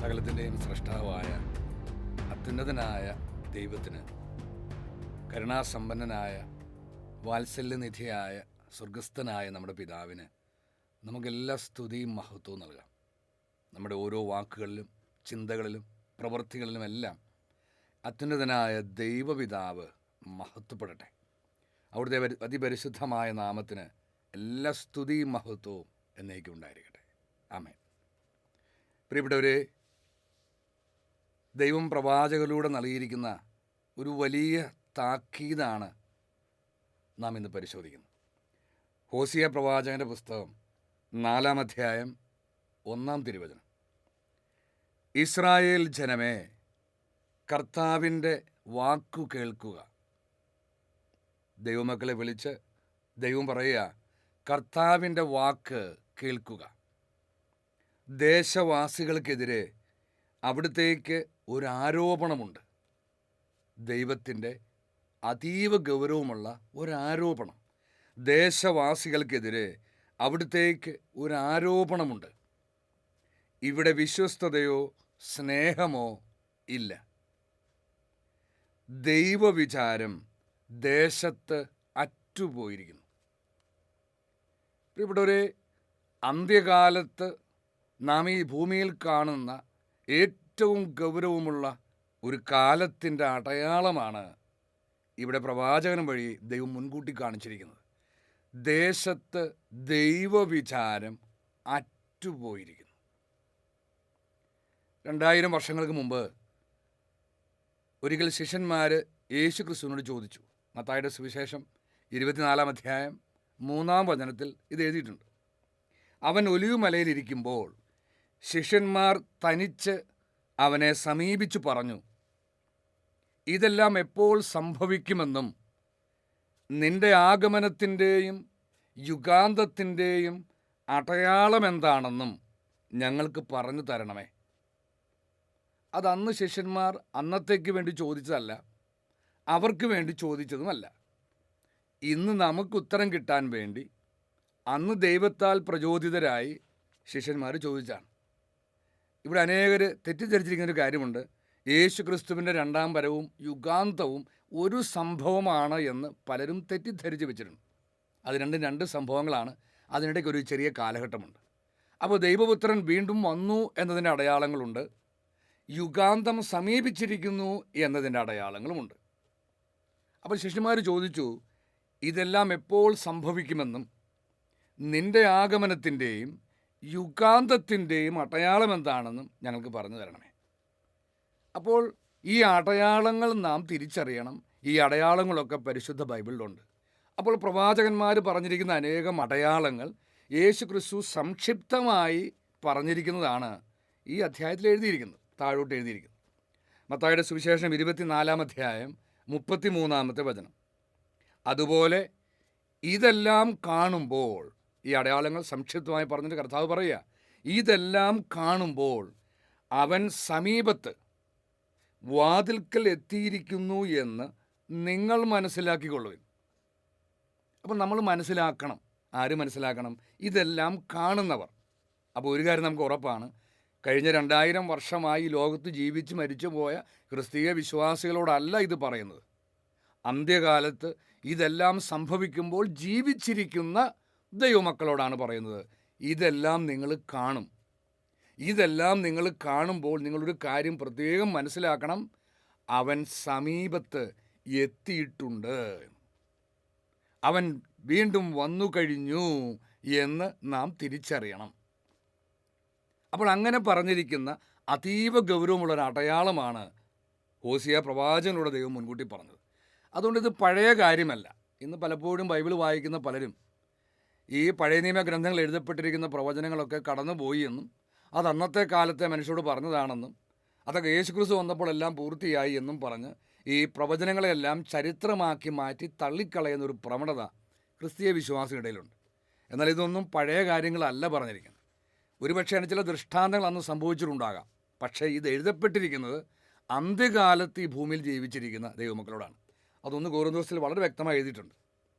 സകലത്തിൻ്റെയും സൃഷ്ടാവായ അത്യുന്നതനായ ദൈവത്തിന്, കരുണാസമ്പന്നനായ വാത്സല്യനിധിയായ സ്വർഗസ്ഥനായ നമ്മുടെ പിതാവിന് നമുക്കെല്ലാ സ്തുതിയും മഹത്വവും നൽകാം. നമ്മുടെ ഓരോ വാക്കുകളിലും ചിന്തകളിലും പ്രവൃത്തികളിലുമെല്ലാം അത്യുന്നതനായ ദൈവപിതാവ് മഹത്വപ്പെടട്ടെ. അവിടുത്തെ അതിപരിശുദ്ധമായ നാമത്തിന് എല്ലാ സ്തുതിയും മഹത്വവും എന്നേക്കും ഉണ്ടായിരിക്കട്ടെ. ആമേൻ. പ്രിയപ്പെട്ടവരെ, ദൈവം പ്രവാചകരിലൂടെ നൽകിയിരിക്കുന്ന ഒരു വലിയ താക്കീതാണ് നാം ഇന്ന് പരിശോധിക്കുന്നത്. ഹോസിയ പ്രവാചകൻ്റെ പുസ്തകം 4-ാം അധ്യായം 1-ാം തിരുവചനം. ഇസ്രായേൽ ജനമേ, കർത്താവിൻ്റെ വാക്കു കേൾക്കുക. ദൈവമക്കളെ വിളിച്ച് ദൈവം പറയുക, കർത്താവിൻ്റെ വാക്ക് കേൾക്കുക. ദേശവാസികൾക്കെതിരെ അവിടുത്തേക്ക് ഒരു ആരോപണമുണ്ട്. ദൈവത്തിൻ്റെ അതീവ ഗൗരവമുള്ള ഒരാരോപണം. ദേശവാസികൾക്കെതിരെ അവിടുത്തേക്ക് ഒരു ആരോപണമുണ്ട്. ഇവിടെ വിശ്വസ്തതയോ സ്നേഹമോ ഇല്ല. ദൈവവിചാരം ദേശത്ത് അറ്റുപോയിരിക്കുന്നു. പ്രിയപ്പെട്ടവരെ, അന്ത്യകാലത്ത് നാം ഈ ഭൂമിയിൽ കാണുന്ന ഏറ്റവും ഗൗരവമുള്ള ഒരു കാലത്തിൻ്റെ അടയാളമാണ് ഇവിടെ പ്രവാചകൻ വഴി ദൈവം മുൻകൂട്ടി കാണിച്ചിരിക്കുന്നത്. ദേശത്ത് ദൈവവിചാരം അറ്റുപോയിരിക്കുന്നു. 2000 വർഷങ്ങൾക്ക് മുമ്പ് ഒരിക്കൽ ശിഷ്യന്മാർ യേശു ക്രിസ്തുവിനോട് ചോദിച്ചു. മത്തായിയുടെ സുവിശേഷം 24-ാം അധ്യായം 3-ാം വചനത്തിൽ ഇത് എഴുതിയിട്ടുണ്ട്. അവൻ ഒലിവുമലയിലിരിക്കുമ്പോൾ ശിഷ്യന്മാർ തനിച്ച് അവനെ സമീപിച്ചു പറഞ്ഞു, ഇതെല്ലാം എപ്പോൾ സംഭവിക്കുമെന്നും നിന്റെ ആഗമനത്തിൻ്റെയും യുഗാന്തത്തിൻ്റെയും അടയാളമെന്താണെന്നും ഞങ്ങൾക്ക് പറഞ്ഞു തരണമേ. അതന്ന് ശിഷ്യന്മാർ അന്നത്തേക്ക് വേണ്ടി ചോദിച്ചതല്ല, അവർക്ക് വേണ്ടി ചോദിച്ചതുമല്ല. ഇന്ന് നമുക്ക് ഉത്തരം കിട്ടാൻ വേണ്ടി അന്ന് ദൈവത്താൽ പ്രചോദിതരായി ശിഷ്യന്മാർ ചോദിച്ചാണ്. ഇവിടെ അനേകർ തെറ്റിദ്ധരിച്ചിരിക്കുന്ന ഒരു കാര്യമുണ്ട്. യേശു ക്രിസ്തുവിൻ്റെ 2ാം വരവും യുഗാന്തവും ഒരു സംഭവമാണ് എന്ന് പലരും തെറ്റിദ്ധരിച്ച് വെച്ചിട്ടുണ്ട്. അത് രണ്ട് സംഭവങ്ങളാണ്. അതിനിടയ്ക്ക് ഒരു ചെറിയ കാലഘട്ടമുണ്ട്. അപ്പോൾ ദൈവപുത്രൻ വീണ്ടും വന്നു എന്നതിൻ്റെ അടയാളങ്ങളുണ്ട്, യുഗാന്തം സമീപിച്ചിരിക്കുന്നു എന്നതിൻ്റെ അടയാളങ്ങളുമുണ്ട്. അപ്പോൾ ശിഷ്യന്മാർ ചോദിച്ചു, ഇതെല്ലാം എപ്പോൾ സംഭവിക്കുമെന്നും നിന്റെ ആഗമനത്തിൻ്റെയും യുഗാന്തത്തിൻ്റെയും അടയാളം എന്താണെന്നും ഞങ്ങൾക്ക് പറഞ്ഞു തരണമേ. അപ്പോൾ ഈ അടയാളങ്ങൾ നാം തിരിച്ചറിയണം. ഈ അടയാളങ്ങളൊക്കെ പരിശുദ്ധ ബൈബിളിലുണ്ട്. അപ്പോൾ പ്രവാചകന്മാർ പറഞ്ഞിരിക്കുന്ന അനേകം അടയാളങ്ങൾ യേശു ക്രിസ്തു സംക്ഷിപ്തമായി പറഞ്ഞിരിക്കുന്നതാണ് ഈ അധ്യായത്തിൽ എഴുതിയിരിക്കുന്നത്, താഴോട്ട് എഴുതിയിരിക്കുന്നത്. മത്തായിയുടെ സുവിശേഷം 24-ാം അധ്യായം 33-ാമത്തെ വചനം. അതുപോലെ ഇതെല്ലാം കാണുമ്പോൾ, ഈ അടയാളങ്ങൾ സംക്ഷിപ്തമായി പറഞ്ഞിട്ട് കർത്താവ് പറയുക, ഇതെല്ലാം കാണുമ്പോൾ അവൻ സമീപത്ത് വാതിൽക്കൽ എത്തിയിരിക്കുന്നു എന്ന് നിങ്ങൾ മനസ്സിലാക്കിക്കൊള്ളുവിൻ. അപ്പം നമ്മൾ മനസ്സിലാക്കണം. ആര് മനസ്സിലാക്കണം? ഇതെല്ലാം കാണുന്നവർ. അപ്പോൾ ഒരു കാര്യം നമുക്ക് ഉറപ്പാണ്, കഴിഞ്ഞ 2000 വർഷമായി ലോകത്ത് ജീവിച്ച് മരിച്ചു പോയ ക്രിസ്തീയ വിശ്വാസികളോടല്ല ഇത് പറയുന്നത്. അന്ത്യകാലത്ത് ഇതെല്ലാം സംഭവിക്കുമ്പോൾ ജീവിച്ചിരിക്കുന്ന ദൈവമക്കളോടാണ് പറയുന്നത്. ഇതെല്ലാം നിങ്ങൾ കാണും. ഇതെല്ലാം നിങ്ങൾ കാണുമ്പോൾ നിങ്ങളൊരു കാര്യം പ്രത്യേകം മനസ്സിലാക്കണം, അവൻ സമീപത്ത് എത്തിയിട്ടുണ്ട്, അവൻ വീണ്ടും വന്നു കഴിഞ്ഞു എന്ന് നാം തിരിച്ചറിയണം. അപ്പോൾ അങ്ങനെ പറഞ്ഞിരിക്കുന്ന അതീവ ഗൗരവമുള്ളൊരു അടയാളമാണ് ഹോസിയ പ്രവാചകനോട് ദൈവം മുൻകൂട്ടി പറഞ്ഞത്. അതുകൊണ്ട് ഇത് പഴയ കാര്യമല്ല. ഇന്ന് പലപ്പോഴും ബൈബിൾ വായിക്കുന്ന പലരും ഈ പഴയ നിയമ ഗ്രന്ഥങ്ങൾ എഴുതപ്പെട്ടിരിക്കുന്ന പ്രവചനങ്ങളൊക്കെ കടന്നുപോയി എന്നും അത് അന്നത്തെ കാലത്തെ മനുഷ്യരോട് പറഞ്ഞതാണെന്നും അതൊക്കെ യേശുക്രിസ്തു വന്നപ്പോൾ എല്ലാം പൂർത്തിയായി എന്നും പറഞ്ഞ് ഈ പ്രവചനങ്ങളെല്ലാം ചരിത്രമാക്കി മാറ്റി തള്ളിക്കളയുന്ന ഒരു പ്രവണത ക്രിസ്തീയ വിശ്വാസികളിടയിലുണ്ട്. എന്നാൽ ഇതൊന്നും പഴയ കാര്യങ്ങളല്ല പറഞ്ഞിരിക്കുന്നത്. ഒരുപക്ഷെ ചില ദൃഷ്ടാന്തങ്ങൾ അന്ന് സംഭവിച്ചിട്ടുണ്ടാകാം. പക്ഷേ ഇത് എഴുതപ്പെട്ടിരിക്കുന്നത് അന്ത്യകാലത്ത് ഈ ഭൂമിയിൽ ജീവിച്ചിരിക്കുന്ന ദൈവമക്കളോടാണ്. അതൊന്ന് കൊരിന്ത്യസിൽ വളരെ വ്യക്തമായി എഴുതിയിട്ടുണ്ട്.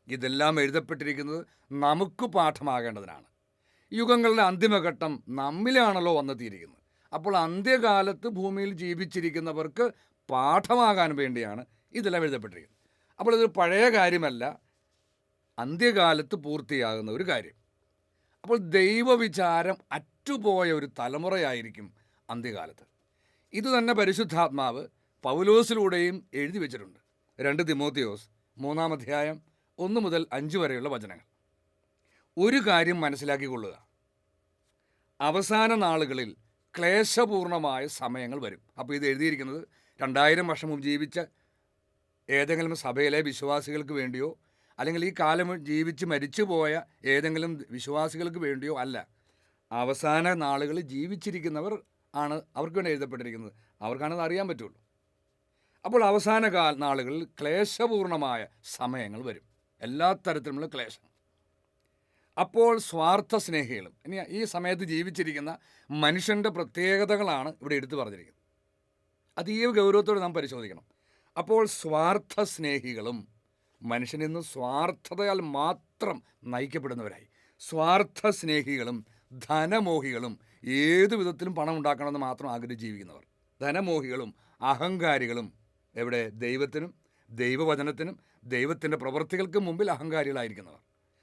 ഇതെല്ലാം എഴുതപ്പെട്ടിരിക്കുന്നത് നമുക്ക് പാഠമാകേണ്ടതിനാണ്. യുഗങ്ങളുടെ അന്തിമഘട്ടം നമ്മിലാണല്ലോ വന്നെത്തിയിരിക്കുന്നത്. അപ്പോൾ അന്ത്യകാലത്ത് ഭൂമിയിൽ ജീവിച്ചിരിക്കുന്നവർക്ക് പാഠമാകാൻ വേണ്ടിയാണ് ഇതെല്ലാം എഴുതപ്പെട്ടിരിക്കുന്നത്. അപ്പോൾ ഇത് പഴയ കാര്യമല്ല, അന്ത്യകാലത്ത് പൂർത്തിയാകുന്ന ഒരു കാര്യം. അപ്പോൾ ദൈവവിചാരം അറ്റുപോയ ഒരു തലമുറയായിരിക്കും അന്ത്യകാലത്ത്. ഇത് തന്നെ പരിശുദ്ധാത്മാവ് പൗലോസിലൂടെയും എഴുതി വെച്ചിട്ടുണ്ട്. 2 തിമോത്തിയോസ് 3-ാം അധ്യായം 1 മുതൽ 5 വരെയുള്ള വചനങ്ങൾ. ഒരു കാര്യം മനസ്സിലാക്കിക്കൊള്ളുക, അവസാന നാളുകളിൽ ക്ലേശപൂർണമായ സമയങ്ങൾ വരും. അപ്പോൾ ഇത് എഴുതിയിരിക്കുന്നത് 2000 വർഷം മുമ്പ് ജീവിച്ച ഏതെങ്കിലും സഭയിലെ വിശ്വാസികൾക്ക് വേണ്ടിയോ അല്ലെങ്കിൽ ഈ കാലം ജീവിച്ച് മരിച്ചുപോയ ഏതെങ്കിലും വിശ്വാസികൾക്ക് വേണ്ടിയോ അല്ല. അവസാന നാളുകളിൽ ജീവിച്ചിരിക്കുന്നവർ ആണ് അവർക്ക് വേണ്ടി എഴുതപ്പെട്ടിരിക്കുന്നത്. അവർക്കാണത് അറിയാൻ പറ്റുള്ളൂ. അപ്പോൾ അവസാന നാളുകളിൽ ക്ലേശപൂർണമായ സമയങ്ങൾ വരും, എല്ലാ തരത്തിലുമുള്ള ക്ലേശം. അപ്പോൾ സ്വാർത്ഥ സ്നേഹികളും, ഇനി ഈ സമയത്ത് ജീവിച്ചിരിക്കുന്ന മനുഷ്യൻ്റെ പ്രത്യേകതകളാണ് ഇവിടെ എടുത്തു പറഞ്ഞിരിക്കുന്നത്. അതീവ ഗൗരവത്തോടെ നാം പരിശോധിക്കണം. അപ്പോൾ സ്വാർത്ഥ സ്നേഹികളും, മനുഷ്യൻ ഇന്ന് സ്വാർത്ഥതയാൽ മാത്രം നയിക്കപ്പെടുന്നവരായി. സ്വാർത്ഥ സ്നേഹികളും ധനമോഹികളും, ഏതു വിധത്തിലും പണം ഉണ്ടാക്കണമെന്ന് മാത്രം ആഗ്രഹിച്ച് ജീവിക്കുന്നവർ. ധനമോഹികളും അഹങ്കാരികളും, എവിടെ? ദൈവത്തിനും ദൈവവചനത്തിനും ദൈവത്തിൻ്റെ പ്രവൃത്തികൾക്കും മുമ്പിൽ അഹങ്കാരികളായിരിക്കുന്നവർ.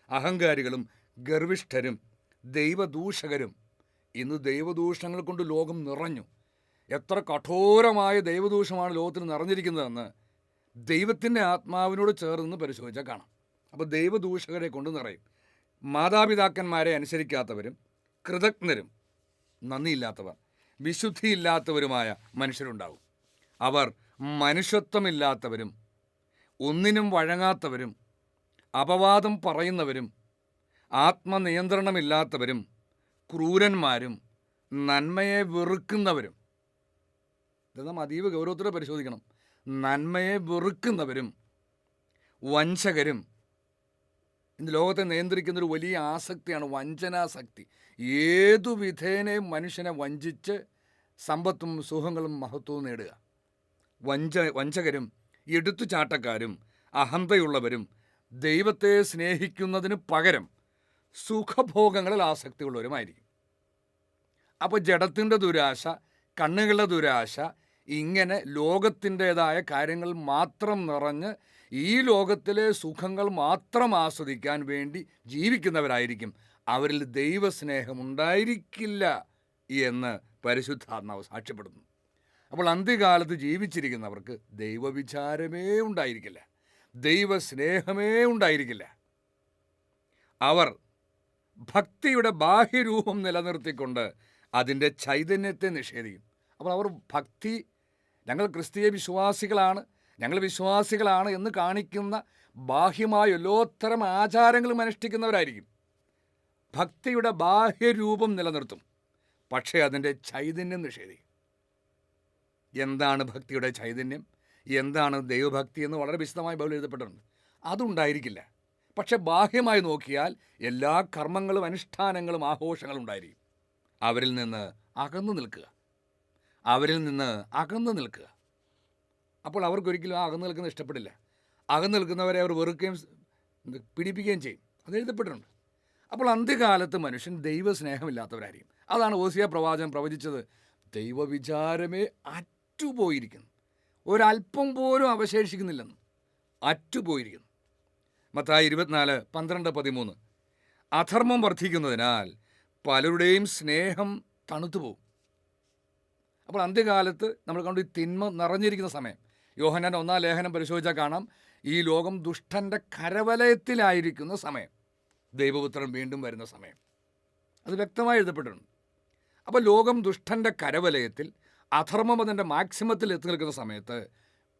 അഹങ്കാരികളും ഗർവിഷ്ഠരും ദൈവദൂഷകരും. ഇന്ന് ദൈവദൂഷണങ്ങൾ കൊണ്ട് ലോകം നിറഞ്ഞു. എത്ര കഠോരമായ ദൈവദൂഷണമാണ് ലോകത്തിൽ നിറഞ്ഞിരിക്കുന്നതെന്ന് ദൈവത്തിൻ്റെ ആത്മാവിനോട് ചേർന്ന് പരിശോധിച്ചാൽ കാണാം. അപ്പോൾ ദൈവദൂഷകരെ കൊണ്ട് നിറയും. മാതാപിതാക്കന്മാരെ അനുസരിക്കാത്തവരും കൃതജ്ഞരും നന്ദിയില്ലാത്തവർ വിശുദ്ധിയില്ലാത്തവരുമായ മനുഷ്യരുണ്ടാവും. അവർ മനുഷ്യത്വമില്ലാത്തവരും ഒന്നിനും വഴങ്ങാത്തവരും അപവാദം പറയുന്നവരും ആത്മനിയന്ത്രണമില്ലാത്തവരും ക്രൂരന്മാരും നന്മയെ വെറുക്കുന്നവരും. ഇത് നാം അതീവ ഗൗരവത്തോടെ പരിശോധിക്കണം. നന്മയെ വെറുക്കുന്നവരും വഞ്ചകരും. ഇന്ന് ലോകത്തെ നിയന്ത്രിക്കുന്നൊരു വലിയ ആസക്തിയാണ് വഞ്ചനാസക്തി. ഏതു വിധേനയും മനുഷ്യനെ വഞ്ചിച്ച് സമ്പത്തും സുഖങ്ങളും മഹത്വവും നേടുക. വഞ്ചകരും എടുത്തുചാട്ടക്കാരും അഹന്തയുള്ളവരും ദൈവത്തെ സ്നേഹിക്കുന്നതിന് പകരം സുഖഭോഗങ്ങളിൽ ആസക്തിയുള്ളവരുമായിരിക്കും. അപ്പോൾ ജഡത്തിൻ്റെ ദുരാശ, കണ്ണുകളുടെ ദുരാശ, ഇങ്ങനെ ലോകത്തിൻ്റേതായ കാര്യങ്ങൾ മാത്രം നിറഞ്ഞ് ഈ ലോകത്തിലെ സുഖങ്ങൾ മാത്രം ആസ്വദിക്കാൻ വേണ്ടി ജീവിക്കുന്നവരായിരിക്കും. അവരിൽ ദൈവസ്നേഹം ഉണ്ടായിരിക്കില്ല എന്ന് പരിശുദ്ധാത്മാവ് സാക്ഷ്യപ്പെടുന്നു. അപ്പോൾ അന്ത്യകാലത്ത് ജീവിച്ചിരിക്കുന്നവർക്ക് ദൈവവിചാരമേ ഉണ്ടായിരിക്കില്ല, ദൈവസ്നേഹമേ ഉണ്ടായിരിക്കില്ല. അവർ ഭക്തിയുടെ ബാഹ്യരൂപം നിലനിർത്തിക്കൊണ്ട് അതിൻ്റെ ചൈതന്യത്തെ നിഷേധിക്കും. അപ്പോൾ അവർ ഭക്തി, ഞങ്ങൾ ക്രിസ്തീയ വിശ്വാസികളാണ്, ഞങ്ങൾ വിശ്വാസികളാണ് എന്ന് കാണിക്കുന്ന ബാഹ്യമായ എല്ലാത്തരം ആചാരങ്ങളും അനുഷ്ഠിക്കുന്നവരായിരിക്കും. ഭക്തിയുടെ ബാഹ്യരൂപം നിലനിർത്തും, പക്ഷേ അതിൻ്റെ ചൈതന്യം നിഷേധിക്കും. എന്താണ് ഭക്തിയുടെ ചൈതന്യം, എന്താണ് ദൈവഭക്തി എന്ന് വളരെ വിശദമായി ബൈബിളിൽ എഴുതപ്പെട്ടിട്ടുണ്ട്. അതുണ്ടായിരിക്കില്ല. പക്ഷെ ബാഹ്യമായി നോക്കിയാൽ എല്ലാ കർമ്മങ്ങളും അനുഷ്ഠാനങ്ങളും ആഘോഷങ്ങളും ഉണ്ടായിരിക്കും. അവരിൽ നിന്ന് അകന്നു നിൽക്കുക, അവരിൽ നിന്ന് അകന്നു നിൽക്കുക. അപ്പോൾ അവർക്കൊരിക്കലും ആ അകന്നു നിൽക്കുന്നത് ഇഷ്ടപ്പെടില്ല. അകന്നു നിൽക്കുന്നവരെ അവർ വെറുക്കുകയും പീഡിപ്പിക്കുകയും ചെയ്യും. അത് എഴുതപ്പെട്ടിട്ടുണ്ട്. അപ്പോൾ അന്ത്യകാലത്ത് മനുഷ്യൻ ദൈവസ്നേഹമില്ലാത്തവരായിരിക്കും. അതാണ് ഓസിയ പ്രവാചകൻ പ്രവചിച്ചത്. ദൈവവിചാരമേ അറ്റുപോയിരിക്കുന്നു, ഒരല്പം പോലും അവശേഷിക്കുന്നില്ലെന്ന്. അറ്റുപോയിരിക്കുന്നു. മത്തായി 24:12-13. അധർമ്മം വർദ്ധിക്കുന്നതിനാൽ പലരുടെയും സ്നേഹം തണുത്തുപോകും. അപ്പോൾ അന്ത്യകാലത്ത് നമ്മൾ കണ്ടു ഈ തിന്മ നിറഞ്ഞിരിക്കുന്ന സമയം. യോഹന്നാൻ്റെ 1-ാം ലേഖനം പരിശോധിച്ചാൽ കാണാം, ഈ ലോകം ദുഷ്ടൻ്റെ കരവലയത്തിലായിരിക്കുന്ന സമയം, ദൈവപുത്രൻ വീണ്ടും വരുന്ന സമയം. അത് വ്യക്തമായി എഴുതപ്പെട്ടിട്ടുണ്ട്. അപ്പോൾ ലോകം ദുഷ്ടൻ്റെ കരവലയത്തിൽ, അധർമ്മം അതിൻ്റെ മാക്സിമത്തിൽ എത്തി നിൽക്കുന്ന സമയത്ത്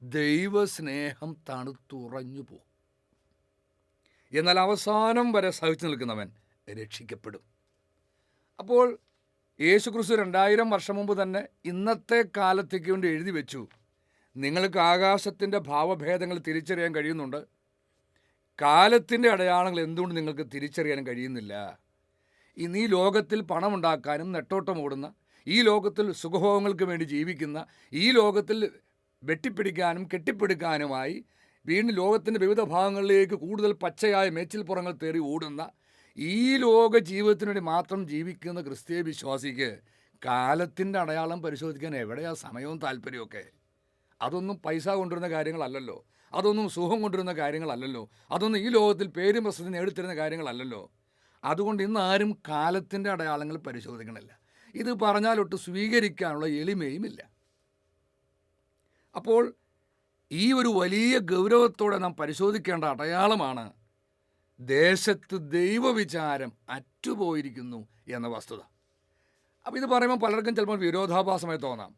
ദൈവസ്നേഹം തണുത്തുറഞ്ഞു പോകും. എന്നാൽ അവസാനം വരെ സഹിച്ചു നിൽക്കുന്നവൻ രക്ഷിക്കപ്പെടും. അപ്പോൾ യേശുക്രിസ്തു 2000 വർഷം മുമ്പ് തന്നെ ഇന്നത്തെ കാലത്തേക്ക് വേണ്ടി എഴുതി വെച്ചു, നിങ്ങൾക്ക് ആകാശത്തിൻ്റെ ഭാവഭേദങ്ങൾ തിരിച്ചറിയാൻ കഴിയുന്നുണ്ട്, കാലത്തിൻ്റെ അടയാളങ്ങൾ എന്തുകൊണ്ട് നിങ്ങൾക്ക് തിരിച്ചറിയാൻ കഴിയുന്നില്ല? ഇന്ന് ഈ ലോകത്തിൽ പണമുണ്ടാക്കാനും നെട്ടോട്ടം ഓടുന്ന, ഈ ലോകത്തിൽ സുഖഭോഗങ്ങൾക്ക് വേണ്ടി ജീവിക്കുന്ന, ഈ ലോകത്തിൽ വെട്ടിപ്പിടിക്കാനും കെട്ടിപ്പിടിക്കാനുമായി വീണ്ടും ലോകത്തിൻ്റെ വിവിധ ഭാഗങ്ങളിലേക്ക് കൂടുതൽ പച്ചയായ മേച്ചിൽപ്പുറങ്ങൾ തേറി ഓടുന്ന ഈ ലോക ജീവിതത്തിനു വേണ്ടി മാത്രം ജീവിക്കുന്ന ക്രിസ്തീയ വിശ്വാസിക്ക് കാലത്തിൻ്റെ അടയാളം പരിശോധിക്കാൻ എവിടെയാ സമയവും താല്പര്യമൊക്കെ? അതൊന്നും പൈസ കൊണ്ടുവരുന്ന കാര്യങ്ങളല്ലല്ലോ, അതൊന്നും സുഖം കൊണ്ടുവരുന്ന കാര്യങ്ങളല്ലല്ലോ, അതൊന്നും ഈ ലോകത്തിൽ പേരും പ്രസിദ്ധി നേടിത്തരുന്ന കാര്യങ്ങളല്ലല്ലോ. അതുകൊണ്ട് ഇന്ന് ആരും കാലത്തിൻ്റെ അടയാളങ്ങൾ പരിശോധിക്കണില്ല. ഇത് പറഞ്ഞാലൊട്ട് സ്വീകരിക്കാനുള്ള എളിമയുമില്ല. അപ്പോൾ ഈ ഒരു വലിയ ഗൗരവത്തോടെ നാം പരിശോധിക്കേണ്ട അടയാളമാണ് ദേശത്ത് ദൈവവിചാരം അറ്റുപോയിരിക്കുന്നു എന്ന വസ്തുത. അപ്പോൾ ഇത് പറയുമ്പോൾ പലർക്കും ചിലപ്പോൾ വിരോധാഭാസമായി തോന്നാം.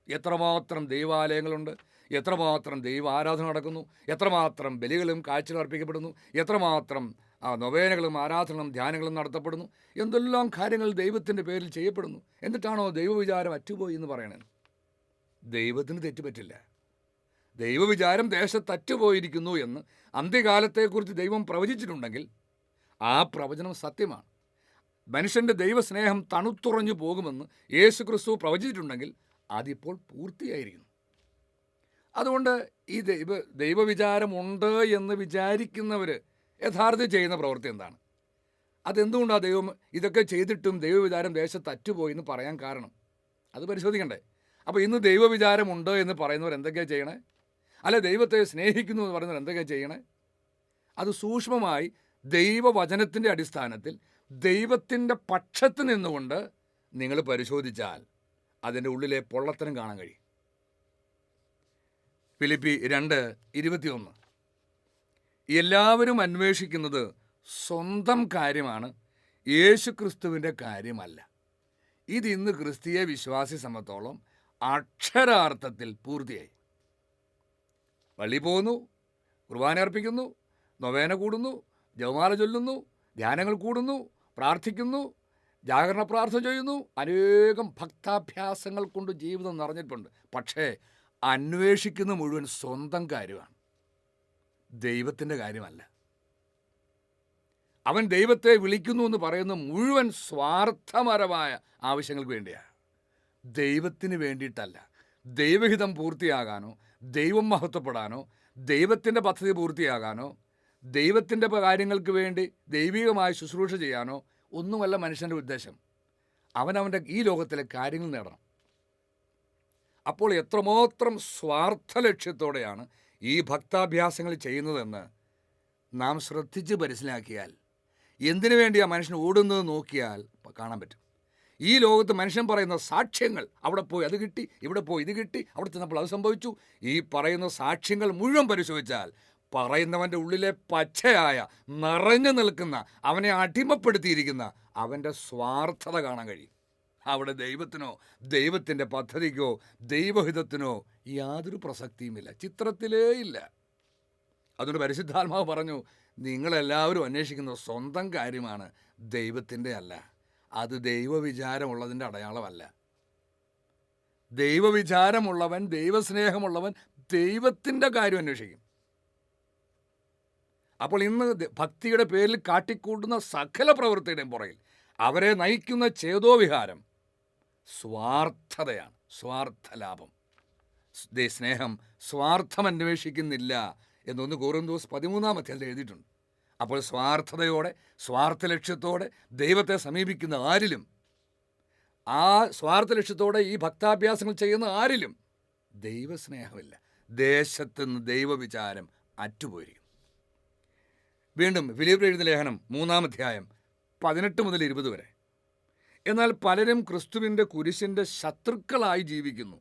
എത്രമാത്രം ദൈവാലയങ്ങളുണ്ട്, എത്രമാത്രം ദൈവാരാധന നടക്കുന്നു, എത്രമാത്രം ബലികളും കാഴ്ചകൾ അർപ്പിക്കപ്പെടുന്നു, എത്രമാത്രം നൊവേനകളും ആരാധനകളും ധ്യാനങ്ങളും നടത്തപ്പെടുന്നു, എന്തെല്ലാം കാര്യങ്ങൾ ദൈവത്തിൻ്റെ പേരിൽ ചെയ്യപ്പെടുന്നു. എന്നിട്ടാണോ ദൈവവിചാരം അറ്റുപോയി എന്ന് പറയണത്? ദൈവത്തിന് തെറ്റുപറ്റില്ല. ദൈവവിചാരം ദേശത്ത് അറ്റുപോയിരിക്കുന്നു എന്ന് അന്ത്യകാലത്തെക്കുറിച്ച് ദൈവം പ്രവചിച്ചിട്ടുണ്ടെങ്കിൽ ആ പ്രവചനം സത്യമാണ്. മനുഷ്യൻ്റെ ദൈവസ്നേഹം തണുത്തുറഞ്ഞു പോകുമെന്ന് യേശു ക്രിസ്തു പ്രവചിച്ചിട്ടുണ്ടെങ്കിൽ അതിപ്പോൾ പൂർത്തിയായിരിക്കുന്നു. അതുകൊണ്ട് ഈ ദൈവവിചാരമുണ്ട് എന്ന് വിചാരിക്കുന്നവർ യഥാർത്ഥത്തിൽ ചെയ്യുന്ന പ്രവൃത്തി എന്താണ്? അതെന്തുകൊണ്ടാണ് ദൈവം ഇതൊക്കെ ചെയ്തിട്ടും ദൈവവിചാരം ദേശത്ത് അറ്റുപോയി എന്ന് പറയാൻ കാരണം? അത് പരിശോധിക്കണ്ടേ? അപ്പോൾ ഇന്ന് ദൈവവിചാരമുണ്ട് എന്ന് പറയുന്നവർ എന്തൊക്കെയാണ് ചെയ്യണേ? അല്ലെ ദൈവത്തെ സ്നേഹിക്കുന്നു എന്ന് പറയുന്നവർ എന്തൊക്കെയാണ് ചെയ്യണേ? അത് സൂക്ഷ്മമായി ദൈവവചനത്തിൻ്റെ അടിസ്ഥാനത്തിൽ ദൈവത്തിൻ്റെ പക്ഷത്ത് നിന്നുകൊണ്ട് നിങ്ങൾ പരിശോധിച്ചാൽ അതിൻ്റെ ഉള്ളിലെ പൊള്ളത്തരം കാണാൻ കഴിയും. ഫിലിപ്പി 2:21 എല്ലാവരും അന്വേഷിക്കുന്നത് സ്വന്തം കാര്യമാണ്, യേശു ക്രിസ്തുവിൻ്റെ കാര്യമല്ല. ഇതിന്ന് ക്രിസ്തീയ വിശ്വാസി സംബന്ധിച്ചോളം അക്ഷരാർത്ഥത്തിൽ പൂർത്തിയായി. പള്ളി പോകുന്നു, കുർബാന അർപ്പിക്കുന്നു, നൊവേന കൂടുന്നു, ജപമാല ചൊല്ലുന്നു, ധ്യാനങ്ങൾ കൂടുന്നു, പ്രാർത്ഥിക്കുന്നു, ജാഗരണ പ്രാർത്ഥന ചെയ്യുന്നു, അനേകം ഭക്താഭ്യാസങ്ങൾ കൊണ്ട് ജീവിതം നിറഞ്ഞിട്ടുണ്ട്. പക്ഷേ അന്വേഷിക്കുന്ന മുഴുവൻ സ്വന്തം കാര്യമാണ്, ദൈവത്തിൻ്റെ കാര്യമല്ല. അവൻ ദൈവത്തെ വിളിക്കുന്നു എന്ന് പറയുന്ന മുഴുവൻ സ്വാർത്ഥപരമായ ആവശ്യങ്ങൾക്ക് വേണ്ടിയാണ്, ദൈവത്തിന് വേണ്ടിയിട്ടല്ല. ദൈവഹിതം പൂർത്തിയാകാനോ, ദൈവം മഹത്വപ്പെടാനോ, ദൈവത്തിൻ്റെ പദ്ധതി പൂർത്തിയാകാനോ, ദൈവത്തിൻ്റെ കാര്യങ്ങൾക്ക് വേണ്ടി ദൈവികമായ ശുശ്രൂഷ ചെയ്യാനോ ഒന്നുമല്ല മനുഷ്യൻ്റെ ഉദ്ദേശം. അവനവൻ്റെ ഈ ലോകത്തിലെ കാര്യങ്ങൾ നേടണം. അപ്പോൾ എത്രമാത്രം സ്വാർത്ഥ ലക്ഷ്യത്തോടെയാണ് ഈ ഭക്താഭ്യാസങ്ങൾ ചെയ്യുന്നതെന്ന് നാം ശ്രദ്ധിച്ച് മനസ്സിലാക്കിയാൽ, എന്തിനു വേണ്ടിയാണ് മനുഷ്യൻ ഓടുന്നത് നോക്കിയാൽ കാണാൻ പറ്റും. ഈ ലോകത്ത് മനുഷ്യൻ പറയുന്ന സാക്ഷ്യങ്ങൾ, അവിടെ പോയി അത് കിട്ടി, ഇവിടെ പോയി ഇത് കിട്ടി, അവിടെ ചെന്നപ്പോൾ അത് സംഭവിച്ചു, ഈ പറയുന്ന സാക്ഷ്യങ്ങൾ മുഴുവൻ പരിശോധിച്ചാൽ പറയുന്നവൻ്റെ ഉള്ളിലെ പച്ചയായ നിറഞ്ഞു നിൽക്കുന്ന, അവനെ അടിമപ്പെടുത്തിയിരിക്കുന്ന അവൻ്റെ സ്വാർത്ഥത കാണാൻ കഴിയും. അവിടെ ദൈവത്തിനോ ദൈവത്തിൻ്റെ പദ്ധതിക്കോ ദൈവഹിതത്തിനോ യാതൊരു പ്രസക്തിയുമില്ല, ചിത്രത്തിലേ ഇല്ല. അതുകൊണ്ട് പരിശുദ്ധാത്മാവ് പറഞ്ഞു, നിങ്ങളെല്ലാവരും അന്വേഷിക്കുന്ന സ്വന്തം കാര്യമാണ്, ദൈവത്തിൻ്റെ അല്ല. അത് ദൈവവിചാരമുള്ളതിൻ്റെ അടയാളമല്ല. ദൈവവിചാരമുള്ളവൻ, ദൈവസ്നേഹമുള്ളവൻ ദൈവത്തിൻ്റെ കാര്യം അന്വേഷിക്കും. അപ്പോൾ ഇന്ന് ഭക്തിയുടെ പേരിൽ കാട്ടിക്കൂട്ടുന്ന സകല പ്രവൃത്തിയുടെയും പുറകിൽ അവരെ നയിക്കുന്ന ചേതോവിഹാരം സ്വാർത്ഥതയാണ്, സ്വാർത്ഥലാഭം. സ്നേഹം സ്വാർത്ഥം അന്വേഷിക്കുന്നില്ല എന്നൊന്ന് കൊരിന്ത്യർ 13 എഴുതിയിട്ടുണ്ട്. അപ്പോൾ സ്വാർത്ഥതയോടെ, സ്വാർത്ഥ ലക്ഷ്യത്തോടെ ദൈവത്തെ സമീപിക്കുന്ന ആരിലും, ആ സ്വാർത്ഥ ലക്ഷ്യത്തോടെ ഈ ഭക്താഭ്യാസങ്ങൾ ചെയ്യുന്ന ആരിലും ദൈവസ്നേഹമില്ല. ദേശത്തുനിന്ന് ദൈവവിചാരം അറ്റുപോയിരിക്കും. വീണ്ടും ഫിലിപ്പിയർ എഴുതിയ ലേഖനം 3:18 വരെ. എന്നാൽ പലരും ക്രിസ്തുവിൻ്റെ കുരിശിൻ്റെ ശത്രുക്കളായി ജീവിക്കുന്നു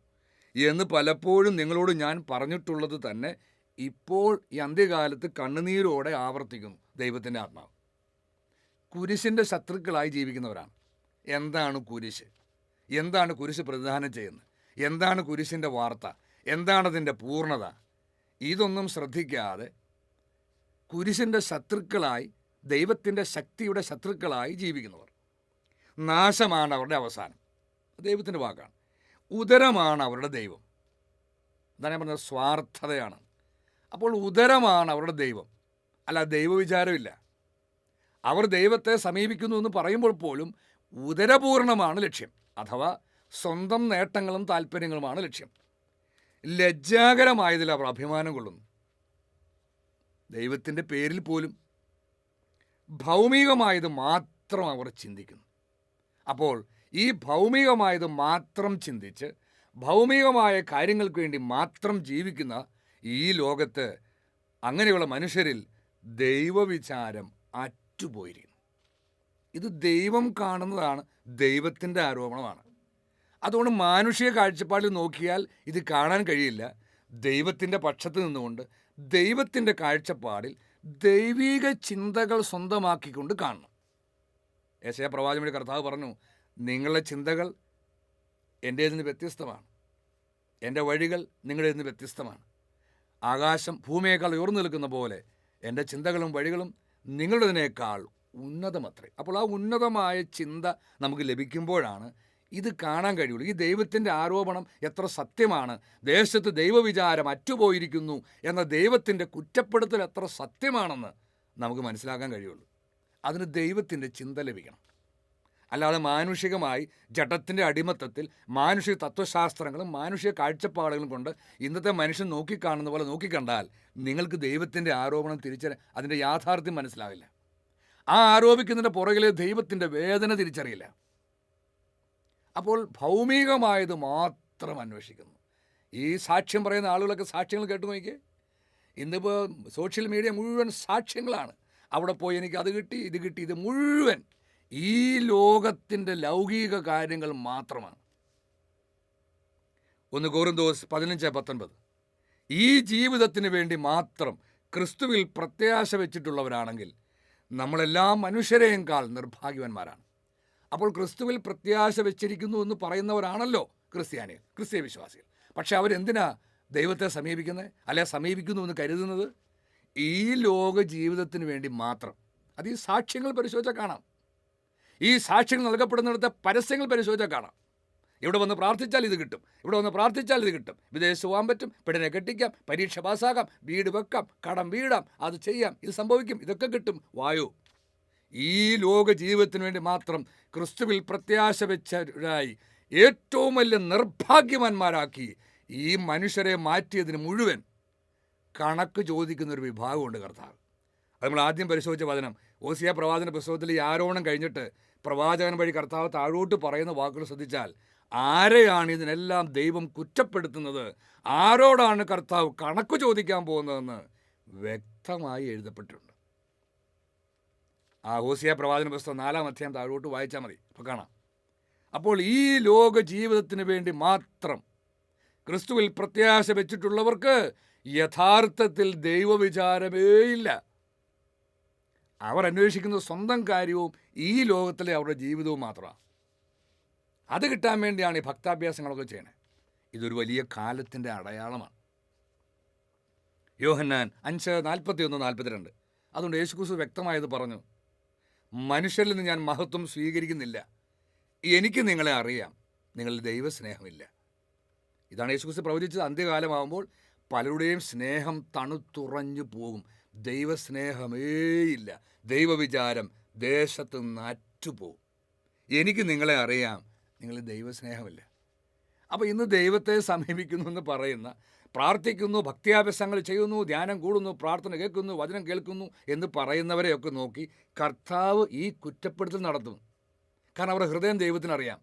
എന്ന് പലപ്പോഴും നിങ്ങളോട് ഞാൻ പറഞ്ഞിട്ടുള്ളത് തന്നെ ഇപ്പോൾ ഈ അന്ത്യകാലത്ത് കണ്ണുനീരോടെ ആവർത്തിക്കുന്നു ദൈവത്തിൻ്റെ ആത്മാവ്. കുരിശിൻ്റെ ശത്രുക്കളായി ജീവിക്കുന്നവരാണ്. എന്താണ് കുരിശ്? എന്താണ് കുരിശ് പ്രതിദാനം ചെയ്യുന്നത്? എന്താണ് കുരിശിൻ്റെ വാർത്ത? എന്താണതിൻ്റെ പൂർണ്ണത? ഇതൊന്നും ശ്രദ്ധിക്കാതെ കുരിശിൻ്റെ ശത്രുക്കളായി, ദൈവത്തിൻ്റെ ശക്തിയുടെ ശത്രുക്കളായി ജീവിക്കുന്നവർ, നാശമാണ് അവരുടെ അവസാനം. ദൈവത്തിൻ്റെ വാക്കാണ്. ഉദരമാണ് അവരുടെ ദൈവം. എന്താണ് ഞാൻ പറഞ്ഞത്? സ്വാർത്ഥതയാണ്. അപ്പോൾ ഉദരമാണ് അവരുടെ ദൈവം, അല്ല ദൈവവിചാരമില്ല. അവർ ദൈവത്തെ സമീപിക്കുന്നു എന്ന് പറയുമ്പോൾ പോലും ഉദരപൂർണമാണ് ലക്ഷ്യം, അഥവാ സ്വന്തം നേട്ടങ്ങളും താല്പര്യങ്ങളുമാണ് ലക്ഷ്യം. ലജ്ജാകരമായതിൽ അവർ അഭിമാനം കൊള്ളുന്നു. ദൈവത്തിൻ്റെ പേരിൽ പോലും ഭൗമികമായത് മാത്രം അവർ ചിന്തിക്കുന്നു. അപ്പോൾ ഈ ഭൗമികമായത് മാത്രം ചിന്തിച്ച് ഭൗമികമായ കാര്യങ്ങൾക്ക് വേണ്ടി മാത്രം ജീവിക്കുന്ന ഈ ലോകത്ത് അങ്ങനെയുള്ള മനുഷ്യരിൽ ദൈവവിചാരം അറ്റുപോയിരിക്കുന്നു. ഇത് ദൈവം കാണുന്നതാണ്, ദൈവത്തിൻ്റെ ആരോപണമാണ്. അതുകൊണ്ട് മാനുഷിക കാഴ്ചപ്പാടിൽ നോക്കിയാൽ ഇത് കാണാൻ കഴിയില്ല. ദൈവത്തിൻ്റെ പക്ഷത്ത് നിന്നുകൊണ്ട് ദൈവത്തിൻ്റെ കാഴ്ചപ്പാടിൽ ദൈവിക ചിന്തകൾ സ്വന്തമാക്കിക്കൊണ്ട് കാണണം. യെശയ്യാ പ്രവാചകന്റെ കർത്താവ് പറഞ്ഞു, നിങ്ങളുടെ ചിന്തകൾ എൻ്റേതിൽ നിന്ന് വ്യത്യസ്തമാണ്, എൻ്റെ വഴികൾ നിങ്ങളുടെ നിന്ന് വ്യത്യസ്തമാണ്. ആകാശം ഭൂമിയേക്കാൾ ഉയർന്നു നിൽക്കുന്ന പോലെ എൻ്റെ ചിന്തകളും വഴികളും നിങ്ങളുടേതിനേക്കാൾ ഉന്നതമത്രേ. അപ്പോൾ ആ ഉന്നതമായ ചിന്ത നമുക്ക് ലഭിക്കുമ്പോഴാണ് ഇത് കാണാൻ കഴിയുള്ളൂ. ഈ ദൈവത്തിൻ്റെ ആരോപണം എത്ര സത്യമാണ്, ദേശത്ത് ദൈവവിചാരം അറ്റുപോയിരിക്കുന്നു എന്ന ദൈവത്തിൻ്റെ കുറ്റപ്പെടുത്തൽ എത്ര സത്യമാണെന്ന് നമുക്ക് മനസ്സിലാക്കാൻ കഴിയുള്ളൂ. അതിന് ദൈവത്തിൻ്റെ ചിന്ത ലഭിക്കണം. അല്ലാതെ മാനുഷികമായി ജഡത്തിൻ്റെ അടിമത്തത്തിൽ മാനുഷിക തത്വശാസ്ത്രങ്ങളും മാനുഷിക കാഴ്ചപ്പാടുകളും കൊണ്ട് ഇന്നത്തെ മനുഷ്യൻ നോക്കിക്കാണുന്ന പോലെ നോക്കിക്കണ്ടാൽ നിങ്ങൾക്ക് ദൈവത്തിൻ്റെ ആരോപണം അതിൻ്റെ യാഥാർത്ഥ്യം മനസ്സിലാവില്ല. ആ ആരോപിക്കുന്നതിൻ്റെ പുറകിലെ ദൈവത്തിൻ്റെ വേദന തിരിച്ചറിയില്ല. അപ്പോൾ ഭൗമികമായത് മാത്രം അന്വേഷിക്കുന്നു. ഈ സാക്ഷ്യം പറയുന്ന ആളുകളൊക്കെ സാക്ഷ്യങ്ങൾ കേട്ടു നോക്കിയേ. ഇന്നിപ്പോൾ സോഷ്യൽ മീഡിയ മുഴുവൻ സാക്ഷ്യങ്ങളാണ്. അവിടെ പോയി എനിക്ക് അത് കിട്ടി, ഇത് കിട്ടി, ഇത് മുഴുവൻ ഈ ലോകത്തിൻ്റെ ലൗകിക കാര്യങ്ങൾ മാത്രമാണ്. 1 കൊരിന്തോസ് 15:19 ഈ ജീവിതത്തിന് വേണ്ടി മാത്രം ക്രിസ്തുവിൽ പ്രത്യാശ വെച്ചിട്ടുള്ളവരാണെങ്കിൽ നമ്മളെല്ലാ മനുഷ്യരെയേക്കാൾ നിർഭാഗ്യവാന്മാരാണ്. അപ്പോൾ ക്രിസ്തുവിൽ പ്രത്യാശ വെച്ചിരിക്കുന്നു എന്ന് പറയുന്നവരാണല്ലോ ക്രിസ്ത്യാനികൾ, ക്രിസ്തീയ വിശ്വാസികൾ. പക്ഷെ അവരെന്തിനാ ദൈവത്തെ സമീപിക്കുന്നത്, അല്ലെ സമീപിക്കുന്നു എന്ന് കരുതുന്നത്? ഈ ലോക ജീവിതത്തിന് വേണ്ടി മാത്രം. അത് ഈ സാക്ഷ്യങ്ങൾ പരിശോധിച്ചാൽ കാണാം. ഈ സാക്ഷ്യങ്ങൾ നൽകപ്പെടുന്നിടത്തെ പരസ്യങ്ങൾ പരിശോധിച്ചാൽ കാണാം. ഇവിടെ വന്ന് പ്രാർത്ഥിച്ചാൽ ഇത് കിട്ടും, ഇവിടെ വന്ന് പ്രാർത്ഥിച്ചാൽ ഇത് കിട്ടും, വിദേശത്ത് പോകാൻ പറ്റും, പെണ്ണിനെ കെട്ടിക്കാം, പരീക്ഷ പാസ്സാക്കാം, വീട് വെക്കാം, കടം വീടാം, അത് ചെയ്യാം, ഇത് സംഭവിക്കും, ഇതൊക്കെ കിട്ടും. വായോ, ഈ ലോക ജീവിതത്തിന് വേണ്ടി മാത്രം ക്രിസ്തുവിൽ പ്രത്യാശ വെച്ചവരായി ഏറ്റവും വലിയ നിർഭാഗ്യവാന്മാരാക്കി ഈ മനുഷ്യരെ മാറ്റിയതിന് മുഴുവൻ കണക്ക് ചോദിക്കുന്നൊരു വിഭാഗമുണ്ട് കർത്താവ്. അത് നമ്മൾ ആദ്യം പരിശോധിച്ച വചനം ഓസിയ പ്രവാചന പുസ്തകത്തിൽ ഈ ആരോപണം കഴിഞ്ഞിട്ട് പ്രവാചകൻ വഴി കർത്താവ് താഴോട്ട് പറയുന്ന വാക്കുകൾ ശ്രദ്ധിച്ചാൽ ആരെയാണ് ഇതിനെല്ലാം ദൈവം കുറ്റപ്പെടുത്തുന്നത്, ആരോടാണ് കർത്താവ് കണക്ക് ചോദിക്കാൻ പോകുന്നതെന്ന് വ്യക്തമായി എഴുതപ്പെട്ടിട്ടുണ്ട്. ആ ഓസിയ പ്രവാചന പുസ്തകം 4-ാം അധ്യായം താഴോട്ട് വായിച്ചാൽ മതി, അപ്പോൾ കാണാം. അപ്പോൾ ഈ ലോക ജീവിതത്തിന് വേണ്ടി മാത്രം ക്രിസ്തുവിൽ പ്രത്യാശ വെച്ചിട്ടുള്ളവർക്ക് യഥാർത്ഥത്തിൽ ദൈവവിചാരമേയില്ല. അവർ അന്വേഷിക്കുന്നത് സ്വന്തം കാര്യവും ഈ ലോകത്തിലെ അവരുടെ ജീവിതവും മാത്രമാണ്. അത് കിട്ടാൻ വേണ്ടിയാണ് ഈ ഭക്താഭ്യാസങ്ങളൊക്കെ ചെയ്യണത്. ഇതൊരു വലിയ കാലത്തിൻ്റെ അടയാളമാണ്. യോഹന്നാൻ 5:41-42 അതുകൊണ്ട് യേശുക്രിസ്തു വ്യക്തമായത് പറഞ്ഞു, മനുഷ്യരിൽ നിന്ന് ഞാൻ മഹത്വം സ്വീകരിക്കുന്നില്ല, എനിക്ക് നിങ്ങളെ അറിയാം, നിങ്ങളിൽ ദൈവസ്നേഹമില്ല. ഇതാണ് യേശുക്രിസ്തു പ്രവചിച്ചത്. അന്ത്യകാലമാകുമ്പോൾ പലരുടെയും സ്നേഹം തണുത്തുറഞ്ഞു പോകും, ദൈവസ്നേഹമേയില്ല, ദൈവവിചാരം ദേശത്ത് നിന്ന് അറ്റുപോകും. എനിക്ക് നിങ്ങളെ അറിയാം, നിങ്ങൾ ദൈവസ്നേഹമില്ല. അപ്പോൾ ഇന്ന് ദൈവത്തെ സമീപിക്കുന്നു എന്ന് പറയുന്ന, പ്രാർത്ഥിക്കുന്നു, ഭക്തിയാഭ്യാസങ്ങൾ ചെയ്യുന്നു, ധ്യാനം കൂടുന്നു, പ്രാർത്ഥന കേൾക്കുന്നു, വചനം കേൾക്കുന്നു എന്ന് പറയുന്നവരെയൊക്കെ നോക്കി കർത്താവ് ഈ കുറ്റപ്പെടുത്തൽ നടത്തുന്നു. കാരണം അവരുടെ ഹൃദയം ദൈവത്തിനറിയാം,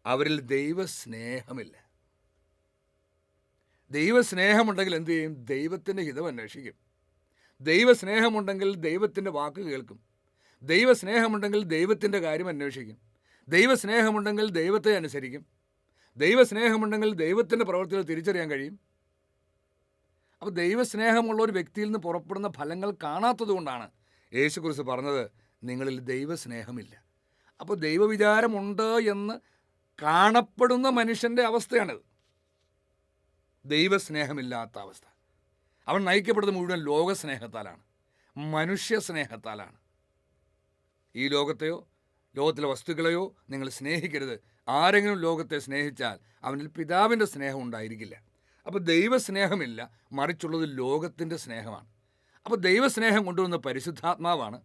അവരിൽ ദൈവസ്നേഹമില്ല. ദൈവസ്നേഹമുണ്ടെങ്കിൽ എന്തു ചെയ്യും? ദൈവത്തിൻ്റെ ഹിതം അന്വേഷിക്കും. ദൈവസ്നേഹമുണ്ടെങ്കിൽ ദൈവത്തിൻ്റെ വാക്ക് കേൾക്കും. ദൈവസ്നേഹമുണ്ടെങ്കിൽ ദൈവത്തിൻ്റെ കാര്യം അന്വേഷിക്കും. ദൈവസ്നേഹമുണ്ടെങ്കിൽ ദൈവത്തെ അനുസരിക്കും. ദൈവസ്നേഹമുണ്ടെങ്കിൽ ദൈവത്തിൻ്റെ പ്രവൃത്തികൾ തിരിച്ചറിയാൻ കഴിയും. അപ്പോൾ ദൈവസ്നേഹമുള്ള ഒരു വ്യക്തിയിൽ നിന്ന് പുറപ്പെടുന്ന ഫലങ്ങൾ കാണാത്തത് കൊണ്ടാണ് യേശുക്രിസ്തു പറഞ്ഞത്, നിങ്ങളിൽ ദൈവസ്നേഹമില്ല. അപ്പോൾ ദൈവവിചാരമുണ്ട് എന്ന് കാണപ്പെടുന്ന മനുഷ്യൻ്റെ അവസ്ഥയാണിത്. ദൈവസ്നേഹമില്ലാത്ത അവസ്ഥ. അവൻ നയിക്കപ്പെടുന്നത് മുഴുവൻ ലോകസ്നേഹത്താലാണ്, മനുഷ്യ സ്നേഹത്താലാണ്. ഈ ലോകത്തെയോ ലോകത്തിലെ വസ്തുക്കളെയോ നിങ്ങൾ സ്നേഹിക്കരുത്. ആരെങ്കിലും ലോകത്തെ സ്നേഹിച്ചാൽ അവനിൽ പിതാവിൻ്റെ സ്നേഹം ഉണ്ടായിരിക്കില്ല. അപ്പോൾ ദൈവസ്നേഹമില്ല, മറിച്ചുള്ളത് ലോകത്തിൻ്റെ സ്നേഹമാണ്. അപ്പോൾ ദൈവസ്നേഹം കൊണ്ടുവരുന്ന പരിശുദ്ധാത്മാവാണ്,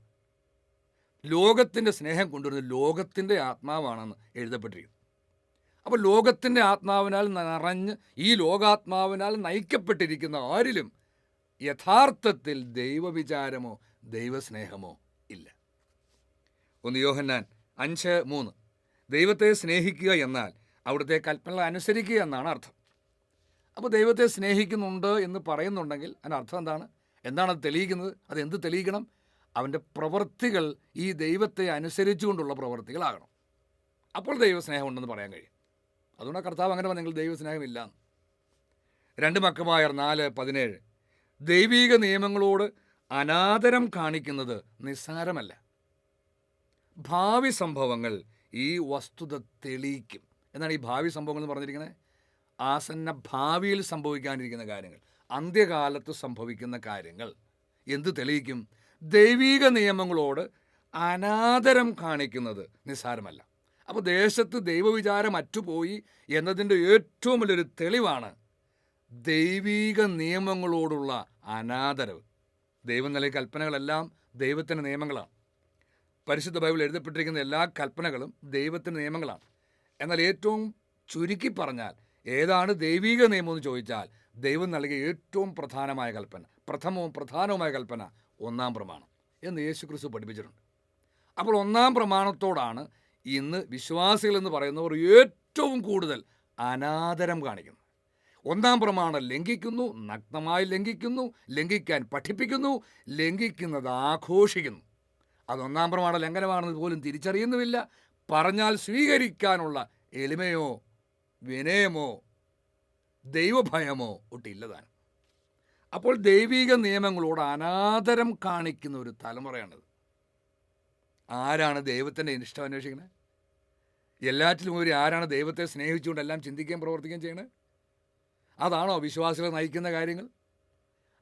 ലോകത്തിൻ്റെ സ്നേഹം കൊണ്ടുവരുന്നത് ലോകത്തിൻ്റെ ആത്മാവാണെന്ന് എഴുതപ്പെട്ടിരിക്കുന്നു. അപ്പോൾ ലോകത്തിൻ്റെ ആത്മാവിനാൽ നിറഞ്ഞ് ഈ ലോകാത്മാവിനാൽ നയിക്കപ്പെട്ടിരിക്കുന്ന ആരിലും യഥാർത്ഥത്തിൽ ദൈവവിചാരമോ ദൈവസ്നേഹമോ ഇല്ല. 1 യോഹന്നാൻ 5:3 ദൈവത്തെ സ്നേഹിക്കുക എന്നാൽ അവിടുത്തെ കൽപ്പനകൾ അനുസരിക്കുക എന്നാണ് അർത്ഥം. അപ്പോൾ ദൈവത്തെ സ്നേഹിക്കുന്നുണ്ട് എന്ന് പറയുന്നുണ്ടെങ്കിൽ അതിൻ്റെ അർത്ഥം എന്താണ്? എന്താണ് അത് തെളിയിക്കുന്നത്? അതെന്ത് തെളിയിക്കണം? അവൻ്റെ പ്രവൃത്തികൾ ഈ ദൈവത്തെ അനുസരിച്ചുകൊണ്ടുള്ള പ്രവൃത്തികളാകണം. അപ്പോൾ ദൈവസ്നേഹം ഉണ്ടെന്ന് പറയാൻ കഴിയും. അതുകൊണ്ട് കർത്താവ് അങ്ങനെ പറഞ്ഞെങ്കിൽ ദൈവസ്നേഹമില്ല. 2 മക്കബായർ 4:17 ദൈവീക നിയമങ്ങളോട് അനാദരം കാണിക്കുന്നത് നിസ്സാരമല്ല. ഭാവി സംഭവങ്ങൾ ഈ വസ്തുത തെളിയിക്കും. എന്നാണ് ഈ ഭാവി സംഭവങ്ങൾ എന്ന് പറഞ്ഞിരിക്കുന്നത്? ആസന്ന ഭാവിയിൽ സംഭവിക്കാനിരിക്കുന്ന കാര്യങ്ങൾ, അന്ത്യകാലത്ത് സംഭവിക്കുന്ന കാര്യങ്ങൾ എന്ത് തെളിയിക്കും? ദൈവീക നിയമങ്ങളോട് അനാദരം കാണിക്കുന്നത് നിസ്സാരമല്ല. അപ്പോൾ ദേശത്ത് ദൈവവിചാരം അറ്റുപോയി എന്നതിൻ്റെ ഏറ്റവും വലിയൊരു തെളിവാണ് ദൈവീക നിയമങ്ങളോടുള്ള അനാദരവ്. ദൈവം നൽകിയ കൽപ്പനകളെല്ലാം ദൈവത്തിൻ്റെ നിയമങ്ങളാണ്. പരിശുദ്ധ ബൈബിൾ എഴുതപ്പെട്ടിരിക്കുന്ന എല്ലാ കൽപ്പനകളും ദൈവത്തിൻ്റെ നിയമങ്ങളാണ്. എന്നാൽ ഏറ്റവും ചുരുക്കി പറഞ്ഞാൽ ഏതാണ് ദൈവീക നിയമം എന്ന് ചോദിച്ചാൽ ദൈവം നൽകിയ ഏറ്റവും പ്രധാനമായ കൽപ്പന, പ്രധാനവുമായ കൽപ്പന 1-ാം പ്രമാണം എന്ന് യേശുക്രിസ്തു പഠിപ്പിച്ചിട്ടുണ്ട്. അപ്പോൾ 1-ാം പ്രമാണത്തോടാണ് ഇന്ന് വിശ്വാസികൾ എന്ന് പറയുന്നവർ ഏറ്റവും കൂടുതൽ അനാദരം കാണിക്കുന്നത്. 1-ാം പ്രമാണം ലംഘിക്കുന്നു, നഗ്നമായി ലംഘിക്കുന്നു, ലംഘിക്കാൻ പഠിപ്പിക്കുന്നു, ലംഘിക്കുന്നത് ആഘോഷിക്കുന്നു. അത് 1-ാം പ്രമാണ ലംഘനമാണെന്ന് പോലും തിരിച്ചറിയുന്നുമില്ല. പറഞ്ഞാൽ സ്വീകരിക്കാനുള്ള എളിമയോ വിനയമോ ദൈവഭയമോ ഒട്ടില്ലതാണ്. അപ്പോൾ ദൈവിക നിയമങ്ങളോട് അനാദരം കാണിക്കുന്ന ഒരു തലമുറയാണിത്. ആരാണ് ദൈവത്തിൻ്റെ ഇഷ്ടം അന്വേഷിക്കുന്നത്? എല്ലാറ്റിലും ഉപരി ആരാണ് ദൈവത്തെ സ്നേഹിച്ചുകൊണ്ട് എല്ലാം ചിന്തിക്കുകയും പ്രവർത്തിക്കുകയും ചെയ്യണത്? അതാണോ വിശ്വാസികളെ നയിക്കുന്ന കാര്യങ്ങൾ?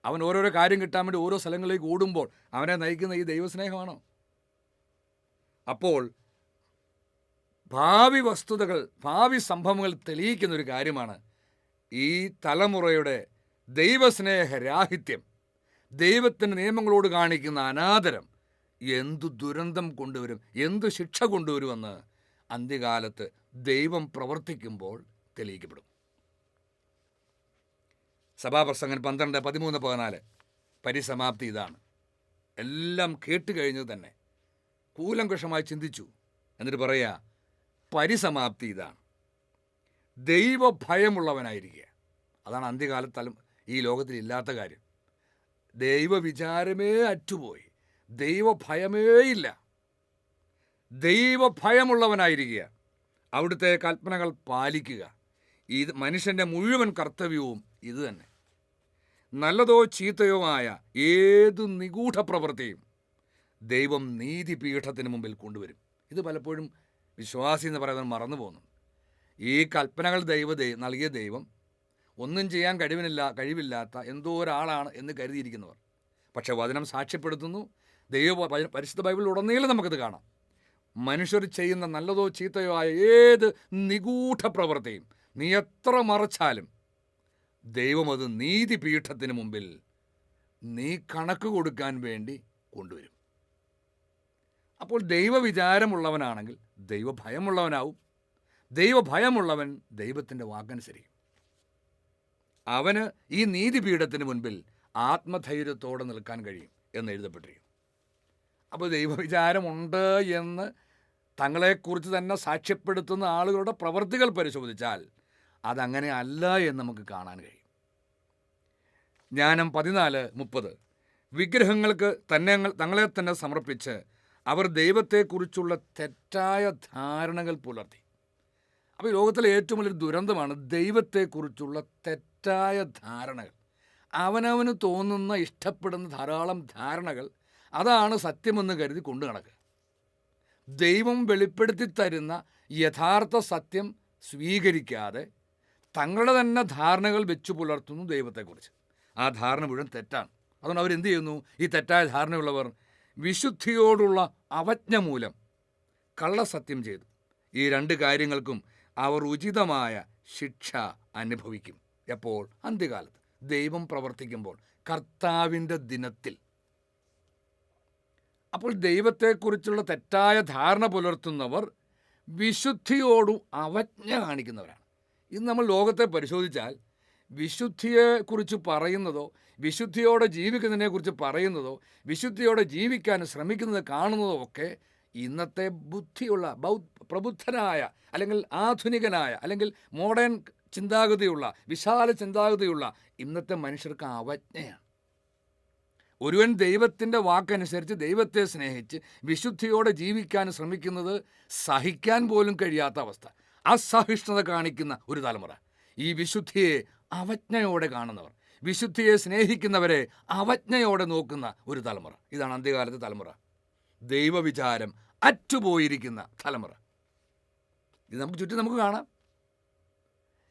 അവൻ ഓരോരോ കാര്യം കിട്ടാൻ വേണ്ടി ഓരോ സ്ഥലങ്ങളിലേക്ക് ഓടുമ്പോൾ അവനെ നയിക്കുന്ന ഈ ദൈവസ്നേഹമാണോ? അപ്പോൾ ഭാവി വസ്തുതകൾ, ഭാവി സംഭവങ്ങൾ തെളിയിക്കുന്ന ഒരു കാര്യമാണ് ഈ തലമുറയുടെ ദൈവസ്നേഹരാഹിത്യം, ദൈവത്തിൻ്റെ നിയമങ്ങളോട് കാണിക്കുന്ന അനാദരം എന്തു ദുരന്തം കൊണ്ടുവരും, എന്തു ശിക്ഷ കൊണ്ടുവരുമെന്ന് അന്ത്യകാലത്ത് ദൈവം പ്രവർത്തിക്കുമ്പോൾ തെളിയിക്കപ്പെടും. സഭാപ്രസംഗൻ 12:13-14 പരിസമാപ്തി ഇതാണ്. എല്ലാം കേട്ട് കഴിഞ്ഞത് തന്നെ കൂലങ്കഷമായി ചിന്തിച്ചു. എന്നിട്ട് പറയുക, പരിസമാപ്തി ഇതാണ്: ദൈവഭയമുള്ളവനായിരിക്കുക. അതാണ് അന്ത്യകാലത്താലും ഈ ലോകത്തിൽ ഇല്ലാത്ത കാര്യം. ദൈവവിചാരമേ അറ്റുപോയി, ദൈവഭയമേ ഇല്ല. ദൈവഭയമുള്ളവനായിരിക്കുക, അവിടുത്തെ കൽപ്പനകൾ പാലിക്കുക. ഇത് മനുഷ്യൻ്റെ മുഴുവൻ കർത്തവ്യവും ഇത് തന്നെ. നല്ലതോ ചീത്തയോ ആയ ഏതു നിഗൂഢ പ്രവൃത്തിയും ദൈവം നീതിപീഠത്തിന് മുമ്പിൽ കൊണ്ടുവരും. ഇത് പലപ്പോഴും വിശ്വാസി എന്ന് പറയുന്നത് മറന്നു പോകുന്നു. ഈ കൽപ്പനകൾ നൽകിയ ദൈവം ഒന്നും ചെയ്യാൻ കഴിവില്ലാത്ത എന്തോ ഒരാളാണ് എന്ന് കരുതിയിരിക്കുന്നവർ. പക്ഷെ വചനം സാക്ഷ്യപ്പെടുത്തുന്നു, പരിശുദ്ധ ബൈബിളിൽ ഉടനീളം നമുക്കിത് കാണാം. മനുഷ്യർ ചെയ്യുന്ന നല്ലതോ ചീത്തയോ ആയ ഏത് നിഗൂഢ പ്രവൃത്തിയും നീ എത്ര മറച്ചാലും ദൈവം അത് നീതിപീഠത്തിന് മുമ്പിൽ നീ കണക്ക് കൊടുക്കാൻ വേണ്ടി കൊണ്ടുവരും. അപ്പോൾ ദൈവവിചാരമുള്ളവനാണെങ്കിൽ ദൈവഭയമുള്ളവനാവും. ദൈവഭയമുള്ളവൻ ദൈവത്തിൻ്റെ വാക്കനുസരിക്കും. അവന് ഈ നീതിപീഠത്തിന് മുൻപിൽ ആത്മധൈര്യത്തോടെ നിൽക്കാൻ കഴിയും എന്ന് എഴുതപ്പെട്ടിരിക്കും. അപ്പോൾ ദൈവവിചാരമുണ്ട് എന്ന് തങ്ങളെക്കുറിച്ച് തന്നെ സാക്ഷ്യപ്പെടുത്തുന്ന ആളുകളുടെ പ്രവൃത്തികൾ പരിശോധിച്ചാൽ അതങ്ങനെ അല്ല എന്ന് നമുക്ക് കാണാൻ കഴിയും. ജ്ഞാനം 14:30 വിഗ്രഹങ്ങൾക്ക് തങ്ങളെ തന്നെ സമർപ്പിച്ച് അവർ ദൈവത്തെക്കുറിച്ചുള്ള തെറ്റായ ധാരണകൾ പുലർത്തി. അപ്പോൾ ഈ ലോകത്തിലെ ഏറ്റവും വലിയൊരു ദുരന്തമാണ് ദൈവത്തെക്കുറിച്ചുള്ള തെറ്റായ ധാരണകൾ. അവനവന് തോന്നുന്ന, ഇഷ്ടപ്പെടുന്ന ധാരാളം ധാരണകൾ, അതാണ് സത്യമെന്ന് കരുതി കൊണ്ടു നടക്കുക. ദൈവം വെളിപ്പെടുത്തി തരുന്ന യഥാർത്ഥ സത്യം സ്വീകരിക്കാതെ തങ്ങളുടെ തന്നെ ധാരണകൾ വെച്ചു പുലർത്തുന്നു ദൈവത്തെക്കുറിച്ച്. ആ ധാരണ മുഴുവൻ തെറ്റാണ്. അതുകൊണ്ട് അവരെന്ത് ചെയ്യുന്നു? ഈ തെറ്റായ ധാരണയുള്ളവർ വിശുദ്ധിയോടുള്ള അവജ്ഞ മൂലം കള്ളസത്യം ചെയ്തു. ഈ 2 കാര്യങ്ങൾക്കും അവർ ഉചിതമായ ശിക്ഷ അനുഭവിക്കും. എപ്പോൾ? അന്ത്യകാലത്ത് ദൈവം പ്രവർത്തിക്കുമ്പോൾ, കർത്താവിൻ്റെ ദിനത്തിൽ. അപ്പോൾ ദൈവത്തെക്കുറിച്ചുള്ള തെറ്റായ ധാരണ പുലർത്തുന്നവർ വിശുദ്ധിയോടും അവജ്ഞ കാണിക്കുന്നവരാണ്. ഇന്ന് നമ്മൾ ലോകത്തെ പരിശോധിച്ചാൽ വിശുദ്ധിയെക്കുറിച്ച് പറയുന്നതോ, വിശുദ്ധിയോടെ ജീവിക്കുന്നതിനെക്കുറിച്ച് പറയുന്നതോ, വിശുദ്ധിയോടെ ജീവിക്കാൻ ശ്രമിക്കുന്നത് കാണുന്നതോ ഒക്കെ ഇന്നത്തെ ബുദ്ധിയുള്ള പ്രബുദ്ധനായ, അല്ലെങ്കിൽ ആധുനികനായ, അല്ലെങ്കിൽ മോഡേൺ ചിന്താഗതിയുള്ള, വിശാല ചിന്താഗതിയുള്ള ഇന്നത്തെ മനുഷ്യർക്ക് അവജ്ഞയാണ്. ഒരുവൻ ദൈവത്തിൻ്റെ വാക്കനുസരിച്ച് ദൈവത്തെ സ്നേഹിച്ച് വിശുദ്ധിയോടെ ജീവിക്കാൻ ശ്രമിക്കുന്നത് സഹിക്കാൻ പോലും കഴിയാത്ത അവസ്ഥ, അസഹിഷ്ണുത കാണിക്കുന്ന ഒരു തലമുറ. ഈ വിശുദ്ധിയെ അവജ്ഞയോടെ കാണുന്നവർ, വിശുദ്ധിയെ സ്നേഹിക്കുന്നവരെ അവജ്ഞയോടെ നോക്കുന്ന ഒരു തലമുറ. ഇതാണ് അന്ത്യകാലത്തെ തലമുറ. ദൈവവിചാരം അറ്റുപോയിരിക്കുന്ന തലമുറ. ഇത് നമുക്ക് ചുറ്റും നമുക്ക് കാണാം.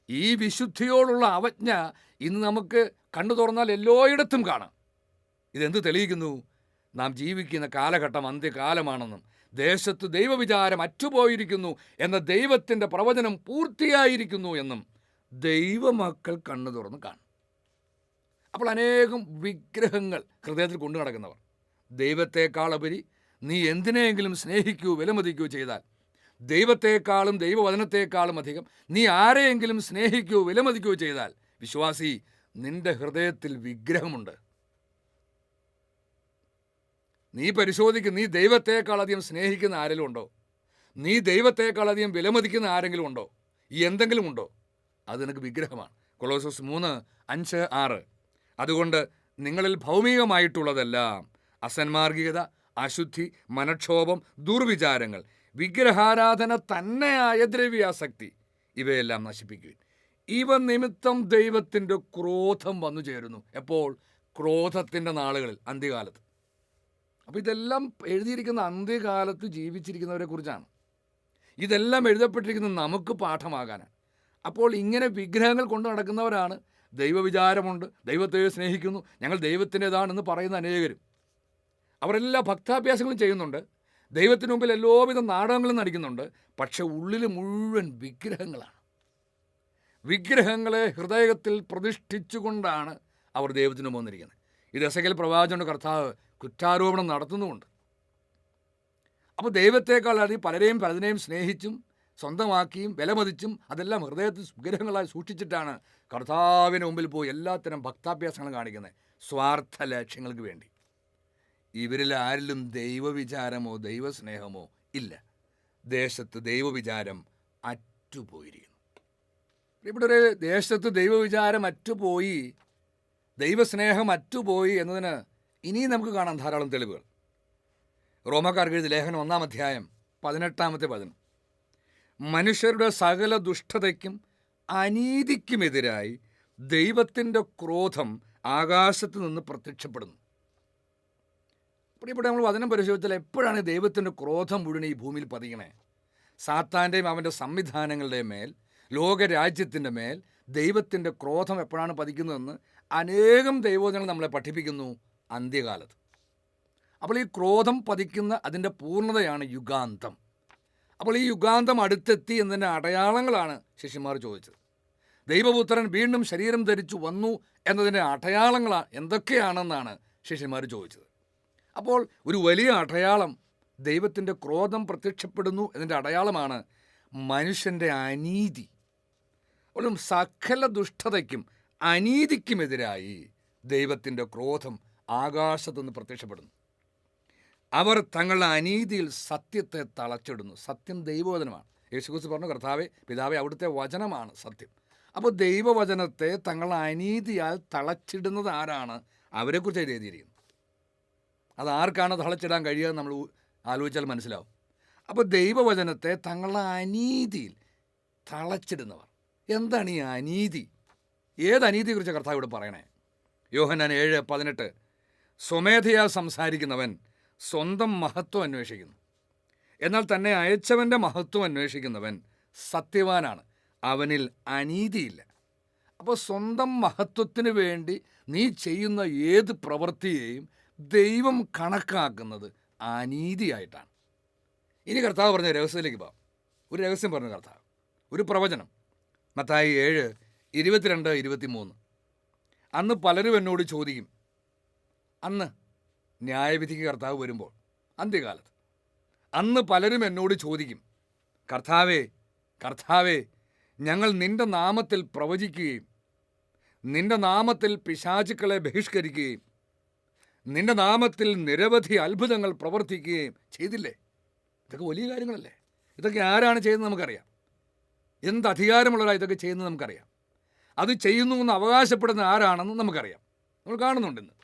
ഈ വിശുദ്ധിയോടുള്ള അവജ്ഞ ഇന്ന് നമുക്ക് കണ്ണു തുറന്നാൽ എല്ലായിടത്തും കാണാം. ഇതെന്ത് തെളിയിക്കുന്നു? നാം ജീവിക്കുന്ന കാലഘട്ടം അന്ത്യകാലമാണെന്നും ദേശത്ത് ദൈവവിചാരം അറ്റുപോയിരിക്കുന്നു എന്ന ദൈവത്തിൻ്റെ പ്രവചനം പൂർത്തിയായിരിക്കുന്നു എന്നും ദൈവമക്കൾ കണ്ണു തുറന്ന് കാണും. അപ്പോൾ അനേകം വിഗ്രഹങ്ങൾ ഹൃദയത്തിൽ കൊണ്ടു നടക്കുന്നവർ, ദൈവത്തെക്കാളുപരി നീ എന്തിനെങ്കിലും സ്നേഹിക്കുകയോ വിലമതിക്കുകയോ ചെയ്താൽ, ദൈവത്തെക്കാളും ദൈവവചനത്തെക്കാളും അധികം നീ ആരെയെങ്കിലും സ്നേഹിക്കുകയോ വിലമതിക്കുകയോ ചെയ്താൽ, വിശ്വാസി, നിന്റെ ഹൃദയത്തിൽ വിഗ്രഹമുണ്ട്. നീ പരിശോധിക്കും, നീ ദൈവത്തെക്കാളധികം സ്നേഹിക്കുന്ന ആരെങ്കിലും ഉണ്ടോ? നീ ദൈവത്തെക്കാളധികം വിലമതിക്കുന്ന ആരെങ്കിലും ഉണ്ടോ? ഈ എന്തെങ്കിലും ഉണ്ടോ? അത് നിനക്ക് വിഗ്രഹമാണ്. കൊളോസ്സോസ് 3:5-6. അതുകൊണ്ട് നിങ്ങളിൽ ഭൗമികമായിട്ടുള്ളതെല്ലാം, അസന്മാർഗികത, അശുദ്ധി, മനക്ഷോഭം, ദുർവിചാരങ്ങൾ, വിഗ്രഹാരാധന തന്നെയായ ദ്രവ്യാസക്തി, ഇവയെല്ലാം നശിപ്പിക്കുകയും ഇവ നിമിത്തം ദൈവത്തിൻ്റെ ക്രോധം വന്നു ചേരുന്നു. എപ്പോൾ? ക്രോധത്തിൻ്റെ നാളുകളിൽ, അന്ത്യകാലത്ത്. അപ്പോൾ ഇതെല്ലാം എഴുതിയിരിക്കുന്ന അന്ത്യകാലത്ത് ജീവിച്ചിരിക്കുന്നവരെ കുറിച്ചാണ്. ഇതെല്ലാം എഴുതപ്പെട്ടിരിക്കുന്നത് നമുക്ക് പാഠമാകാനാണ്. അപ്പോൾ ഇങ്ങനെ വിഗ്രഹങ്ങൾ കൊണ്ടു നടക്കുന്നവരാണ്, ദൈവവിചാരമുണ്ട്, ദൈവത്തെ സ്നേഹിക്കുന്നു, ഞങ്ങൾ ദൈവത്തിൻ്റെതാണെന്ന് പറയുന്ന അനേകരും. അവരെല്ലാ ഭക്താഭ്യാസങ്ങളും ചെയ്യുന്നുണ്ട്, ദൈവത്തിന് മുമ്പിൽ എല്ലാവിധ നാടകങ്ങളും നടിക്കുന്നുണ്ട്. പക്ഷെ ഉള്ളിൽ മുഴുവൻ വിഗ്രഹങ്ങളാണ്. വിഗ്രഹങ്ങളെ ഹൃദയത്തിൽ പ്രതിഷ്ഠിച്ചുകൊണ്ടാണ് അവർ ദൈവത്തിന് വന്നിരിക്കുന്നത്. ഇത് എസെക്കിയേൽ പ്രവാചകന്റെ കർത്താവ് കുറ്റാരോപണം നടത്തുന്നുമുണ്ട്. അപ്പോൾ ദൈവത്തെക്കാൾ അധികം പലതിനെയും സ്നേഹിച്ചും സ്വന്തമാക്കിയും വിലമതിച്ചും അതെല്ലാം ഹൃദയത്തിൽ വിഗ്രഹങ്ങളായി സൂക്ഷിച്ചിട്ടാണ് കർത്താവിന് മുമ്പിൽ പോയി എല്ലാത്തരം ഭക്താഭ്യാസങ്ങളും കാണിക്കുന്നത്, സ്വാർത്ഥ ലക്ഷ്യങ്ങൾക്ക് വേണ്ടി. ഇവരിൽ ആരിലും ദൈവവിചാരമോ ദൈവസ്നേഹമോ ഇല്ല. ദേശത്ത് ദൈവവിചാരം അറ്റുപോയിരിക്കുന്നു. ഇവിടെ ഒരു ദേശത്ത് ദൈവവിചാരം അറ്റുപോയി, ദൈവസ്നേഹം അറ്റുപോയി എന്നതിന് ഇനിയും നമുക്ക് കാണാം ധാരാളം തെളിവുകൾ. റോമാക്കാർക്ക് എഴുതിയ ലേഖനം 1-18 മനുഷ്യരുടെ സകല ദുഷ്ടതയ്ക്കും അനീതിക്കുമെതിരായി ദൈവത്തിൻ്റെ ക്രോധം ആകാശത്ത് നിന്ന് പ്രത്യക്ഷപ്പെടുന്നു. അപ്പോൾ ഇവിടെ നമ്മൾ വചനം പരിശോധിച്ചാൽ എപ്പോഴാണ് ദൈവത്തിൻ്റെ ക്രോധം മുഴുവൻ ഈ ഭൂമിയിൽ പതിക്കണേ? സാത്താൻ്റെയും അവൻ്റെ സംവിധാനങ്ങളുടെയും മേൽ, ലോകരാജ്യത്തിൻ്റെ മേൽ ദൈവത്തിൻ്റെ ക്രോധം എപ്പോഴാണ് പതിക്കുന്നതെന്ന് അനേകം ദൈവവചനങ്ങൾ നമ്മളെ പഠിപ്പിക്കുന്നു. അന്ത്യകാലത്ത്. അപ്പോൾ ഈ ക്രോധം പതിക്കുന്ന അതിൻ്റെ പൂർണ്ണതയാണ് യുഗാന്തം. അപ്പോൾ ഈ യുഗാന്തം അടുത്തെത്തി എന്നതിൻ്റെ അടയാളങ്ങളാണ് ശിഷ്യന്മാർ ചോദിച്ചത്. ദൈവപുത്രൻ വീണ്ടും ശരീരം ധരിച്ചു വന്നു എന്നതിൻ്റെ അടയാളങ്ങൾ എന്തൊക്കെയാണെന്നാണ് ശിഷ്യന്മാർ ചോദിച്ചത്. അപ്പോൾ ഒരു വലിയ അടയാളം, ദൈവത്തിൻ്റെ ക്രോധം പ്രത്യക്ഷപ്പെടുന്നു എന്നതിൻ്റെ അടയാളമാണ് മനുഷ്യൻ്റെ അനീതി. അപ്പോൾ സകല ദുഷ്ടതയ്ക്കും അനീതിക്കുമെതിരായി ദൈവത്തിൻ്റെ ക്രോധം ആകാശത്തുനിന്ന് പ്രത്യക്ഷപ്പെടുന്നു. അവർ തങ്ങളുടെ അനീതിയിൽ സത്യത്തെ തളച്ചിടുന്നു. സത്യം ദൈവവചനമാണ്. യേശുക്രിസ്തു പറഞ്ഞു, കർത്താവേ പിതാവേ അവിടുത്തെ വചനമാണ് സത്യം. അപ്പോൾ ദൈവവചനത്തെ തങ്ങളുടെ അനീതിയാൽ തളച്ചിടുന്നത് ആരാണ്? അവരെക്കുറിച്ച് എഴുതിയിരിക്കുന്നു. അത് ആർക്കാണ് തളച്ചിടാൻ കഴിയുക നമ്മൾ ആലോചിച്ചാൽ മനസ്സിലാവും. അപ്പോൾ ദൈവവചനത്തെ തങ്ങളുടെ അനീതിയിൽ തളച്ചിടുന്നവർ. എന്താണ് ഈ അനീതി? ഏത് അനീതിയെക്കുറിച്ച് കർത്താവ് ഇവിടെ പറയണേ? യോഹന്നാൻ 7:18 സ്വമേധയാ സംസാരിക്കുന്നവൻ സ്വന്തം മഹത്വം അന്വേഷിക്കുന്നു, എന്നാൽ തന്നെ അയച്ചവൻ്റെ മഹത്വം അന്വേഷിക്കുന്നവൻ സത്യവാനാണ്, അവനിൽ അനീതിയില്ല. അപ്പോൾ സ്വന്തം മഹത്വത്തിന് വേണ്ടി നീ ചെയ്യുന്ന ഏത് പ്രവൃത്തിയെയും ദൈവം കണക്കാക്കുന്നത് അനീതിയായിട്ടാണ്. ഇനി കർത്താവ് പറഞ്ഞ രഹസ്യത്തിലേക്ക് പോകാം. ഒരു രഹസ്യം പറഞ്ഞു കർത്താവ്, ഒരു പ്രവചനം. മത്തായി 7:22-23 അന്ന് പലരും എന്നോട് ചോദിക്കും, അന്ന് ന്യായവിധിക്ക് കർത്താവ് വരുമ്പോൾ അന്ത്യകാലത്ത് അന്ന് പലരും എന്നോട് ചോദിക്കും, കർത്താവേ കർത്താവേ, ഞങ്ങൾ നിൻ്റെ നാമത്തിൽ പ്രവചിക്കുകയും നിൻ്റെ നാമത്തിൽ പിശാചുക്കളെ ബഹിഷ്കരിക്കുകയും നിൻ്റെ നാമത്തിൽ നിരവധി അത്ഭുതങ്ങൾ പ്രവർത്തിക്കുകയും ചെയ്തില്ലേ? ഇതൊക്കെ വലിയ കാര്യങ്ങളല്ലേ? ഇതൊക്കെ ആരാണ് ചെയ്യുന്നത് നമുക്കറിയാം. എന്ത് അധികാരമുള്ളവരാണ് ഇതൊക്കെ ചെയ്യുന്നത് നമുക്കറിയാം. അത് ചെയ്യുന്നു എന്ന് അവകാശപ്പെടുന്ന ആരാണെന്ന് നമുക്കറിയാം. നമ്മൾ കാണുന്നുണ്ടെന്ന്.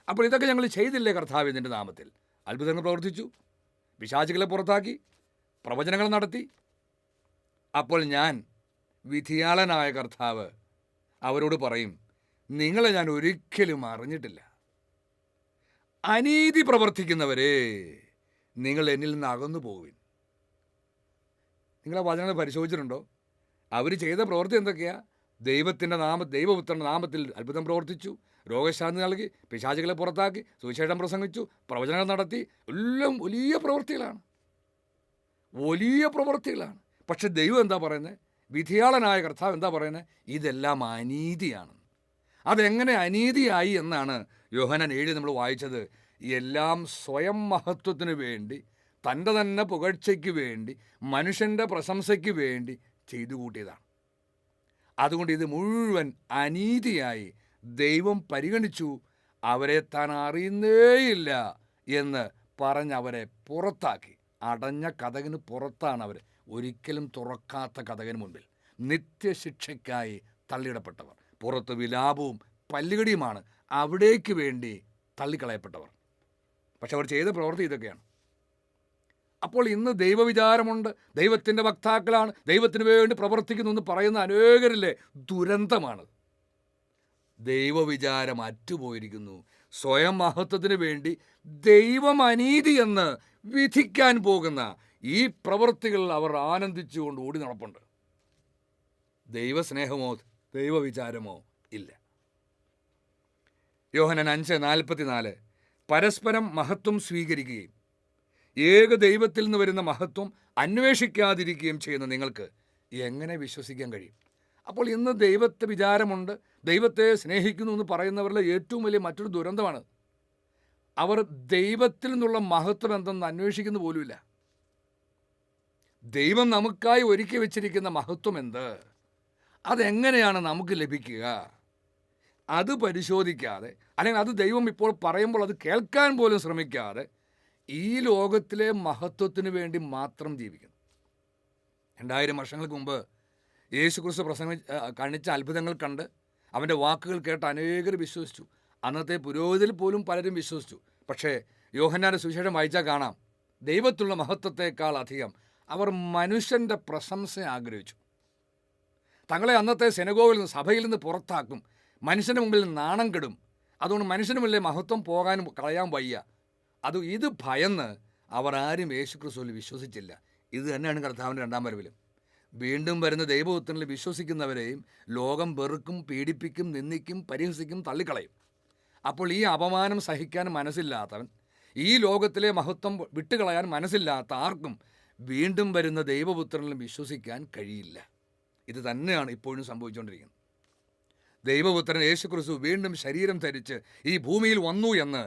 അപ്പോൾ ഇതൊക്കെ ഞങ്ങൾ ചെയ്തില്ലേ കർത്താവേ നിൻ്റെ നാമത്തിൽ? അത്ഭുതങ്ങൾ പ്രവർത്തിച്ചു, പിശാചുകളെ പുറത്താക്കി, പ്രവചനങ്ങൾ നടത്തി. അപ്പോൾ ഞാൻ, വിധിയാളനായ കർത്താവ്, അവരോട് പറയും, നിങ്ങളെ ഞാൻ ഒരിക്കലും അറിഞ്ഞിട്ടില്ല. അനീതി പ്രവർത്തിക്കുന്നവരെ, നിങ്ങൾ എന്നിൽ നിന്ന് അകന്നു പോകുവിൻ. നിങ്ങളെ വചനങ്ങൾ പരിശോധിച്ചിട്ടുണ്ടോ? അവർ ചെയ്ത പ്രവൃത്തി എന്തൊക്കെയാ? ദൈവപുത്രൻ്റെ നാമത്തിൽ അത്ഭുതം പ്രവർത്തിച്ചു, രോഗശാന്തി നൽകി, പിശാചുകളെ പുറത്താക്കി, സുവിശേഷം പ്രസംഗിച്ചു, പ്രവചനങ്ങൾ നടത്തി. എല്ലാം വലിയ പ്രവൃത്തികളാണ്, വലിയ പ്രവൃത്തികളാണ്. പക്ഷെ ദൈവം എന്താ പറയുന്നത്? വിധിയാളനായ കർത്താവ് എന്താ പറയുന്നത്? ഇതെല്ലാം അനീതിയാണ്. അതെങ്ങനെ അനീതിയായി എന്നാണ് യോഹന്നാൻ 7 നമ്മൾ വായിച്ചത്. എല്ലാം സ്വയം മഹത്വത്തിന് വേണ്ടി, തൻ്റെ തന്നെ പുകഴ്ചയ്ക്ക് വേണ്ടി, മനുഷ്യൻ്റെ പ്രശംസയ്ക്ക് വേണ്ടി ചെയ്തു കൂട്ടിയതാണ്. അതുകൊണ്ട് ഇത് മുഴുവൻ അനീതിയായി ദൈവം പരിഗണിച്ചു. അവരെ താൻ അറിയുന്നേയില്ല എന്ന് പറഞ്ഞവരെ പുറത്താക്കി. അടഞ്ഞ കതകിന് പുറത്താണ് അവർ, ഒരിക്കലും തുറക്കാത്ത കതകിന് മുൻപിൽ നിത്യശിക്ഷയ്ക്കായി തള്ളിയിടപ്പെട്ടവർ. പുറത്ത് വിലാപവും പല്ലുകടിയുമാണ്, അവിടേക്ക് വേണ്ടി തള്ളിക്കളയപ്പെട്ടവർ. പക്ഷെ അവർ ചെയ്ത പ്രവൃത്തി ഇതൊക്കെയാണ്. അപ്പോൾ ഇന്ന് ദൈവവിചാരമുണ്ട്, ദൈവത്തിൻ്റെ വക്താക്കളാണ്, ദൈവത്തിന് വേണ്ടി പ്രവർത്തിക്കുന്നു എന്ന് പറയുന്ന അനേകരിലെ ദുരന്തമാണ്. ദൈവവിചാരം അറ്റുപോയിരിക്കുന്നു. സ്വയം മഹത്വത്തിന് വേണ്ടി ദൈവം അനീതി എന്ന് വിധിക്കാൻ പോകുന്ന ഈ പ്രവൃത്തികൾ അവർ ആനന്ദിച്ചുകൊണ്ട് ഓടി നടപ്പുണ്ട്. ദൈവസ്നേഹമോ ദൈവവിചാരമോ ഇല്ല. യോഹന്നാൻ 5:44 പരസ്പരം മഹത്വം സ്വീകരിക്കുകയും ഏക ദൈവത്തിൽ നിന്ന് വരുന്ന മഹത്വം അന്വേഷിക്കാതിരിക്കുകയും ചെയ്യുന്ന നിങ്ങൾക്ക് എങ്ങനെ വിശ്വസിക്കാൻ കഴിയും? അപ്പോൾ ഇന്ന് ദൈവത്തെ വിചാരമുണ്ട്, ദൈവത്തെ സ്നേഹിക്കുന്നു എന്ന് പറയുന്നവരിലെ ഏറ്റവും വലിയ മറ്റൊരു ദുരന്തമാണ്, അവർ ദൈവത്തിൽ നിന്നുള്ള മഹത്വം എന്തെന്ന് അന്വേഷിക്കുന്ന പോലുമില്ല. ദൈവം നമുക്കായി ഒരുക്കി വെച്ചിരിക്കുന്ന മഹത്വം എന്ത്, അതെങ്ങനെയാണ് നമുക്ക് ലഭിക്കുക, അത് പരിശോധിക്കാതെ, അല്ലെങ്കിൽ അത് ദൈവം ഇപ്പോൾ പറയുമ്പോൾ അത് കേൾക്കാൻ പോലും ശ്രമിക്കാതെ ഈ ലോകത്തിലെ മഹത്വത്തിന് വേണ്ടി മാത്രം ജീവിക്കുന്നു. 2000 വർഷങ്ങൾക്ക് മുമ്പ് യേശുക്രിസ്തു കാണിച്ച അത്ഭുതങ്ങൾ കണ്ട് അവൻ്റെ വാക്കുകൾ കേട്ട് അനേകർ വിശ്വസിച്ചു. അന്നത്തെ പുരോഹിതരിൽ പോലും പലരും വിശ്വസിച്ചു. പക്ഷേ യോഹന്നാൻ്റെ സുവിശേഷം വായിച്ചാൽ കാണാം, ദൈവത്തിലുള്ള മഹത്വത്തെക്കാൾ അധികം അവർ മനുഷ്യൻ്റെ പ്രശംസ ആഗ്രഹിച്ചു. തങ്ങളെ അന്നത്തെ സെനഗോഗിൽ നിന്ന്, സഭയിൽ നിന്ന് പുറത്താക്കും, മനുഷ്യൻ്റെ മുമ്പിൽ നാണം കെടും, അതുകൊണ്ട് മനുഷ്യന് മുന്നിലെ മഹത്വം പോകാനും കളയാൻ വയ്യ. ഇത് ഭയന്ന് അവർ ആരും യേശുക്രിസ്തുവിൽ വിശ്വസിച്ചില്ല. ഇത് തന്നെയാണ് കർത്താവിൻ്റെ 2ാം വരവിലും. വീണ്ടും വരുന്ന ദൈവപുത്രനിൽ വിശ്വസിക്കുന്നവരെയും ലോകം വെറുക്കും, പീഡിപ്പിക്കും, നിന്ദിക്കും, പരിഹസിക്കും, തള്ളിക്കളയും. അപ്പോൾ ഈ അപമാനം സഹിക്കാൻ മനസ്സില്ലാത്തവൻ, ഈ ലോകത്തിലെ മഹത്വം വിട്ടുകളയാൻ മനസ്സില്ലാത്ത ആർക്കും വീണ്ടും വരുന്ന ദൈവപുത്രനിലും വിശ്വസിക്കാൻ കഴിയില്ല. ഇത് തന്നെയാണ് ഇപ്പോഴും സംഭവിച്ചുകൊണ്ടിരിക്കുന്നത്. ദൈവപുത്രൻ യേശുക്രിസ്തു വീണ്ടും ശരീരം ധരിച്ച് ഈ ഭൂമിയിൽ വന്നു എന്ന്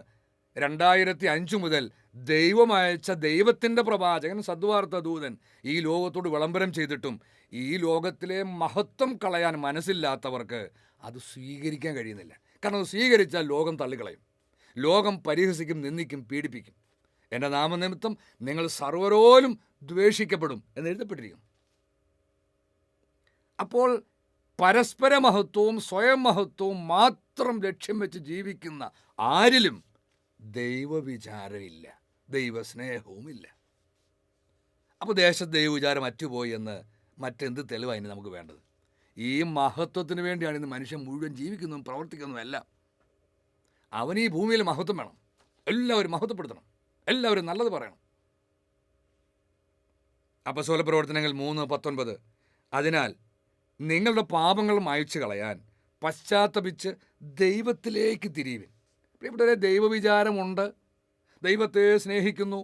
2005 മുതൽ ദൈവം അയച്ച ദൈവത്തിൻ്റെ പ്രവാചകൻ, സദ്വാർത്ത ദൂതൻ ഈ ലോകത്തോട് വിളംബരം ചെയ്തിട്ടും ഈ ലോകത്തിലെ മഹത്വം കളയാൻ മനസ്സില്ലാത്തവർക്ക് അത് സ്വീകരിക്കാൻ കഴിയുന്നില്ല. കാരണം അത് സ്വീകരിച്ചാൽ ലോകം തള്ളിക്കളയും, ലോകം പരിഹസിക്കും, നിന്ദിക്കും, പീഡിപ്പിക്കും. എൻ്റെ നാമനിമിത്തം നിങ്ങൾ സർവ്വരോലും ദ്വേഷിക്കപ്പെടും എന്ന് എഴുതപ്പെട്ടിരിക്കും. അപ്പോൾ പരസ്പര മഹത്വവും സ്വയം മഹത്വവും മാത്രം ലക്ഷ്യം വെച്ച് ജീവിക്കുന്ന ആരിലും ദൈവവിചാരമില്ല, ദൈവസ്നേഹവുമില്ല. അപ്പോൾ ദേശത്ത് ദൈവവിചാരം അറ്റുപോയി എന്ന് മറ്റെന്ത് തെളിവാണ് നമുക്ക് വേണ്ടത്? ഈ മഹത്വത്തിന് വേണ്ടിയാണ് ഇന്ന് മനുഷ്യൻ മുഴുവൻ ജീവിക്കുന്നതും പ്രവർത്തിക്കുന്നതും എല്ലാം. അവന് ഈ ഭൂമിയിൽ മഹത്വം വേണം, എല്ലാവരും മഹത്വപ്പെടുത്തണം, എല്ലാവരും നല്ലത് പറയണം. അപ്പോസ്തല പ്രവർത്തനങ്ങൾ 3:19 അതിനാൽ നിങ്ങളുടെ പാപങ്ങൾ മായ്ച്ചു കളയാൻ പശ്ചാത്തപിച്ച് ദൈവത്തിലേക്ക് തിരിയുവിൻ. ഇവിടെ ദൈവവിചാരമുണ്ട്, ദൈവത്തെ സ്നേഹിക്കുന്നു,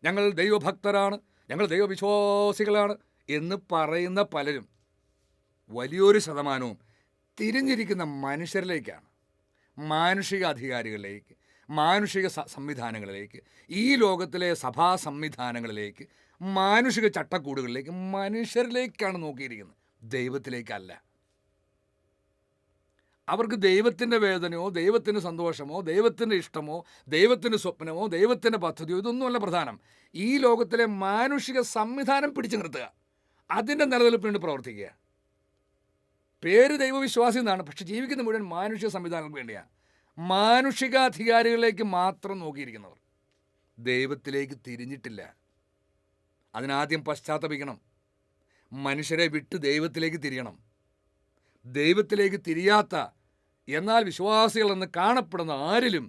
ഞങ്ങൾ ദൈവഭക്തരാണ്, ഞങ്ങൾ ദൈവവിശ്വാസികളാണ് എന്ന് പറയുന്ന പലരും, വലിയൊരു ശതമാനവും തിരിഞ്ഞിരിക്കുന്ന മനുഷ്യരിലേക്കാണ്, മാനുഷിക അധികാരികളിലേക്ക്, മാനുഷിക സംവിധാനങ്ങളിലേക്ക്, ഈ ലോകത്തിലെ സഭാ സംവിധാനങ്ങളിലേക്ക്, മാനുഷിക ചട്ടക്കൂടുകളിലേക്ക്, മനുഷ്യരിലേക്കാണ് നോക്കിയിരിക്കുന്നത്, ദൈവത്തിലേക്കല്ല. അവർക്ക് ദൈവത്തിൻ്റെ വേദനയോ ദൈവത്തിൻ്റെ സന്തോഷമോ ദൈവത്തിൻ്റെ ഇഷ്ടമോ ദൈവത്തിൻ്റെ സ്വപ്നമോ ദൈവത്തിൻ്റെ പദ്ധതിയോ ഇതൊന്നുമല്ല പ്രധാനം. ഈ ലോകത്തിലെ മാനുഷിക സംവിധാനം പിടിച്ചു നിർത്തുക, അതിൻ്റെ നിലനിൽപ്പിന് വേണ്ടി പ്രവർത്തിക്കുക. പേര് ദൈവവിശ്വാസി എന്നാണ്, പക്ഷെ ജീവിക്കുന്ന മുഴുവൻ മാനുഷിക സംവിധാനങ്ങൾക്ക് വേണ്ടിയാണ്. മാനുഷികാധികാരികളിലേക്ക് മാത്രം നോക്കിയിരിക്കുന്നവർ ദൈവത്തിലേക്ക് തിരിഞ്ഞിട്ടില്ല. അതിനാദ്യം പശ്ചാത്തപിക്കണം. മനുഷ്യരെ വിട്ട് ദൈവത്തിലേക്ക് തിരിയണം. ദൈവത്തിലേക്ക് തിരിയാത്ത എന്നാൽ വിശ്വാസികളെന്ന് കാണപ്പെടുന്ന ആരിലും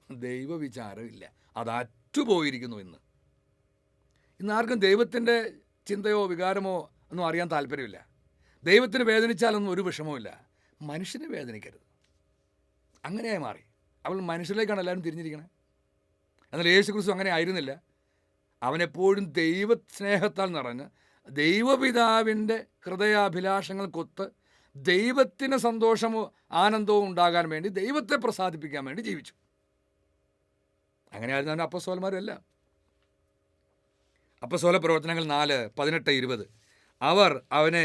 ദൈവവിചാരമില്ല. അത് അറ്റുപോയിരിക്കുന്നു. ഇന്നാർക്കും ദൈവത്തിൻ്റെ ചിന്തയോ വികാരമോ ഒന്നും അറിയാൻ താല്പര്യമില്ല. ദൈവത്തിന് വേദനിച്ചാലൊന്നും ഒരു വിഷമവുമില്ല. മനുഷ്യനെ വേദനിക്കരുത്. അങ്ങനെയായി മാറി. അവൾ മനുഷ്യരിലേക്കാണ് എല്ലാവരും തിരിഞ്ഞിരിക്കണേ. എന്നാൽ യേശുക്രിസ്തു അങ്ങനെ ആയിരുന്നില്ല. അവനെപ്പോഴും ദൈവസ്നേഹത്താൽ നിറഞ്ഞ് ദൈവപിതാവിൻ്റെ ഹൃദയാഭിലാഷങ്ങൾക്കൊത്ത് ദൈവത്തിന് സന്തോഷമോ ആനന്ദവും ഉണ്ടാകാൻ വേണ്ടി ദൈവത്തെ പ്രസാദിപ്പിക്കാൻ വേണ്ടി ജീവിച്ചു. അങ്ങനെയായിരുന്നു അവൻ്റെ അപ്പസ്തോലന്മാരെല്ലാം. അപ്പസ്തോല പ്രവർത്തനങ്ങൾ 4:18-20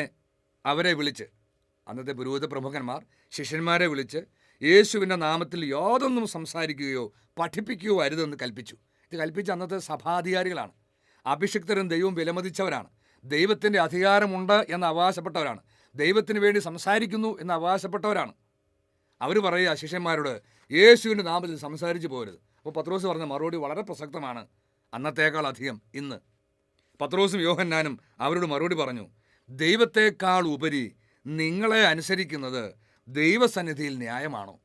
അവരെ വിളിച്ച്, അന്നത്തെ പുരോഹിത പ്രമുഖന്മാർ ശിഷ്യന്മാരെ വിളിച്ച് യേശുവിൻ്റെ നാമത്തിൽ യാതൊന്നും സംസാരിക്കുകയോ പഠിപ്പിക്കുകയോ അരുതെന്ന് കൽപ്പിച്ചു. ഇത് കൽപ്പിച്ച അന്നത്തെ സഭാധികാരികളാണ്. അഭിഷിക്തരും ദൈവം വിലമതിച്ചവരാണ്. ദൈവത്തിൻ്റെ അധികാരമുണ്ട് എന്ന് അവകാശപ്പെട്ടവരാണ്. ദൈവത്തിന് വേണ്ടി സംസാരിക്കുന്നു എന്ന് അവകാശപ്പെട്ടവരാണ്. അവർ പറയുക ശിഷ്യന്മാരോട്, യേശുവിൻ്റെ നാമത്തിൽ സംസാരിച്ചു പോരുത്. അപ്പോൾ പത്രോസ് പറഞ്ഞ മറുപടി വളരെ പ്രസക്തമാണ്, അന്നത്തേക്കാൾ അധികം ഇന്ന്. പത്രോസും യോഹന്നാനും അവരോട് മറുപടി പറഞ്ഞു, ദൈവത്തെക്കാൾ ഉപരി നിങ്ങളെ അനുസരിക്കുന്നത് ദൈവസന്നിധിയിൽ ന്യായമാണോ?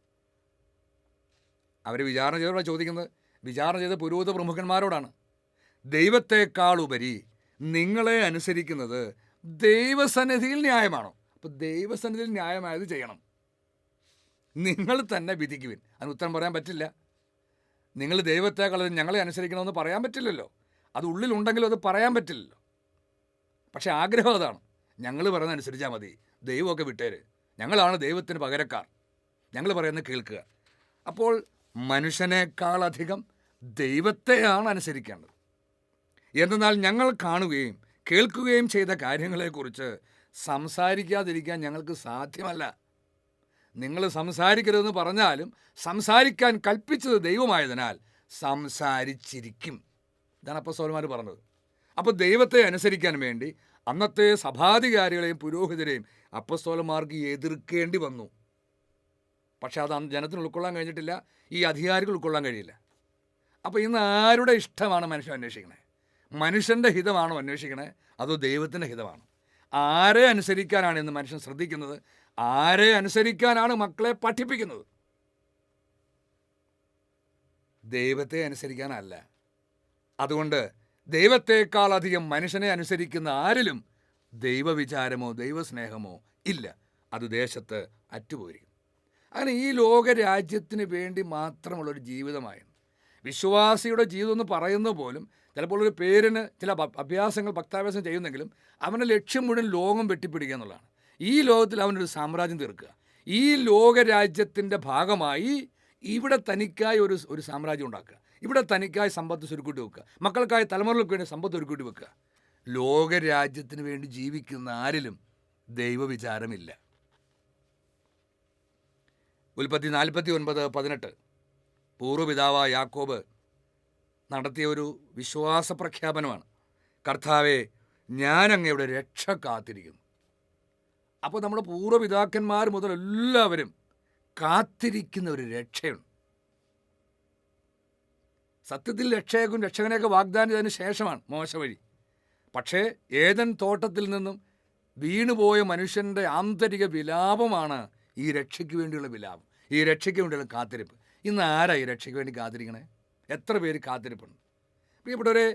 അവർ വിചാരണ ചെയ്തവരോടാണ് ചോദിക്കുന്നത്. വിചാരണ ചെയ്ത പുരോഹിത പ്രമുഖന്മാരോടാണ്. ദൈവത്തെക്കാൾ ഉപരി നിങ്ങളെ അനുസരിക്കുന്നത് ദൈവസന്നിധിയിൽ ന്യായമാണോ? അപ്പോൾ ദൈവസന്നിധിയിൽ ന്യായമായത് ചെയ്യണം. നിങ്ങൾ തന്നെ വിധിക്കുവിൻ. അതിന് ഉത്തരം പറയാൻ പറ്റില്ല. നിങ്ങൾ ദൈവത്തെക്കാൾ ഞങ്ങളെ അനുസരിക്കണമെന്ന് പറയാൻ പറ്റില്ലല്ലോ. അത് ഉള്ളിലുണ്ടെങ്കിലും അത് പറയാൻ പറ്റില്ലല്ലോ. പക്ഷേ ആഗ്രഹം അതാണ്, ഞങ്ങൾ പറയുന്നത് അനുസരിച്ചാൽ മതി, ദൈവമൊക്കെ വിട്ടേര്, ഞങ്ങളാണ് ദൈവത്തിന് പകരക്കാർ, ഞങ്ങൾ പറയുന്നത് കേൾക്കുക. അപ്പോൾ മനുഷ്യനേക്കാളധികം ദൈവത്തെയാണ് അനുസരിക്കേണ്ടത്. എന്നാൽ ഞങ്ങൾ കാണുകയും കേൾക്കുകയും ചെയ്ത കാര്യങ്ങളെക്കുറിച്ച് സംസാരിക്കാതിരിക്കാൻ ഞങ്ങൾക്ക് സാധ്യമല്ല. നിങ്ങൾ സംസാരിക്കരുതെന്ന് പറഞ്ഞാലും സംസാരിക്കാൻ കൽപ്പിച്ചത് ദൈവമായതിനാൽ സംസാരിച്ചിരിക്കും. ഇതാണ് അപ്പോസ്തലന്മാർ പറഞ്ഞത്. അപ്പോൾ ദൈവത്തെ അനുസരിക്കാൻ വേണ്ടി അന്നത്തെ സഭാധികാരികളെയും പുരോഹിതരെയും അപ്പോസ്തലന്മാർക്ക് എതിർക്കേണ്ടി വന്നു. പക്ഷെ അത് ജനത്തിന് ഉൾക്കൊള്ളാൻ കഴിഞ്ഞിട്ടില്ല. ഈ അധികാരികൾ ഉൾക്കൊള്ളാൻ കഴിയില്ല. അപ്പോൾ ഇന്ന് ആരുടെ ഇഷ്ടമാണ് മനുഷ്യൻ അന്വേഷിക്കണേ? മനുഷ്യൻ്റെ ഹിതമാണോ അന്വേഷിക്കണേ, അതോ ദൈവത്തിൻ്റെ ഹിതമാണോ? ആരെ അനുസരിക്കാനാണ് ഇന്ന് മനുഷ്യൻ ശ്രദ്ധിക്കുന്നത്? ആരെ അനുസരിക്കാനാണ് മക്കളെ പഠിപ്പിക്കുന്നത്? ദൈവത്തെ അനുസരിക്കാനല്ല. അതുകൊണ്ട് ദൈവത്തെക്കാളധികം മനുഷ്യനെ അനുസരിക്കുന്ന ആരിലും ദൈവവിചാരമോ ദൈവസ്നേഹമോ ഇല്ല. അത് ദേശത്ത് അറ്റുപോയിരിക്കും. അങ്ങനെ ഈ ലോകരാജ്യത്തിന് വേണ്ടി മാത്രമുള്ളൊരു ജീവിതമായിരുന്നു വിശ്വാസിയുടെ ജീവിതം എന്ന് പറയുന്നത്. പോലും ചിലപ്പോൾ ഒരു പേരിന് ചില അഭ്യാസങ്ങൾ ഭക്താഭ്യാസം ചെയ്യുന്നെങ്കിലും അവൻ്റെ ലക്ഷ്യം മുഴുവൻ ലോകം വെട്ടിപ്പിടിക്കുക എന്നുള്ളതാണ്. ഈ ലോകത്തിൽ അവനൊരു സാമ്രാജ്യം തീർക്കുക. ഈ ലോകരാജ്യത്തിൻ്റെ ഭാഗമായി ഇവിടെ തനിക്കായി ഒരു സാമ്രാജ്യം ഉണ്ടാക്കുക. ഇവിടെ തനിക്കായി സമ്പത്ത് ചുരുക്കൂട്ടി വെക്കുക. മക്കൾക്കായി തലമുറകൾക്ക് വേണ്ടി സമ്പത്ത് ഒരുക്കൂട്ടി വെക്കുക. ലോകരാജ്യത്തിന് വേണ്ടി ജീവിക്കുന്ന ആരിലും ദൈവവിചാരമില്ല. ഉൽപ്പത്തി 49:18 പൂർവ്വപിതാവായ യാക്കോബ് നടത്തിയ ഒരു വിശ്വാസ പ്രഖ്യാപനമാണ്. കർത്താവേ, ഞാൻ അങ്ങയുടെ രക്ഷ കാത്തിരിക്കുന്നു. അപ്പോൾ നമ്മുടെ പൂർവ്വപിതാക്കന്മാർ മുതൽ എല്ലാവരും കാത്തിരിക്കുന്ന ഒരു രക്ഷയുണ്ട്. സത്യത്തിൽ രക്ഷകനെയൊക്കെ വാഗ്ദാനം ചെയ്തതിന് ശേഷമാണ് മോശ വഴി. പക്ഷേ ഏദൻ തോട്ടത്തിൽ നിന്നും വീണുപോയ മനുഷ്യൻ്റെ ആന്തരിക വിലാപമാണ് ഈ രക്ഷയ്ക്ക് വേണ്ടിയുള്ള വിലാപം, ഈ രക്ഷയ്ക്ക് വേണ്ടിയുള്ള കാത്തിരിപ്പ്. ഇന്ന് ആരാ ഈ രക്ഷയ്ക്ക് വേണ്ടി കാത്തിരിക്കണേ? എത്ര പേര് കാത്തിരിപ്പുണ്ട്? ഇവിടെ ഒരു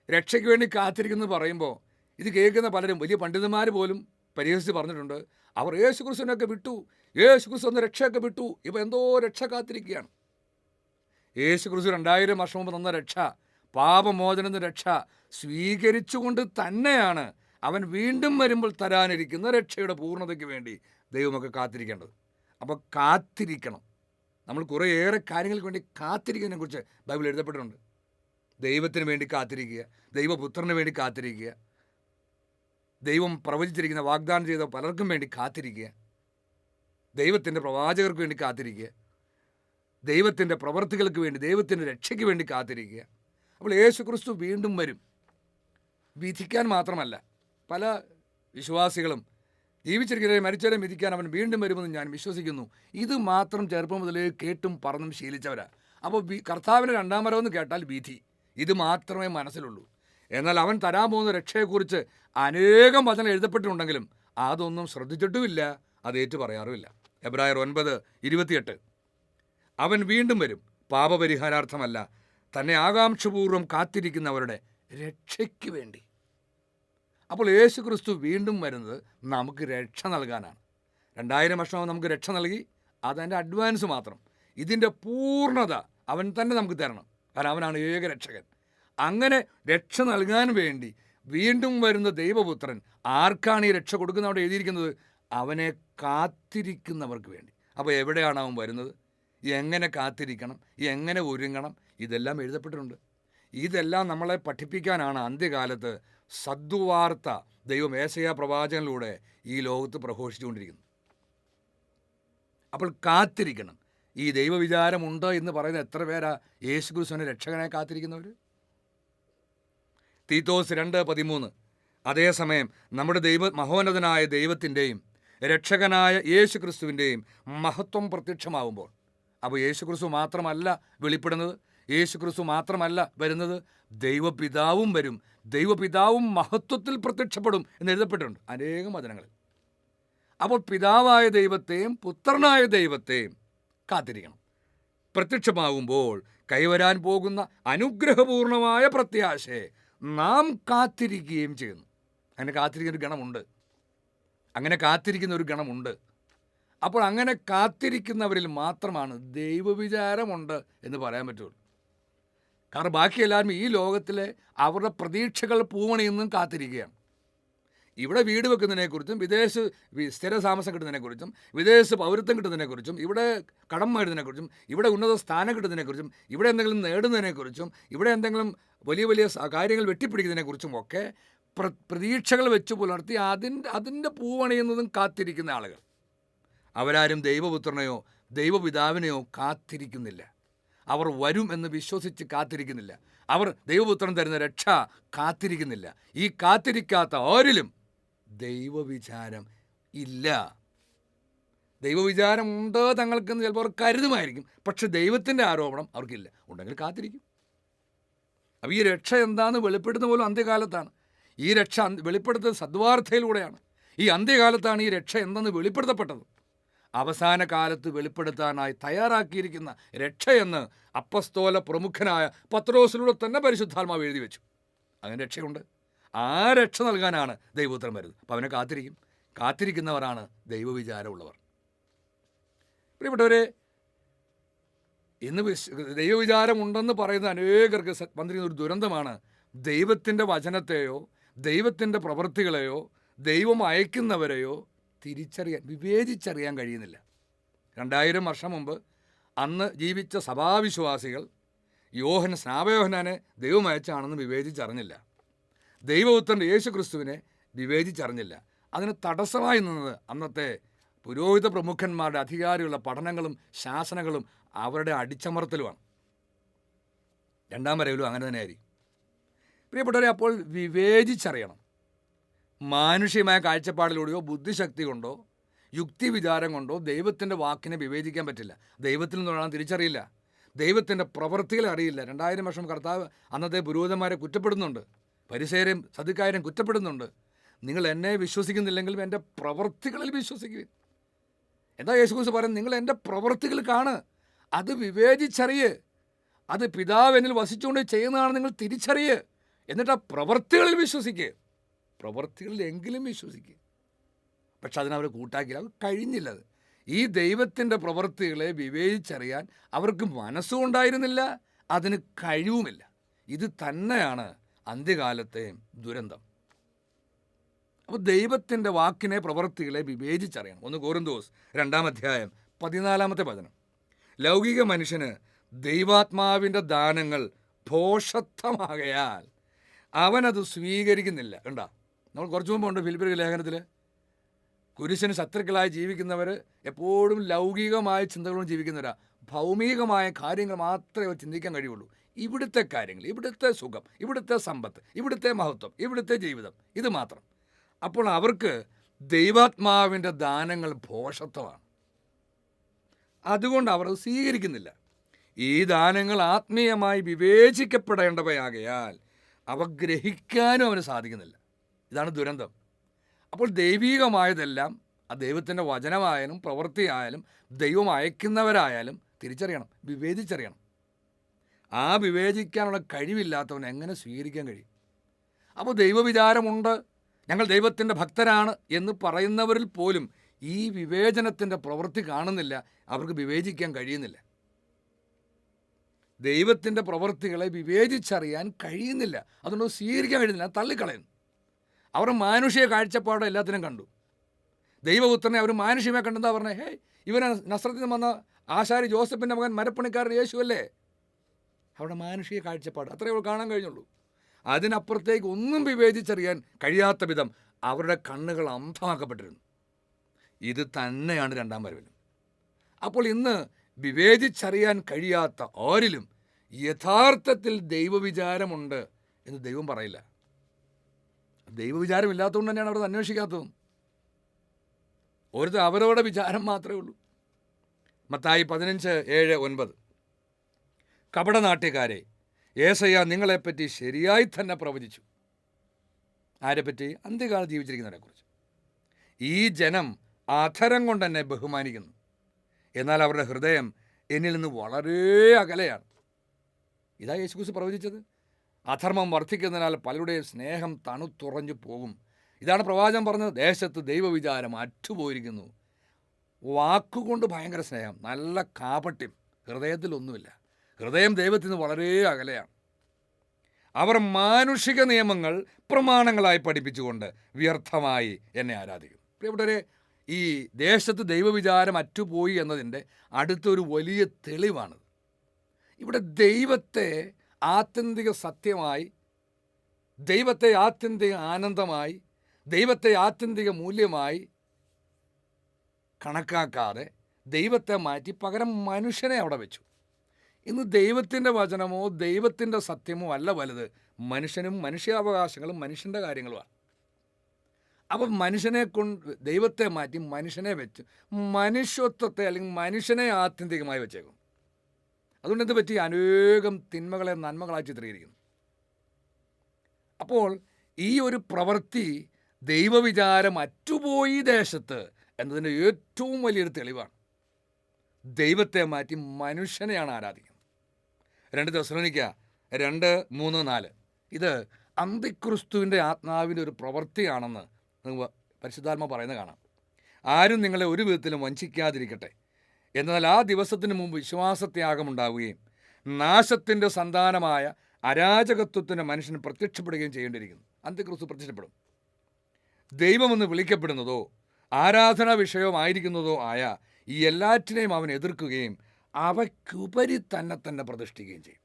രക്ഷയ്ക്ക് വേണ്ടി കാത്തിരിക്കുന്നത് പറയുമ്പോൾ ഇത് കേൾക്കുന്ന പലരും, വലിയ പണ്ഡിതന്മാർ പോലും പരിഹസിച്ച് പറഞ്ഞിട്ടുണ്ട്, അവർ യേശുക്രിസ്തുവിനൊക്കെ വിട്ടു, യേശുക്രിസ്തു എന്ന രക്ഷയൊക്കെ വിട്ടു, ഇപ്പോൾ എന്തോ രക്ഷ കാത്തിരിക്കുകയാണ്. യേശുക്രിസ്തു 2000 വർഷം മുമ്പ് തന്ന രക്ഷ, പാപമോചനം എന്ന രക്ഷ സ്വീകരിച്ചുകൊണ്ട് തന്നെയാണ് അവൻ വീണ്ടും വരുമ്പോൾ തരാനിരിക്കുന്ന രക്ഷയുടെ പൂർണ്ണതയ്ക്ക് വേണ്ടി ദൈവമൊക്കെ കാത്തിരിക്കേണ്ടത്. അപ്പോൾ കാത്തിരിക്കണം. നമ്മൾ കുറേയേറെ കാര്യങ്ങൾക്ക് വേണ്ടി കാത്തിരിക്കുന്നതിനെ കുറിച്ച് ബൈബിൾ എഴുതപ്പെട്ടിട്ടുണ്ട്. ദൈവത്തിന് വേണ്ടി കാത്തിരിക്കുക, ദൈവപുത്രന് വേണ്ടി കാത്തിരിക്കുക, ദൈവം പ്രവചിച്ചിരിക്കുന്ന വാഗ്ദാനം ചെയ്ത പലർക്കും വേണ്ടി കാത്തിരിക്കുക. ദൈവത്തിൻ്റെ പ്രവാചകർക്ക് വേണ്ടി കാത്തിരിക്കുക, ദൈവത്തിൻ്റെ പ്രവർത്തികൾക്ക് വേണ്ടി, ദൈവത്തിൻ്റെ രക്ഷയ്ക്ക് വേണ്ടി കാത്തിരിക്കുക. അപ്പോൾ യേശു ക്രിസ്തു വീണ്ടും വരും, വിധിക്കാൻ മാത്രമല്ല. പല വിശ്വാസികളും ജീവിച്ചിരിക്കുന്നവരെ മരിച്ചവരെ വിധിക്കാൻ അവൻ വീണ്ടും വരുമെന്ന് ഞാൻ വിശ്വസിക്കുന്നു. ഇത് മാത്രം ചെറുപ്പം മുതലേ കേട്ടും പറഞ്ഞും ശീലിച്ചവരാ. അപ്പോൾ കർത്താവിൻ്റെ രണ്ടാം വരവെന്ന് കേട്ടാൽ വിധി, ഇത് മാത്രമേ മനസ്സിലുള്ളൂ. എന്നാൽ അവൻ തരാൻ പോകുന്ന രക്ഷയെക്കുറിച്ച് അനേകം വചനം എഴുതപ്പെട്ടിട്ടുണ്ടെങ്കിലും അതൊന്നും ശ്രദ്ധിച്ചിട്ടുമില്ല, അത് ഏറ്റു പറയാറുമില്ല. എബ്രായർ 9:28 അവൻ വീണ്ടും വരും, പാപപരിഹാരാർത്ഥമല്ല, തന്നെ ആകാംക്ഷപൂർവ്വം കാത്തിരിക്കുന്നവരുടെ രക്ഷയ്ക്ക് വേണ്ടി. അപ്പോൾ യേശു ക്രിസ്തു വീണ്ടും വരുന്നത് നമുക്ക് രക്ഷ നൽകാനാണ്. 2000 വർഷം നമുക്ക് രക്ഷ നൽകി, അതതിൻ്റെ അഡ്വാൻസ് മാത്രം. ഇതിൻ്റെ പൂർണ്ണത അവൻ തന്നെ നമുക്ക് തരണം, കാരണം അവനാണ് ഏക രക്ഷകൻ. അങ്ങനെ രക്ഷ നൽകാൻ വേണ്ടി വീണ്ടും വരുന്ന ദൈവപുത്രൻ ആർക്കാണ് ഈ രക്ഷ കൊടുക്കുന്നത്? അവിടെ എഴുതിയിരിക്കുന്നത് അവനെ കാത്തിരിക്കുന്നവർക്ക് വേണ്ടി. അപ്പോൾ എവിടെയാണ് അവൻ വരുന്നത്? എങ്ങനെ കാത്തിരിക്കണം, എങ്ങനെ ഒരുങ്ങണം, ഇതെല്ലാം എഴുതപ്പെട്ടിട്ടുണ്ട്. ഇതെല്ലാം നമ്മളെ പഠിപ്പിക്കാനാണ് അന്ത്യകാലത്ത് സദ്വാർത്ത ദൈവം ഏശയ്യാ പ്രവാചകനിലൂടെ ഈ ലോകത്ത് പ്രഘോഷിച്ചുകൊണ്ടിരിക്കുന്നത്. അപ്പോൾ കാത്തിരിക്കണം. ഈ ദൈവവിചാരമുണ്ട് എന്ന് പറയുന്ന എത്ര പേരാ യേശു ക്രിസ്തുവിനെ രക്ഷകനായി കാത്തിരിക്കുന്നവർ? തീത്തോസ് 2:13 അതേസമയം നമ്മുടെ മഹോന്നതനായ ദൈവത്തിൻ്റെയും രക്ഷകനായ യേശു ക്രിസ്തുവിൻ്റെയും മഹത്വം പ്രത്യക്ഷമാവുമ്പോൾ, അപ്പോൾ യേശു ക്രിസ്തു മാത്രമല്ല വെളിപ്പെടുന്നത്, യേശു ക്രിസ്തു മാത്രമല്ല വരുന്നത്, ദൈവപിതാവും വരും. ദൈവപിതാവും മഹത്വത്തിൽ പ്രത്യക്ഷപ്പെടും എന്ന് എഴുതപ്പെട്ടിട്ടുണ്ട് അനേകം വചനങ്ങളിൽ. അപ്പോൾ പിതാവായ ദൈവത്തെയും പുത്രനായ ദൈവത്തെയും കാത്തിരിക്കണം. പ്രത്യക്ഷമാകുമ്പോൾ കൈവരാൻ പോകുന്ന അനുഗ്രഹപൂർണമായ പ്രത്യാശയെ നാം കാത്തിരിക്കുകയും ചെയ്യുന്നു. അങ്ങനെ കാത്തിരിക്കുന്ന ഒരു ഗണമുണ്ട്. അപ്പോൾ അങ്ങനെ കാത്തിരിക്കുന്നവരിൽ മാത്രമാണ് ദൈവവിചാരമുണ്ട് എന്ന് പറയാൻ പറ്റുള്ളൂ. കാരണം ബാക്കി എല്ലാവരും ഈ ലോകത്തിലെ അവരുടെ പ്രതീക്ഷകൾ പൂവണിയെന്നും കാത്തിരിക്കുകയാണ്. ഇവിടെ വീട് വെക്കുന്നതിനെക്കുറിച്ചും സ്ഥിര താമസം കിട്ടുന്നതിനെക്കുറിച്ചും വിദേശ പൗരത്വം കിട്ടുന്നതിനെക്കുറിച്ചും ഇവിടെ കടം മാറുന്നതിനെക്കുറിച്ചും ഇവിടെ ഉന്നത സ്ഥാനം കിട്ടുന്നതിനെക്കുറിച്ചും ഇവിടെ എന്തെങ്കിലും നേടുന്നതിനെക്കുറിച്ചും ഇവിടെ എന്തെങ്കിലും വലിയ വലിയ കാര്യങ്ങൾ വെട്ടിപ്പിടിക്കുന്നതിനെക്കുറിച്ചും ഒക്കെ പ്രതീക്ഷകൾ വെച്ച് പുലർത്തി അതിൻ്റെ പൂവണിയുന്നതും കാത്തിരിക്കുന്ന ആളുകൾ. അവരാരും ദൈവപുത്രനെയോ ദൈവപിതാവിനെയോ കാത്തിരിക്കുന്നില്ല. അവർ വരും എന്ന് വിശ്വസിച്ച് കാത്തിരിക്കുന്നില്ല. അവർ ദൈവപുത്രൻ തരുന്ന രക്ഷ കാത്തിരിക്കുന്നില്ല. ഈ കാത്തിരിക്കാത്ത ആരിലും ദൈവവിചാരം ഇല്ല. ദൈവവിചാരം ഉണ്ട് തങ്ങൾക്കെന്ന് ചിലപ്പോൾ അവർ കരുതുമായിരിക്കും, പക്ഷെ ദൈവത്തിൻ്റെ ആരോപണം അവർക്കില്ല. ഉണ്ടെങ്കിൽ കാത്തിരിക്കും. അപ്പോൾ ഈ രക്ഷ എന്താണെന്ന് വെളിപ്പെടുത്തുന്ന പോലും അന്ത്യകാലത്താണ്. ഈ രക്ഷ വെളിപ്പെടുത്തുന്നത് സദ്വാർത്തയിലൂടെയാണ്. ഈ അന്ത്യകാലത്താണ് ഈ രക്ഷ എന്തെന്ന് വെളിപ്പെടുത്തപ്പെട്ടത്. അവസാന കാലത്ത് വെളിപ്പെടുത്താനായി തയ്യാറാക്കിയിരിക്കുന്ന രക്ഷയെന്ന് അപ്പസ്തോല പ്രമുഖനായ പത്രോസിലൂടെ തന്നെ പരിശുദ്ധാത്മാവ് എഴുതി വെച്ചു. അങ്ങനെ രക്ഷയുണ്ട്. ആ രക്ഷ നൽകാനാണ് ദൈവപുത്രൻ വരുന്നത്. അപ്പോൾ അവനെ കാത്തിരിക്കുന്നവരാണ് ദൈവവിചാരമുള്ളവർ. പ്രിയപ്പെട്ടവരെ, ഇന്ന് ദൈവവിചാരമുണ്ടെന്ന് പറയുന്ന അനേകർക്ക് വന്നിരിക്കുന്ന ഒരു ദുരന്തമാണ് ദൈവത്തിൻ്റെ വചനത്തെയോ ദൈവത്തിൻ്റെ പ്രവൃത്തികളെയോ ദൈവം അയക്കുന്നവരെയോ വിവേചിച്ചറിയാൻ കഴിയുന്നില്ല. 2000 വർഷം മുമ്പ് അന്ന് ജീവിച്ച സഭാവിശ്വാസികൾ സ്നാപയോഹന്നാനെ ദൈവം അയച്ചാണെന്ന് വിവേചിച്ചറിഞ്ഞില്ല. ദൈവപുത്രൻ്റെ യേശു ക്രിസ്തുവിനെ വിവേചിച്ചറിഞ്ഞില്ല. അതിന് തടസ്സമായി നിന്നത് അന്നത്തെ പുരോഹിത പ്രമുഖന്മാരുടെ അധികാരികളുടെ പഠനങ്ങളും ശാസനകളും അവരുടെ അടിച്ചമർത്തലുമാണ്. രണ്ടാം വരവിലും അങ്ങനെ തന്നെയായിരിക്കും. പ്രിയപ്പെട്ടവരെ, അപ്പോൾ വിവേചിച്ചറിയണം. മാനുഷികമായ കാഴ്ചപ്പാടിലൂടെയോ ബുദ്ധിശക്തി കൊണ്ടോ യുക്തി വിചാരം കൊണ്ടോ ദൈവത്തിൻ്റെ വാക്കിനെ വിവേചിക്കാൻ പറ്റില്ല. ദൈവത്തിൽ നിന്നാണ് തിരിച്ചറിയില്ല. ദൈവത്തിൻ്റെ പ്രവൃത്തികളെ അറിയില്ല. 2000 വർഷം കർത്താവ് അന്നത്തെ പുരോഹിതന്മാരെ കുറ്റപ്പെടുന്നുണ്ട്, പരിസേരെയും സദുക്കാരെയും കുറ്റപ്പെടുന്നുണ്ട്. നിങ്ങൾ എന്നെ വിശ്വസിക്കുന്നില്ലെങ്കിലും എൻ്റെ പ്രവൃത്തികളിൽ വിശ്വസിക്കുവിൻ. എന്താ യേശുക്രിസ്തു പറയുന്നത്? നിങ്ങൾ എൻ്റെ പ്രവൃത്തികൾ കാണ്, അത് വിവേചിച്ചറിയ്, അത് പിതാവ് എന്നിൽ വസിച്ചുകൊണ്ട് ചെയ്യുന്നതാണ് നിങ്ങൾ തിരിച്ചറിയ്, എന്നിട്ട് ആ പ്രവൃത്തികളിൽ വിശ്വസിക്കുക. പ്രവൃത്തികളിലെങ്കിലും വിശ്വസിക്കുക. പക്ഷെ അതിനവർ കൂട്ടാക്കിയില്ല, അത് കഴിഞ്ഞില്ലത്. ഈ ദൈവത്തിൻ്റെ പ്രവൃത്തികളെ വിവേചിച്ചറിയാൻ അവർക്ക് മനസ്സുകൊണ്ടായിരുന്നില്ല, അതിന് കഴിവുമില്ല. ഇത് തന്നെയാണ് അന്ത്യകാലത്തെ ദുരന്തം. അപ്പോൾ ദൈവത്തിൻ്റെ വാക്കിനെ പ്രവൃത്തികളെ വിവേചിച്ചറിയണം. 1 കൊരിന്തോസ് 2:14 ലൗകിക മനുഷ്യന് ദൈവാത്മാവിൻ്റെ ദാനങ്ങൾ ഭോഷത്വമാകയാൽ അവനത് സ്വീകരിക്കുന്നില്ല. നമ്മൾ കുറച്ച് മുമ്പ് ഉണ്ട് ഫിലിപ്പിയർക്ക് ലേഖനത്തിൽ കുരിശിന് ശത്രുക്കളായി ജീവിക്കുന്നവർ എപ്പോഴും ലൗകികമായ ചിന്തകളും ജീവിക്കുന്നവരാ. ഭൗമികമായ കാര്യങ്ങൾ മാത്രമേ അവർ ചിന്തിക്കാൻ കഴിയുള്ളൂ. ഇവിടുത്തെ കാര്യങ്ങൾ, ഇവിടുത്തെ സുഖം, ഇവിടുത്തെ സമ്പത്ത്, ഇവിടുത്തെ മഹത്വം, ഇവിടുത്തെ ജീവിതം, ഇത് മാത്രം. അപ്പോൾ അവർക്ക് ദൈവാത്മാവിൻ്റെ ദാനങ്ങൾ ഭോഷത്വമാണ്. അതുകൊണ്ട് അവർ സ്വീകരിക്കുന്നില്ല. ഈ ദാനങ്ങൾ ആത്മീയമായി വിവേചിക്കപ്പെടേണ്ടവയാകയാൽ അവ ഗ്രഹിക്കാനും അവന് സാധിക്കുന്നില്ല. ഇതാണ് ദുരന്തം. അപ്പോൾ ദൈവീകമായതെല്ലാം ആ ദൈവത്തിൻ്റെ വചനമായാലും പ്രവൃത്തിയായാലും ദൈവം അയക്കുന്നവരായാലും തിരിച്ചറിയണം, വിവേചിച്ചറിയണം. ആ വിവേചിക്കാനുള്ള കഴിവില്ലാത്തവൻ എങ്ങനെ സ്വീകരിക്കാൻ കഴിയും? അപ്പോൾ ദൈവവിചാരമുണ്ട്, ഞങ്ങൾ ദൈവത്തിൻ്റെ ഭക്തരാണ് എന്ന് പറയുന്നവരിൽ പോലും ഈ വിവേചനത്തിൻ്റെ പ്രവൃത്തി കാണുന്നില്ല. അവർക്ക് വിവേചിക്കാൻ കഴിയുന്നില്ല. ദൈവത്തിൻ്റെ പ്രവൃത്തികളെ വിവേചിച്ചറിയാൻ കഴിയുന്നില്ല. അതുകൊണ്ട് സ്വീകരിക്കാൻ കഴിയുന്നില്ല, തള്ളിക്കളയുന്നു. അവർ മാനുഷിക കാഴ്ചപ്പാട് എല്ലാത്തിനും കണ്ടു. ദൈവപുത്രനെ അവർ മാനുഷികമായി കണ്ടെന്താ പറഞ്ഞേ? ഹേ, ഇവന് നസ്രത്തിൽ നിന്ന് വന്ന ആശാരി ജോസഫിൻ്റെ മകൻ മരപ്പണിക്കാരൻ യേശു അല്ലേ? അവരുടെ മാനുഷിക കാഴ്ചപ്പാട് അത്രയേ അവൾ കാണാൻ കഴിഞ്ഞുള്ളൂ. അതിനപ്പുറത്തേക്ക് ഒന്നും വിവേചിച്ചറിയാൻ കഴിയാത്ത വിധം അവരുടെ കണ്ണുകൾ അന്ധമാക്കപ്പെട്ടിരുന്നു. ഇത് തന്നെയാണ് രണ്ടാം വരവിലും. അപ്പോൾ ഇന്ന് വിവേചിച്ചറിയാൻ കഴിയാത്ത ആരിലും യഥാർത്ഥത്തിൽ ദൈവവിചാരമുണ്ട് എന്ന് ദൈവം പറയില്ല. ദൈവവിചാരമില്ലാത്തതുകൊണ്ട് തന്നെയാണ് അവർ അന്വേഷിക്കാത്തതും. ഓരോരുത്തർ അവരവരുടെ വിചാരം മാത്രമേ ഉള്ളൂ. മത്തായി 15:7-9 കപടനാട്യക്കാരെ, യേശയ്യ നിങ്ങളെപ്പറ്റി ശരിയായി തന്നെ പ്രവചിച്ചു. ആരെപ്പറ്റി? അന്ത്യകാലം ജീവിച്ചിരിക്കുന്നവരെക്കുറിച്ച്. ഈ ജനം അധരം കൊണ്ട് എന്നെ ബഹുമാനിക്കുന്നു, എന്നാൽ അവരുടെ ഹൃദയം എന്നിൽ നിന്ന് വളരെ അകലെയാണ്. ഇതാ യേശുക്രിസ്തു പ്രവചിച്ചത്. അധർമ്മം വർദ്ധിക്കുന്നതിനാൽ പലരുടെയും സ്നേഹം തണുത്തുറഞ്ഞു പോകും. ഇതാണ് പ്രവാചകൻ പറഞ്ഞത്. ദേശത്ത് ദൈവവിചാരം അറ്റുപോയിരിക്കുന്നു. വാക്കുകൊണ്ട് ഭയങ്കര സ്നേഹം, നല്ല കാപട്യം, ഹൃദയത്തിലൊന്നുമില്ല. ഹൃദയം ദൈവത്തിൽ നിന്ന് വളരെ അകലെയാണ്. അവർ മാനുഷിക നിയമങ്ങൾ പ്രമാണങ്ങളായി പഠിപ്പിച്ചുകൊണ്ട് വ്യർത്ഥമായി എന്നെ ആരാധിക്കും. പ്രിയപ്പെട്ടവരെ, ഈ ദേശത്ത് ദൈവവിചാരം അറ്റുപോയി എന്നതിൻ്റെ അടുത്തൊരു വലിയ തെളിവാണ്. ഇവിടെ ദൈവത്തെ ആത്യന്തിക സത്യമായി, ദൈവത്തെ ആത്യന്തിക ആനന്ദമായി, ദൈവത്തെ ആത്യന്തിക മൂല്യമായി കണക്കാക്കാതെ ദൈവത്തെ മാറ്റി പകരം മനുഷ്യനെ അവിടെ വെച്ചു. ഇന്ന് ദൈവത്തിൻ്റെ വചനമോ ദൈവത്തിൻ്റെ സത്യമോ അല്ല വലുത്, മനുഷ്യനും മനുഷ്യാവകാശങ്ങളും മനുഷ്യൻ്റെ കാര്യങ്ങളുമാണ്. അപ്പം മനുഷ്യനെ കൊണ്ട് ദൈവത്തെ മാറ്റി മനുഷ്യനെ വെച്ച് മനുഷ്യത്വത്തെ അല്ലെങ്കിൽ മനുഷ്യനെ ആത്യന്തികമായി വെച്ചേക്കും. അതുകൊണ്ട് എന്ത് പറ്റി? അനേകം തിന്മകളെ നന്മകളായി ചിത്രീകരിക്കുന്നു. അപ്പോൾ ഈ ഒരു പ്രവൃത്തി ദൈവവിചാരം അറ്റുപോയി ദേശത്ത് എന്നതിൻ്റെ ഏറ്റവും വലിയൊരു തെളിവാണ്. ദൈവത്തെ മാറ്റി മനുഷ്യനെയാണ് ആരാധിക്കുന്നത്. 2 തെസ്സലോനിക്ക 2:3-4 ഇത് അന്തിക്രിസ്തുവിൻ്റെ ആത്മാവിൻ്റെ ഒരു പ്രവൃത്തിയാണെന്ന് പരിശുദ്ധാത്മ പറയുന്നത് കാണാം. ആരും നിങ്ങളെ ഒരു വിധത്തിലും വഞ്ചിക്കാതിരിക്കട്ടെ, എന്നാൽ ആ ദിവസത്തിന് മുമ്പ് വിശ്വാസത്യാഗമുണ്ടാവുകയും നാശത്തിൻ്റെ സന്താനമായ അരാജകത്വത്തിൻ്റെ മനുഷ്യന് പ്രത്യക്ഷപ്പെടുകയും ചെയ്യേണ്ടിയിരിക്കുന്നു. അന്തിക്രിസ്തു പ്രത്യക്ഷപ്പെടും. ദൈവമെന്ന് വിളിക്കപ്പെടുന്നതോ ആരാധനാ വിഷയമായിരിക്കുന്നതോ ആയ ഈ എല്ലാറ്റിനെയും അവൻ എതിർക്കുകയും അവയ്ക്കുപരി തന്നെ പ്രതിഷ്ഠിക്കുകയും ചെയ്യും.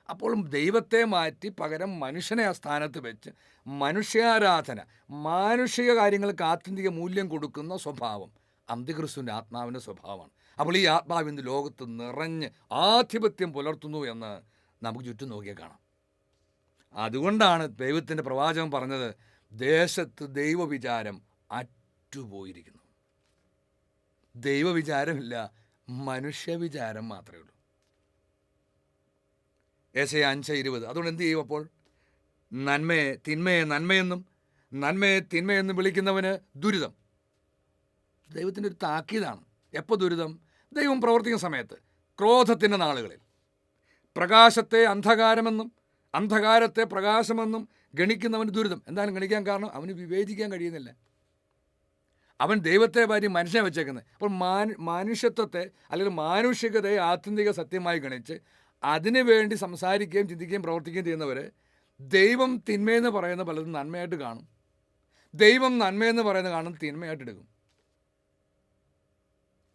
അപ്പോഴും ദൈവത്തെ മാറ്റി പകരം മനുഷ്യനെ ആ സ്ഥാനത്ത് വെച്ച് മനുഷ്യാരാധന, മാനുഷിക കാര്യങ്ങൾക്ക് ആത്യന്തിക മൂല്യം കൊടുക്കുന്ന സ്വഭാവം അന്തിക്രിസ്തുവിൻ്റെ ആത്മാവിൻ്റെ സ്വഭാവമാണ്. അപ്പോൾ ഈ ആത്മാവ് ഇന്ന് ലോകത്ത് നിറഞ്ഞ് ആധിപത്യം പുലർത്തുന്നു എന്ന് നമുക്ക് ചുറ്റും നോക്കിയാൽ കാണാം. അതുകൊണ്ടാണ് ദൈവത്തിൻ്റെ പ്രവാചകൻ പറഞ്ഞത്, ദേശത്ത് ദൈവവിചാരം അറ്റുപോയിരിക്കുന്നു. ദൈവവിചാരമില്ല, മനുഷ്യവിചാരം മാത്രമേ ഉള്ളൂ. യെശയ്യാ 5:20. അതുകൊണ്ട് എന്ത് ചെയ്യും? അപ്പോൾ തിന്മയെ നന്മയെന്നും നന്മയെ തിന്മയെന്നും വിളിക്കുന്നവന് ദുരിതം. ദൈവത്തിൻ്റെ ഒരു താക്കീതാണ്. എപ്പോൾ ദുരിതം? ദൈവം പ്രവർത്തിക്കുന്ന സമയത്ത്, ക്രോധത്തിൻ്റെ നാളുകളിൽ. പ്രകാശത്തെ അന്ധകാരമെന്നും അന്ധകാരത്തെ പ്രകാശമെന്നും ഗണിക്കുന്നവന് ദുരിതം. എന്താണ് ഗണിക്കാൻ കാരണം? അവന് വിവേചിക്കാൻ കഴിയുന്നില്ല. അവൻ ദൈവത്തെ മാറ്റി മനുഷ്യനെ വെച്ചേക്കുന്നത്. അപ്പോൾ മനുഷ്യത്വത്തെ അല്ലെങ്കിൽ മാനുഷികതയെ ആത്യന്തിക സത്യമായി ഗണിച്ച് അതിനു വേണ്ടി സംസാരിക്കുകയും ചിന്തിക്കുകയും പ്രവർത്തിക്കുകയും ചെയ്യുന്നവർ ദൈവം തിന്മയെന്ന് പറയുന്ന പലതും നന്മയായിട്ട് കാണും, ദൈവം നന്മയെന്ന് പറയുന്ന കാണും തിന്മയായിട്ട് എടുക്കും.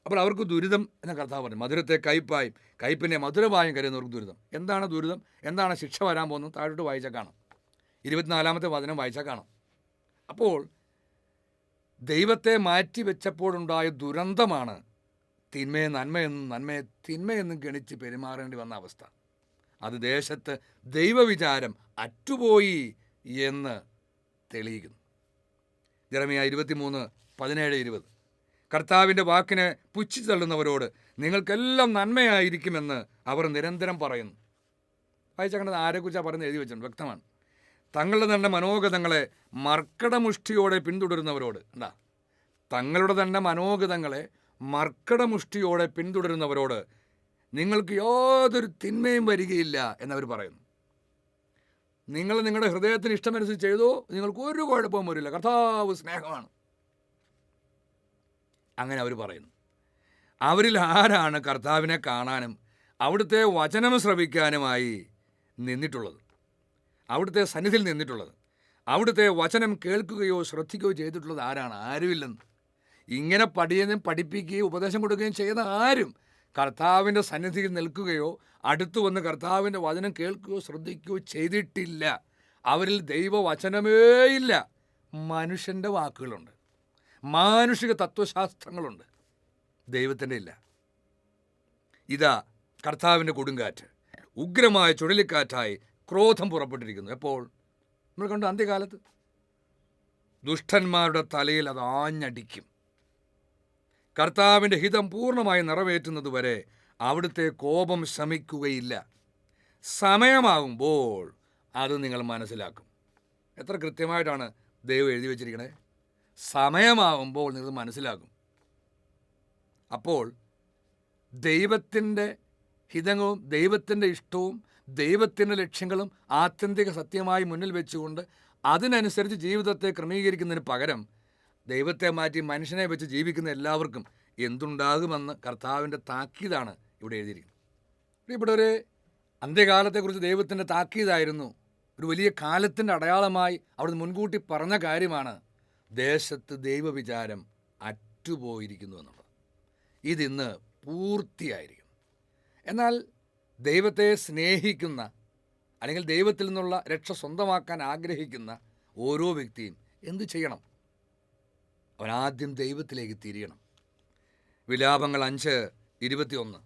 അപ്പോൾ അവർക്ക് ദുരിതം എന്ന കർത്താവ് പറഞ്ഞു. മധുരത്തെ കയ്പായും കയ്പിനെ മധുരമായും കരുതുന്നവർക്ക് ദുരിതം. എന്താണ് ദുരിതം? എന്താണ് ശിക്ഷ വരാൻ പോകുന്നത്? താഴോട്ട് വായിച്ചാൽ കാണാം. 24-ാമത്തെ വചനം വായിച്ചാൽ കാണാം. അപ്പോൾ ദൈവത്തെ മാറ്റിവെച്ചപ്പോഴുണ്ടായ ദുരന്തമാണ് തിന്മയെ നന്മയെന്നും നന്മയെ തിന്മയെന്നും ഗണിച്ച് പെരുമാറേണ്ടി വന്ന അവസ്ഥ. അത് ദേശത്ത് ദൈവവിചാരം അറ്റുപോയി എന്ന് തെളിയിക്കുന്നു. ജെറമ്യാ 23:17-20. കർത്താവിൻ്റെ വാക്കിനെ പുച്ഛിച്ചു തള്ളുന്നവരോട് നിങ്ങൾക്കെല്ലാം നന്മയായിരിക്കുമെന്ന് അവർ നിരന്തരം പറയുന്നു. വായിച്ചങ്ങനെ ആരെക്കുറിച്ചാണ് പറഞ്ഞ് എഴുതി വെച്ചിട്ടുണ്ട്, വ്യക്തമാണ്. തങ്ങളുടെ തന്നെ മനോഗതങ്ങളെ മർക്കടമുഷ്ടിയോടെ പിന്തുടരുന്നവരോട്, എന്താ, തങ്ങളുടെ തന്നെ മനോഗതങ്ങളെ മർക്കടമുഷ്ടിയോടെ പിന്തുടരുന്നവരോട് നിങ്ങൾക്ക് യാതൊരു തിന്മയും വരികയില്ല എന്നവർ പറയുന്നു. നിങ്ങൾ നിങ്ങളുടെ ഹൃദയത്തിന് ഇഷ്ടമനുസരിച്ച് ചെയ്തോ, നിങ്ങൾക്ക് ഒരു കുഴപ്പവും വരില്ല, കർത്താവ് സ്നേഹമാണ്, അങ്ങനെ അവർ പറയുന്നു. അവരിൽ ആരാണ് കർത്താവിനെ കാണാനും അവിടുത്തെ വചനം ശ്രവിക്കാനുമായി നിന്നിട്ടുള്ളത്, അവിടുത്തെ സന്നിധിയിൽ നിന്നിട്ടുള്ളത്? അവിടുത്തെ വചനം കേൾക്കുകയോ ശ്രദ്ധിക്കുകയോ ചെയ്തിട്ടുള്ളത് ആരാണ്? ആരുമില്ലെന്ന്. ഇങ്ങനെ പഠിപ്പിക്കുകയും ഉപദേശം കൊടുക്കുകയും ചെയ്യുന്ന ആരും കർത്താവിൻ്റെ സന്നിധിയിൽ നിൽക്കുകയോ അടുത്തു വന്ന് കർത്താവിൻ്റെ വചനം കേൾക്കുകയോ ശ്രദ്ധിക്കുകയോ ചെയ്തിട്ടില്ല. അവരിൽ ദൈവവചനമേയില്ല. മനുഷ്യൻ്റെ വാക്കുകളുണ്ട്, മാനുഷിക തത്വശാസ്ത്രങ്ങളുണ്ട്, ദൈവത്തിൻ്റെ ഇല്ല. ഇതാ കർത്താവിൻ്റെ കൊടുങ്കാറ്റ് ഉഗ്രമായ ചുഴലിക്കാറ്റായി ക്രോധം പുറപ്പെട്ടിരിക്കുന്നു. എപ്പോൾ? നമ്മൾ കണ്ടു, അന്ത്യകാലത്ത്. ദുഷ്ടന്മാരുടെ തലയിൽ അത് ആഞ്ഞടിക്കും. കർത്താവിൻ്റെ ഹിതം പൂർണ്ണമായി നിറവേറ്റുന്നതുവരെ അവിടുത്തെ കോപം ശമിക്കുകയില്ല. സമയമാകുമ്പോൾ അത് നിങ്ങൾ മനസ്സിലാക്കും. എത്ര കൃത്യമായിട്ടാണ് ദൈവം എഴുതി വച്ചിരിക്കണേ. സമയമാകുമ്പോൾ നിങ്ങൾ മനസ്സിലാക്കും. അപ്പോൾ ദൈവത്തിൻ്റെ ഹിതവും ദൈവത്തിൻ്റെ ഇഷ്ടവും ദൈവത്തിൻ്റെ ലക്ഷ്യങ്ങളും ആത്യന്തിക സത്യമായി മുന്നിൽ വെച്ചുകൊണ്ട് അതിനനുസരിച്ച് ജീവിതത്തെ ക്രമീകരിക്കുന്നതിന് പകരം ദൈവത്തെ മാറ്റി മനുഷ്യനെ വെച്ച് ജീവിക്കുന്ന എല്ലാവർക്കും എന്തുണ്ടാകുമെന്ന് കർത്താവിൻ്റെ താക്കീതാണ് ഇവിടെ എഴുതിയിരിക്കുന്നത്. ഇവിടെ ഒരു അന്ത്യകാലത്തെക്കുറിച്ച് ദൈവത്തിൻ്റെ താക്കീതായിരുന്നു. ഒരു വലിയ കാലത്തിൻ്റെ അടയാളമായി അവിടുന്ന് മുൻകൂട്ടി പറഞ്ഞ കാര്യമാണ് ദേശത്ത് ദൈവവിചാരം അറ്റുപോയിരിക്കുന്നു എന്നുള്ളത്. ഇതിന്ന് പൂർത്തിയായിരിക്കും. എന്നാൽ ദൈവത്തെ സ്നേഹിക്കുന്ന അല്ലെങ്കിൽ ദൈവത്തിൽ നിന്നുള്ള രക്ഷ സ്വന്തമാക്കാൻ ആഗ്രഹിക്കുന്ന ഓരോ വ്യക്തിയും എന്തു ചെയ്യണം? അവനാദ്യം ദൈവത്തിലേക്ക് തിരിയണം. വിലാപങ്ങൾ 5:21.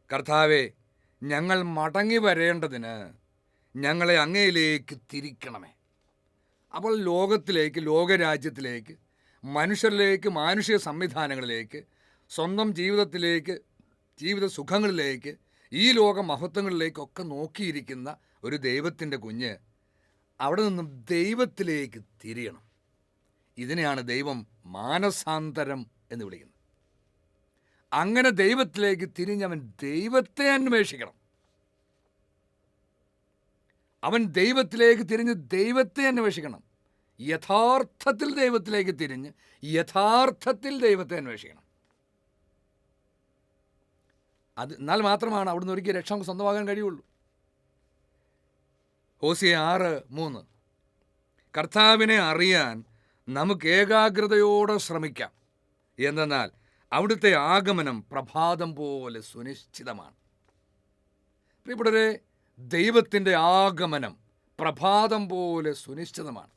കർത്താവേ, ഞങ്ങൾ മടങ്ങി വരേണ്ടതിന് ഞങ്ങളെ അങ്ങയിലേക്ക് തിരിക്കണമേ. അപ്പോൾ ലോകത്തിലേക്ക്, ലോകരാജ്യത്തിലേക്ക്, മനുഷ്യരിലേക്ക്, മാനുഷിക സംവിധാനങ്ങളിലേക്ക്, സ്വന്തം ജീവിതത്തിലേക്ക്, ജീവിത സുഖങ്ങളിലേക്ക്, ഈ ലോക മഹത്വങ്ങളിലേക്കൊക്കെ നോക്കിയിരിക്കുന്ന ഒരു ദൈവത്തിൻ്റെ കുഞ്ഞ് അവിടെ നിന്നും ദൈവത്തിലേക്ക് തിരിയണം. ഇതിനെയാണ് ദൈവം മാനസാന്തരം എന്ന് വിളിക്കുന്നത്. അങ്ങനെ ദൈവത്തിലേക്ക് തിരിഞ്ഞവൻ ദൈവത്തെ അന്വേഷിക്കണം. അവൻ ദൈവത്തിലേക്ക് തിരിഞ്ഞ് ദൈവത്തെ അന്വേഷിക്കണം. യഥാർത്ഥത്തിൽ ദൈവത്തിലേക്ക് തിരിഞ്ഞ് യഥാർത്ഥത്തിൽ ദൈവത്തെ അന്വേഷിക്കണം. എന്നാൽ മാത്രമാണ് അവിടുന്ന് ഒരിക്കൽ രക്ഷ നമുക്ക് സ്വന്തമാകാൻ കഴിയുള്ളൂ. ഹോസിയ 6:3. കർത്താവിനെ അറിയാൻ നമുക്ക് ഏകാഗ്രതയോടെ ശ്രമിക്കാം. എന്തെന്നാൽ അവിടുത്തെ ആഗമനം പ്രഭാതം പോലെ സുനിശ്ചിതമാണ്. പ്രിയപ്പെട്ടവരെ, ദൈവത്തിൻ്റെ ആഗമനം പ്രഭാതം പോലെ സുനിശ്ചിതമാണ്.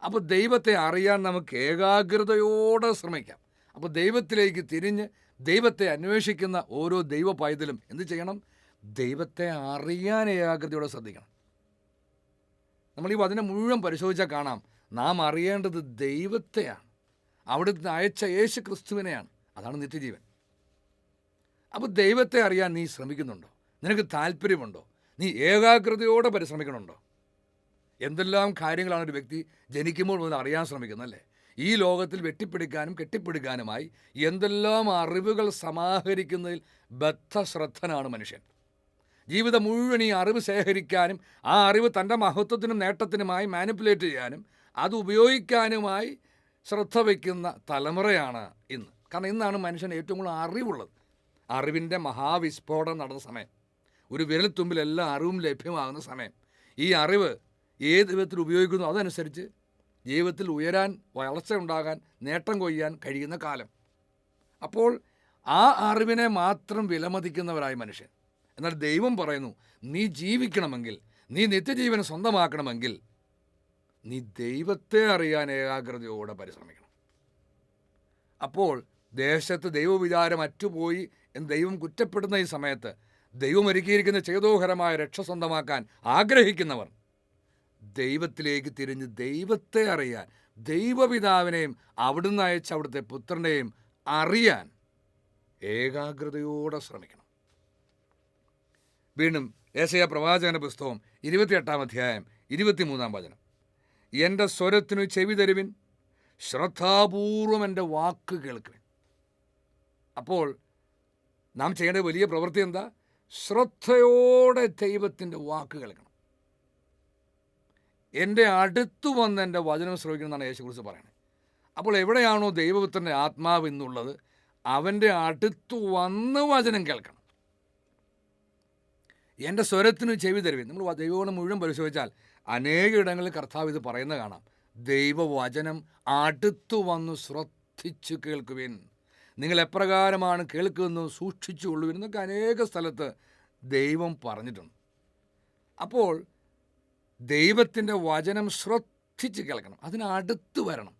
അപ്പോൾ ദൈവത്തെ അറിയാൻ നമുക്ക് ഏകാഗ്രതയോടെ ശ്രമിക്കാം. അപ്പോൾ ദൈവത്തിലേക്ക് തിരിഞ്ഞ് ദൈവത്തെ അന്വേഷിക്കുന്ന ഓരോ ദൈവ പൈതലും എന്ത് ചെയ്യണം? ദൈവത്തെ അറിയാൻ ഏകാഗ്രതയോടെ ശ്രദ്ധിക്കണം. നമ്മൾ ഈ വചനം മുഴുവൻ പരിശോധിച്ചാൽ കാണാം, നാം അറിയേണ്ടത് ദൈവത്തെയാണ്, അവിടുന്ന് അയച്ച യേശു ക്രിസ്തുവിനെയാണ്. അതാണ് നിത്യജീവൻ. അപ്പോൾ ദൈവത്തെ അറിയാൻ നീ ശ്രമിക്കുന്നുണ്ടോ? നിനക്ക് താല്പര്യമുണ്ടോ? നീ ഏകാഗ്രതയോടെ പരിശ്രമിക്കണുണ്ടോ? എന്തെല്ലാം കാര്യങ്ങളാണ് ഒരു വ്യക്തി ജനിക്കുമ്പോൾ മുതൽ അറിയാൻ ശ്രമിക്കുന്നത്, അല്ലേ? ഈ ലോകത്തിൽ വെട്ടിപ്പിടിക്കാനും കെട്ടിപ്പിടിക്കാനുമായി എന്തെല്ലാം അറിവുകൾ സമാഹരിക്കുന്നതിൽ ബദ്ധശ്രദ്ധനാണ് മനുഷ്യൻ. ജീവിതം മുഴുവൻ ഈ അറിവ് ശേഖരിക്കാനും ആ അറിവ് തൻ്റെ മഹത്വത്തിനും നേട്ടത്തിനുമായി മാനിപ്പുലേറ്റ് ചെയ്യാനും അത് ഉപയോഗിക്കാനുമായി ശ്രദ്ധ വയ്ക്കുന്ന തലമുറയാണ് ഇന്ന്. കാരണം ഇന്നാണ് മനുഷ്യൻ ഏറ്റവും കൂടുതൽ അറിവുള്ളത്. അറിവിൻ്റെ മഹാവിസ്ഫോടനം നടന്ന സമയം, ഒരു വിരൽത്തുമ്പിൽ എല്ലാ അറിവും ലഭ്യമാകുന്ന സമയം. ഈ അറിവ് ഏത് വിധത്തിൽ ഉപയോഗിക്കുന്നു അതനുസരിച്ച് ജീവിതത്തിൽ ഉയരാൻ, വളർച്ച ഉണ്ടാകാൻ, നേട്ടം കൊയ്യാൻ കഴിയുന്ന കാലം. അപ്പോൾ ആ അറിവിനെ മാത്രം വിലമതിക്കുന്നവരായ മനുഷ്യൻ. എന്നാൽ ദൈവം പറയുന്നു, നീ ജീവിക്കണമെങ്കിൽ, നീ നിത്യജീവനെ സ്വന്തമാക്കണമെങ്കിൽ നീ ദൈവത്തെ അറിയാൻ ഏകാഗ്രതയോടെ പരിശ്രമിക്കണം. അപ്പോൾ ദേശത്ത് ദൈവവിചാരം അറ്റുപോയി എന്ന് ദൈവം കുറ്റപ്പെടുന്ന ഈ സമയത്ത് ദൈവം ഒരുക്കിയിരിക്കുന്ന ചേതോഹരമായ രക്ഷ സ്വന്തമാക്കാൻ ആഗ്രഹിക്കുന്നവർ ദൈവത്തിലേക്ക് തിരിഞ്ഞ് ദൈവത്തെ അറിയാൻ, ദൈവപിതാവിനെയും അവിടുന്ന് അയച്ച അവിടുത്തെ പുത്രനെയും അറിയാൻ ഏകാഗ്രതയോടെ ശ്രമിക്കണം. വീണ്ടും യെശയ്യാ പ്രവാചകന്റെ പുസ്തകം 28-ാം അധ്യായം 23-ാം വചനം, എൻ്റെ സ്വരത്തിനു ചെവി തരുവിൻ, ശ്രദ്ധാപൂർവം എൻ്റെ വാക്ക് കേൾക്കുവിൻ. അപ്പോൾ നാം ചെയ്യേണ്ട വലിയ പ്രവൃത്തി എന്താ? ശ്രദ്ധയോടെ ദൈവത്തിൻ്റെ വാക്ക് കേൾക്കണം. എൻ്റെ അടുത്തു വന്ന് എൻ്റെ വചനം ശ്രവിക്കണം എന്നാണ് യേശുക്രിസ്തു പറയുന്നത്. അപ്പോൾ എവിടെയാണോ ദൈവപുത്രൻ്റെ ആത്മാവ് എന്നുള്ളത്, അവൻ്റെ അടുത്തു വന്ന് വചനം കേൾക്കണം. എൻ്റെ സ്വരത്തിന് ചെവി തരുവിൻ. നമ്മൾ ദൈവവചനം മുഴുവൻ പരിശോധിച്ചാൽ അനേക ഇടങ്ങളിൽ കർത്താവ് ഇത് പറയുന്നത് കാണാം. ദൈവവചനം അടുത്തു വന്ന് ശ്രദ്ധിച്ചു കേൾക്കുവിൻ, നിങ്ങൾ എപ്രകാരമാണ് കേൾക്കുന്നത് സൂക്ഷിച്ചു കൊള്ളുവിൻ എന്നൊക്കെ അനേക സ്ഥലത്ത് ദൈവം പറഞ്ഞിട്ടുണ്ട്. അപ്പോൾ ദൈവത്തിൻ്റെ വചനം ശ്രദ്ധിച്ച് കേൾക്കണം, അതിനടുത്ത് വരണം.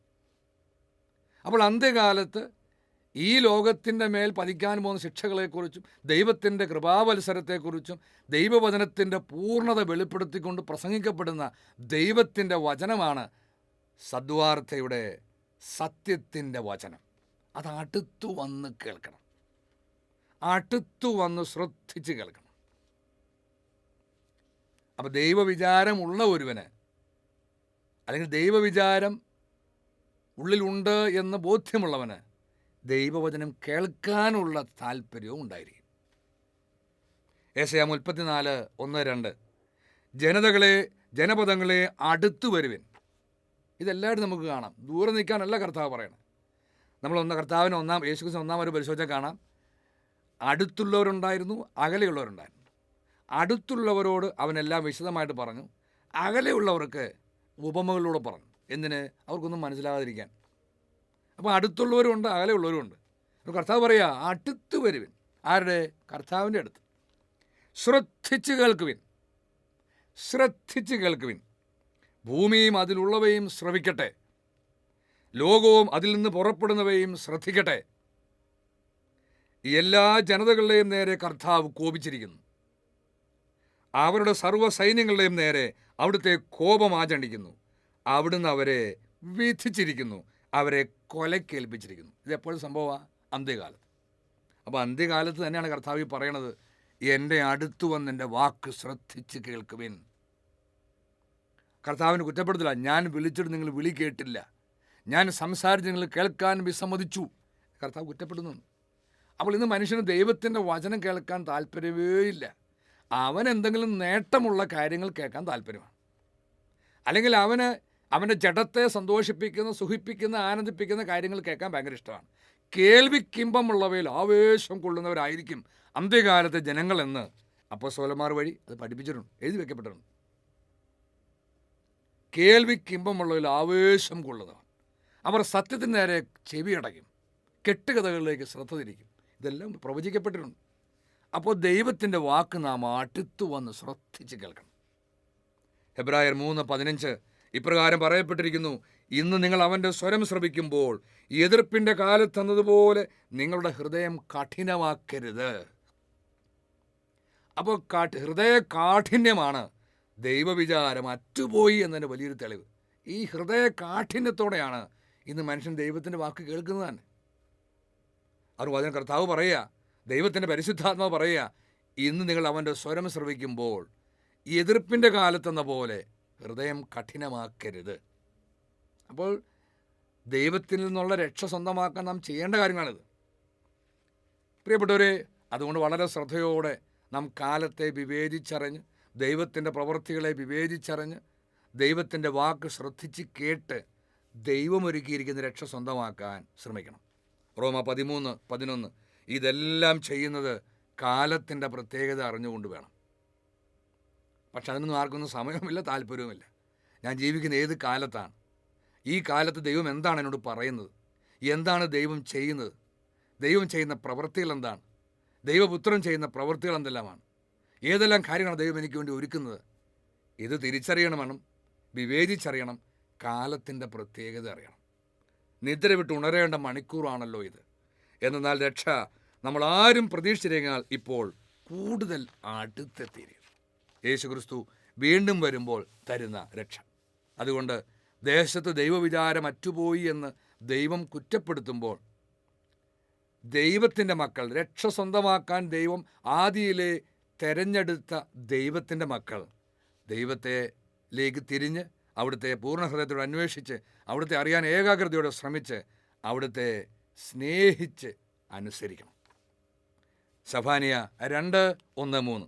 അപ്പോൾ അന്ത്യകാലത്ത് ഈ ലോകത്തിൻ്റെ മേൽ പതിക്കാൻ പോകുന്ന ശിക്ഷകളെക്കുറിച്ചും ദൈവത്തിൻ്റെ കൃപാവത്സരത്തെക്കുറിച്ചും ദൈവവചനത്തിൻ്റെ പൂർണ്ണത വെളിപ്പെടുത്തിക്കൊണ്ട് പ്രസംഗിക്കപ്പെടുന്ന ദൈവത്തിൻ്റെ വചനമാണ് സദ്വാർത്തയുടെ സത്യത്തിൻ്റെ വചനം. അത് അടുത്തു വന്ന് കേൾക്കണം, അടുത്തു വന്ന് ശ്രദ്ധിച്ച് കേൾക്കണം. അപ്പോൾ ദൈവവിചാരമുള്ള ഒരുവന്, അല്ലെങ്കിൽ ദൈവവിചാരം ഉള്ളിലുണ്ട് എന്ന് ബോധ്യമുള്ളവന് ദൈവവചനം കേൾക്കാനുള്ള താല്പര്യവും ഉണ്ടായിരിക്കും. യെശയ്യാ 34:1-2, ജനതകളെ, ജനപദങ്ങളെ അടുത്തു വരുവിൻ. ഇതെല്ലാവരും നമുക്ക് കാണാം, ദൂരെ നിൽക്കാനല്ല കർത്താവ് പറയണം. കർത്താവിന് യേശുക്രിസ്തു ഒന്നാം ഒരു പരിശോധിച്ചാൽ കാണാം, അടുത്തുള്ളവരുണ്ടായിരുന്നു, അകലെയുള്ളവരുണ്ടായിരുന്നു. അടുത്തുള്ളവരോട് അവനെല്ലാം വിശദമായിട്ട് പറഞ്ഞു, അകലെയുള്ളവർക്ക് ഉപമകളിലൂടെ പറഞ്ഞു. എന്തിന്? അവർക്കൊന്നും മനസ്സിലാകാതിരിക്കാൻ. അപ്പോൾ അടുത്തുള്ളവരുണ്ട്, അകലെയുള്ളവരുമുണ്ട്. അപ്പോൾ കർത്താവ് പറയുക, അടുത്ത് വരുവിൻ. ആരുടെ? കർത്താവിൻ്റെ അടുത്ത്. ശ്രദ്ധിച്ച് കേൾക്കുവിൻ, ശ്രദ്ധിച്ച് കേൾക്കുവിൻ. ഭൂമിയും അതിലുള്ളവയും ശ്രവിക്കട്ടെ, ലോകവും അതിൽ നിന്ന് പുറപ്പെടുന്നവയും ശ്രദ്ധിക്കട്ടെ. എല്ലാ ജനതകളുടെയും നേരെ കർത്താവ് കോപിച്ചിരിക്കുന്നു, അവരുടെ സർവ്വ സൈന്യങ്ങളുടെയും നേരെ അവിടുത്തെ കോപം ആചരിക്കുന്നു. അവിടുന്ന് അവരെ വിധിച്ചിരിക്കുന്നു, അവരെ കൊലക്കേൽപ്പിച്ചിരിക്കുന്നു. ഇതെപ്പോഴും സംഭവമാണ്? അന്ത്യകാലത്ത്. അപ്പോൾ അന്ത്യകാലത്ത് തന്നെയാണ് കർത്താവ് പറയണത്, എൻ്റെ അടുത്ത് വന്ന് എൻ്റെ വാക്ക് ശ്രദ്ധിച്ച് കേൾക്കുവിൻ. കർത്താവിന് കുറ്റപ്പെടുത്തില്ല, ഞാൻ വിളിച്ചിട്ട് നിങ്ങൾ വിളി കേട്ടില്ല, ഞാൻ സംസാരിച്ച് നിങ്ങൾ കേൾക്കാൻ വിസമ്മതിച്ചു. കർത്താവ് കുറ്റപ്പെടുന്നു. അപ്പോൾ ഇന്ന് മനുഷ്യന് ദൈവത്തിൻ്റെ വചനം കേൾക്കാൻ താല്പര്യമേ ഇല്ല. അവൻ എന്തെങ്കിലും നേട്ടമുള്ള കാര്യങ്ങൾ കേൾക്കാൻ താല്പര്യമാണ്, അല്ലെങ്കിൽ അവൻ്റെ ജഡത്തെ സന്തോഷിപ്പിക്കുന്ന, സുഖിപ്പിക്കുന്ന, ആനന്ദിപ്പിക്കുന്ന കാര്യങ്ങൾ കേൾക്കാൻ ഭയങ്കര ഇഷ്ടമാണ്. കേൾവിക്കിമ്പമുള്ളവയിൽ ആവേശം കൊള്ളുന്നവരായിരിക്കും അന്ത്യകാലത്തെ ജനങ്ങളെന്ന് അപ്പോസ്തലന്മാർ വഴി അത് പഠിപ്പിച്ചിട്ടുണ്ട്, എഴുതി വെക്കപ്പെട്ടിട്ടുണ്ട്. കേൾവിക്കിമ്പമുള്ളവയിൽ ആവേശം കൊള്ളുന്നവർ, അവർ സത്യത്തിന് നേരെ ചെവിയടയ്ക്കും, കെട്ടുകഥകളിലേക്ക് ശ്രദ്ധ തിരിക്കും. ഇതെല്ലാം പ്രവചിക്കപ്പെട്ടിട്ടുണ്ട്. അപ്പോൾ ദൈവത്തിൻ്റെ വാക്ക് നാം അടുത്തു വന്ന് ശ്രദ്ധിച്ച് കേൾക്കണം. ഹെബ്രായർ 3:15 ഇപ്രകാരം പറയപ്പെട്ടിരിക്കുന്നു, ഇന്ന് നിങ്ങൾ അവൻ്റെ സ്വരം ശ്രവിക്കുമ്പോൾ എതിർപ്പിൻ്റെ കാലത്തെന്നതുപോലെ നിങ്ങളുടെ ഹൃദയം കഠിനമാക്കരുത്. അപ്പോൾ ഹൃദയ കാഠിന്യമാണ് ദൈവവിചാരം അറ്റുപോയി എന്നതിന് വലിയൊരു തെളിവ്. ഈ ഹൃദയ കാഠിന്യത്തോടെയാണ് ഇന്ന് മനുഷ്യൻ ദൈവത്തിൻ്റെ വാക്ക് കേൾക്കുന്നത് തന്നെ. അതിന് കർത്താവ് പറയുക, ദൈവത്തിൻ്റെ പരിശുദ്ധാത്മാവ് പറയുക, ഇന്ന് നിങ്ങൾ അവൻ്റെ സ്വരം ശ്രവിക്കുമ്പോൾ എതിർപ്പിൻ്റെ കാലത്തെന്ന പോലെ ഹൃദയം കഠിനമാക്കരുത്. അപ്പോൾ ദൈവത്തിൽ നിന്നുള്ള രക്ഷ സ്വന്തമാക്കാൻ നാം ചെയ്യേണ്ട കാര്യങ്ങളാണിത്. പ്രിയപ്പെട്ടവരെ, അതുകൊണ്ട് വളരെ ശ്രദ്ധയോടെ നാം കാലത്തെ വിവേചിച്ചറിഞ്ഞ്, ദൈവത്തിൻ്റെ പ്രവൃത്തികളെ വിവേചിച്ചറിഞ്ഞ്, ദൈവത്തിൻ്റെ വാക്ക് ശ്രദ്ധിച്ച് കേട്ട് ദൈവമൊരുക്കിയിരിക്കുന്ന രക്ഷ സ്വന്തമാക്കാൻ ശ്രമിക്കണം. റോമ 13:11 ഇതെല്ലാം ചെയ്യുന്നത് കാലത്തിൻ്റെ പ്രത്യേകത അറിഞ്ഞുകൊണ്ട് വേണം. പക്ഷെ അതിനൊന്നും ആർക്കൊന്നും സമയവുമില്ല, താല്പര്യവുമില്ല. ഞാൻ ജീവിക്കുന്ന ഏത് കാലത്താണ്? ഈ കാലത്ത് ദൈവം എന്താണ് എന്നോട് പറയുന്നത്? എന്താണ് ദൈവം ചെയ്യുന്നത്? ദൈവം ചെയ്യുന്ന പ്രവൃത്തികൾ എന്താണ്? ദൈവപുത്രൻ ചെയ്യുന്ന പ്രവൃത്തികൾ എന്തെല്ലാമാണ്? ഏതെല്ലാം കാര്യങ്ങളാണ് ദൈവം എനിക്ക് വേണ്ടി ഒരുക്കുന്നത്? ഇത് തിരിച്ചറിയണം, വിവേചിച്ചറിയണം, കാലത്തിൻ്റെ പ്രത്യേകത അറിയണം. നിദ്ര വിട്ട് ഉണരേണ്ട മണിക്കൂറാണല്ലോ ഇത്. എന്നാൽ രക്ഷ നമ്മൾ ആരും പ്രതീക്ഷിച്ചിരുന്നാൽ ഇപ്പോൾ കൂടുതൽ അടുത്തെത്തിയിരിക്കുന്നു. യേശുക്രിസ്തു വീണ്ടും വരുമ്പോൾ തരുന്ന രക്ഷ. അതുകൊണ്ട് ദേശത്ത് ദൈവവിചാരം അറ്റുപോയി എന്ന് ദൈവം കുറ്റപ്പെടുത്തുമ്പോൾ ദൈവത്തിൻ്റെ മക്കൾ, രക്ഷ സ്വന്തമാക്കാൻ ദൈവം ആദിയിലെ തെരഞ്ഞെടുത്ത ദൈവത്തിൻ്റെ മക്കൾ ദൈവത്തിലേക്ക് തിരിഞ്ഞ് അവിടുത്തെ പൂർണ്ണ ഹൃദയത്തോടെ അന്വേഷിച്ച് അവിടുത്തെ അറിയാൻ ഏകാഗ്രതയോടെ ശ്രമിച്ച് അവിടുത്തെ സ്നേഹിച്ച് അനുസരിക്കണം. സഫാനിയ 2:1-3.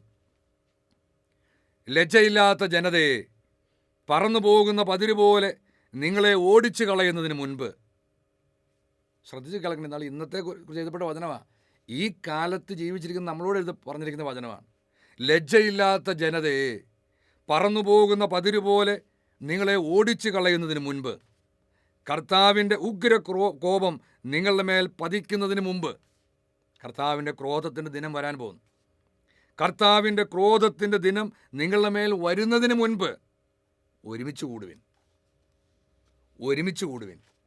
ലജ്ജയില്ലാത്ത ജനതയെ, പറന്നു പോകുന്ന പതിര് പോലെ നിങ്ങളെ ഓടിച്ചു കളയുന്നതിന് മുൻപ്. ശ്രദ്ധിച്ച് കേൾക്കണം, എന്നാൽ ഇന്നത്തെ കുറിച്ച് എഴുതപ്പെട്ട വചനമാണ്. ഈ കാലത്ത് ജീവിച്ചിരിക്കുന്ന നമ്മളോട് പറഞ്ഞിരിക്കുന്ന വചനമാണ്. ലജ്ജയില്ലാത്ത ജനതയെ, പറന്നു പോകുന്ന പതിര് പോലെ നിങ്ങളെ ഓടിച്ചു കളയുന്നതിന് മുൻപ്, കർത്താവിൻ്റെ ഉഗ്ര കോപം നിങ്ങളുടെ മേൽ പതിക്കുന്നതിന് മുമ്പ്. കർത്താവിൻ്റെ ക്രോധത്തിൻ്റെ ദിനം വരാൻ പോകുന്നു. കർത്താവിൻ്റെ ക്രോധത്തിൻ്റെ ദിനം നിങ്ങളുടെ മേൽ വരുന്നതിന് മുൻപ് ഒരുമിച്ച് കൂടുവിൻ.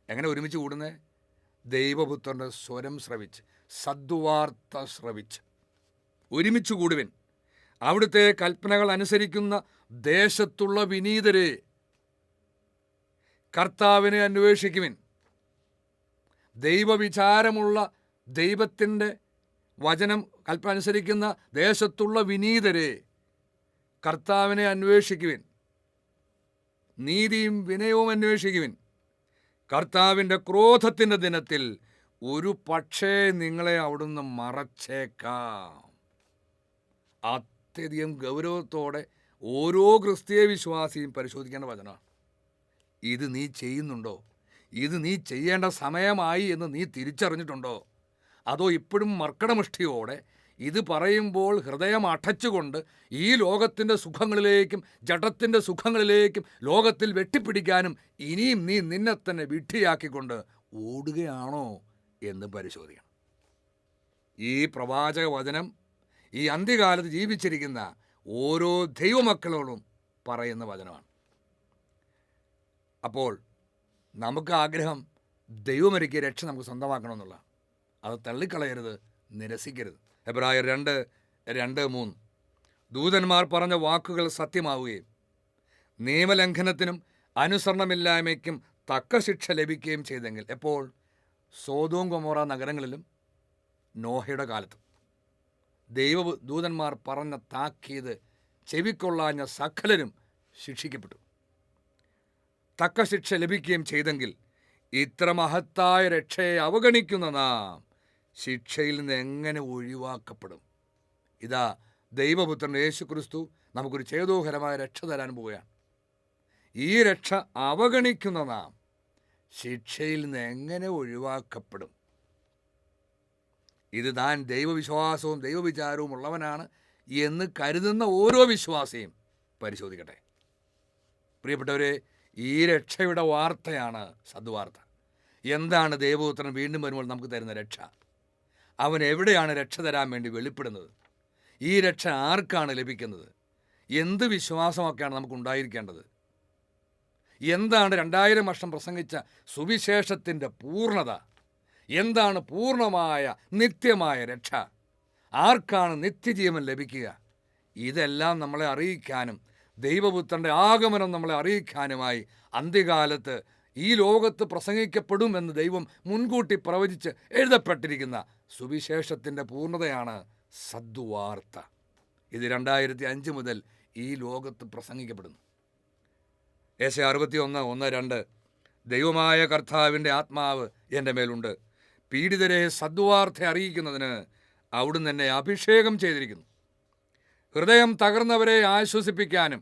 എങ്ങനെ ഒരുമിച്ച് കൂടുന്നത്? ദൈവപുത്രൻ്റെ സ്വരം ശ്രവിച്ച്, സദ്വാർത്ത ശ്രവിച്ച് ഒരുമിച്ച് കൂടുവിൻ. അവിടുത്തെ കൽപ്പനകൾ അനുസരിക്കുന്ന ദേശത്തുള്ള വിനീതരെ, കർത്താവിനെ അന്വേഷിക്കുവിൻ. ദൈവവിചാരമുള്ള, ദൈവത്തിൻ്റെ വചനം കൽപ്പന അനുസരിക്കുന്ന ദേശത്തുള്ള വിനീതരെ, കർത്താവിനെ അന്വേഷിക്കുവിൻ. നീതിയും വിനയവും അന്വേഷിക്കുവിൻ. കർത്താവിൻ്റെ ക്രോധത്തിൻ്റെ ദിനത്തിൽ ഒരു പക്ഷേ നിങ്ങളെ അവിടുന്ന് മറച്ചേക്കാം. അത്യധികം ഗൗരവത്തോടെ ഓരോ ക്രിസ്തീയ വിശ്വാസിയും പരിശോധിക്കേണ്ട വചനമാണ്. ഇത് നീ ചെയ്യുന്നുണ്ടോ? ഇത് നീ ചെയ്യേണ്ട സമയമായി എന്ന് നീ തിരിച്ചറിഞ്ഞിട്ടുണ്ടോ? അതോ ഇപ്പോഴും മർക്കടമുഷ്ടിയോടെ ഇത് പറയുമ്പോൾ ഹൃദയം അടച്ചുകൊണ്ട് ഈ ലോകത്തിൻ്റെ സുഖങ്ങളിലേക്കും ജഡത്തിൻ്റെ സുഖങ്ങളിലേക്കും ലോകത്തിൽ വെട്ടിപ്പിടിക്കാനും ഇനിയും നീ നിന്നെ തന്നെ വിഡ്ഢിയാക്കിക്കൊണ്ട് ഓടുകയാണോ എന്ന് പരിശോധിക്കണം. ഈ പ്രവാചക വചനം ഈ അന്ത്യകാലത്ത് ജീവിച്ചിരിക്കുന്ന ഓരോ ദൈവമക്കളോടും പറയുന്ന വചനമാണ്. അപ്പോൾ നമുക്ക് ആഗ്രഹം ദൈവമൊരുക്കിയ രക്ഷ നമുക്ക് സ്വന്തമാക്കണമെന്നുള്ള, അത് തള്ളിക്കളയരുത്, നിരസിക്കരുത്. എബ്രായർ 2:2-3. ദൂതന്മാർ പറഞ്ഞ വാക്കുകൾ സത്യമാവുകയും നിയമലംഘനത്തിനും അനുസരണമില്ലായ്മയ്ക്കും തക്ക ശിക്ഷ ലഭിക്കുകയും ചെയ്തെങ്കിൽ. എപ്പോൾ? സോദോം ഗൊമോറ നഗരങ്ങളിലും നോഹയുടെ കാലത്തും ദൂതന്മാർ പറഞ്ഞ താക്കീത് ചെവിക്കൊള്ളാഞ്ഞ സകലരും ശിക്ഷിക്കപ്പെട്ടു. തക്ക ശിക്ഷ ലഭിക്കുകയും ചെയ്തെങ്കിൽ ഇത്ര മഹത്തായ രക്ഷയെ അവഗണിക്കുന്ന നാം ശിക്ഷയിൽ നിന്ന് എങ്ങനെ ഒഴിവാക്കപ്പെടും? ഇതാ ദൈവപുത്രൻ യേശുക്രിസ്തു നമുക്കൊരു ചേതോഹരമായ രക്ഷ തരാൻ പോവുകയാണ്. ഈ രക്ഷ അവഗണിക്കുന്ന നാം ശിക്ഷയിൽ നിന്ന് എങ്ങനെ ഒഴിവാക്കപ്പെടും? ഇത് താൻ ദൈവവിശ്വാസവും ദൈവവിചാരവും ഉള്ളവനാണ് എന്ന് കരുതുന്ന ഓരോ വിശ്വാസിയും പരിശോധിക്കട്ടെ. പ്രിയപ്പെട്ടവരെ, ഈ രക്ഷയുടെ വാർത്തയാണ് സദ്വാർത്ത. എന്താണ് ദൈവപുത്രൻ വീണ്ടും വരുമ്പോൾ നമുക്ക് തരുന്ന രക്ഷ? അവൻ എവിടെയാണ് രക്ഷ തരാൻ വേണ്ടി വെളിപ്പെടുന്നത്? ഈ രക്ഷ ആർക്കാണ് ലഭിക്കുന്നത്? എന്ത് വിശ്വാസമൊക്കെയാണ് നമുക്കുണ്ടായിരിക്കേണ്ടത്? എന്താണ് 2000 വർഷം പ്രസംഗിച്ച സുവിശേഷത്തിൻ്റെ പൂർണ്ണത? എന്താണ് പൂർണ്ണമായ നിത്യമായ രക്ഷ? ആർക്കാണ് നിത്യജീവൻ ലഭിക്കുക? ഇതെല്ലാം നമ്മളെ അറിയിക്കാനും ദൈവപുത്രൻ്റെ ആഗമനം നമ്മളെ അറിയിക്കാനുമായി അന്ത്യകാലത്ത് ഈ ലോകത്ത് പ്രസംഗിക്കപ്പെടുമെന്ന് ദൈവം മുൻകൂട്ടി പ്രവചിച്ച് എഴുതപ്പെട്ടിരിക്കുന്ന സുവിശേഷത്തിൻ്റെ പൂർണ്ണതയാണ് സദ്വാർത്ത. ഇത് 2005 മുതൽ ഈ ലോകത്ത് പ്രസംഗിക്കപ്പെടുന്നു. യെശയ്യാ 61:1-2. ദൈവമായ കർത്താവിൻ്റെ ആത്മാവ് എൻ്റെ മേലുണ്ട്, പീഡിതരെ സദ്വാർത്ത അറിയിക്കുന്നതിന് അവിടുന്ന് എന്നെ അഭിഷേകം ചെയ്തിരിക്കുന്നു. ഹൃദയം തകർന്നവരെ ആശ്വസിപ്പിക്കാനും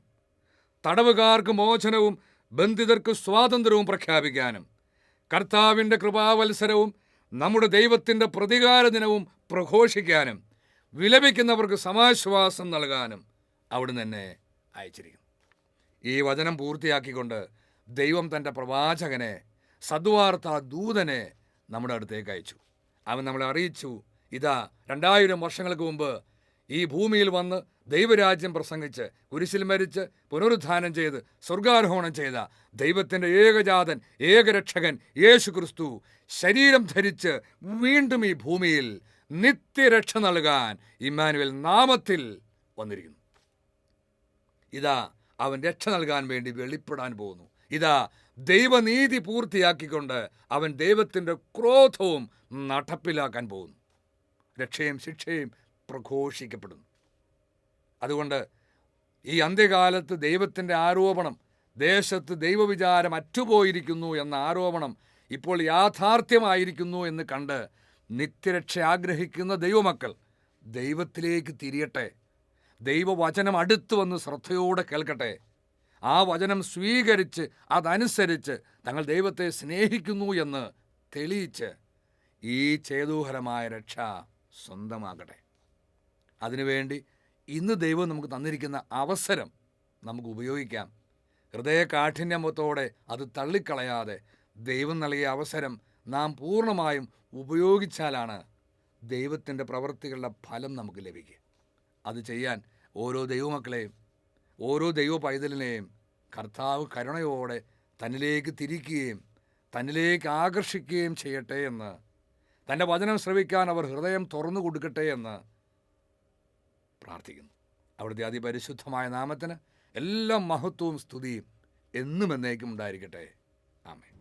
തടവുകാർക്ക് മോചനവും ബന്ധിതർക്ക് സ്വാതന്ത്ര്യവും പ്രഖ്യാപിക്കാനും കർത്താവിൻ്റെ കൃപാവത്സരവും നമ്മുടെ ദൈവത്തിൻ്റെ പ്രതികാര ദിനവും പ്രഘോഷിക്കാനും വിലപിക്കുന്നവർക്ക് സമാശ്വാസം നൽകാനും അവിടുന്ന് എന്നെ അയച്ചിരിക്കുന്നു. ഈ വചനം പൂർത്തിയാക്കിക്കൊണ്ട് ദൈവം തൻ്റെ പ്രവാചകനെ, സദ്വാർത്ത ദൂതനെ നമ്മുടെ അടുത്തേക്ക് അയച്ചു. അവൻ നമ്മളെ അറിയിച്ചു, ഇതാ 2000 വർഷങ്ങൾക്ക് മുമ്പ് ഈ ഭൂമിയിൽ വന്ന് ദൈവരാജ്യം പ്രസംഗിച്ച് കുരിശിൽ മരിച്ച് പുനരുത്ഥാനം ചെയ്ത് സ്വർഗാരോഹണം ചെയ്ത ദൈവത്തിൻ്റെ ഏകജാതൻ ഏകരക്ഷകൻ യേശു ക്രിസ്തു ശരീരം ധരിച്ച് വീണ്ടും ഈ ഭൂമിയിൽ നിത്യരക്ഷ നൽകാൻ ഇമ്മാനുവേൽ നാമത്തിൽ വന്നിരിക്കുന്നു. ഇതാ അവൻ രക്ഷ നൽകാൻ വേണ്ടി വെളിപ്പെടാൻ പോകുന്നു. ഇതാ ദൈവനീതി പൂർത്തിയാക്കിക്കൊണ്ട് അവൻ ദൈവത്തിൻ്റെ ക്രോധവും നടപ്പിലാക്കാൻ പോകുന്നു. രക്ഷയും ശിക്ഷയും പ്രഘോഷിക്കപ്പെടുന്നു. അതുകൊണ്ട് ഈ അന്ത്യകാലത്ത് ദൈവത്തിൻ്റെ ആരോപണം, ദേശത്ത് ദൈവവിചാരം അറ്റുപോയിരിക്കുന്നു എന്ന ആരോപണം ഇപ്പോൾ യാഥാർത്ഥ്യമായിരിക്കുന്നു എന്ന് കണ്ട് നിത്യരക്ഷ ആഗ്രഹിക്കുന്ന ദൈവമക്കൾ ദൈവത്തിലേക്ക് തിരിയട്ടെ. ദൈവവചനം അടുത്തു വന്ന് ശ്രദ്ധയോടെ കേൾക്കട്ടെ. ആ വചനം സ്വീകരിച്ച് അതനുസരിച്ച് തങ്ങൾ ദൈവത്തെ സ്നേഹിക്കുന്നു എന്ന് തെളിയിച്ച് ഈ ചേതോഹരമായ രക്ഷ സ്വന്തമാകട്ടെ. അതിനുവേണ്ടി ഇന്ന് ദൈവം നമുക്ക് തന്നിരിക്കുന്ന അവസരം നമുക്ക് ഉപയോഗിക്കാം. ഹൃദയ കാഠിന്യമത്തോടെ അത് തള്ളിക്കളയാതെ ദൈവം നൽകിയ അവസരം നാം പൂർണ്ണമായും ഉപയോഗിച്ചാലാണ് ദൈവത്തിൻ്റെ പ്രവൃത്തികളുടെ ഫലം നമുക്ക് ലഭിക്കുക. അത് ചെയ്യാൻ ഓരോ ദൈവമക്കളെയും ഓരോ ദൈവ പൈതലിനെയും കർത്താവ് കരുണയോടെ തന്നിലേക്ക് തിരിക്കുകയും തന്നിലേക്ക് ആകർഷിക്കുകയും ചെയ്യട്ടെ എന്ന്, തൻ്റെ വചനം ശ്രവിക്കാൻ അവർ ഹൃദയം തുറന്നു കൊടുക്കട്ടെ എന്ന് പ്രാർത്ഥിക്കുന്നു. അവിടുത്തെ അതിപരിശുദ്ധമായ നാമത്തിന് എല്ലാ മഹത്വവും സ്തുതിയും എന്നും എന്നേക്കും ഉണ്ടായിരിക്കട്ടെ. ആമേൻ.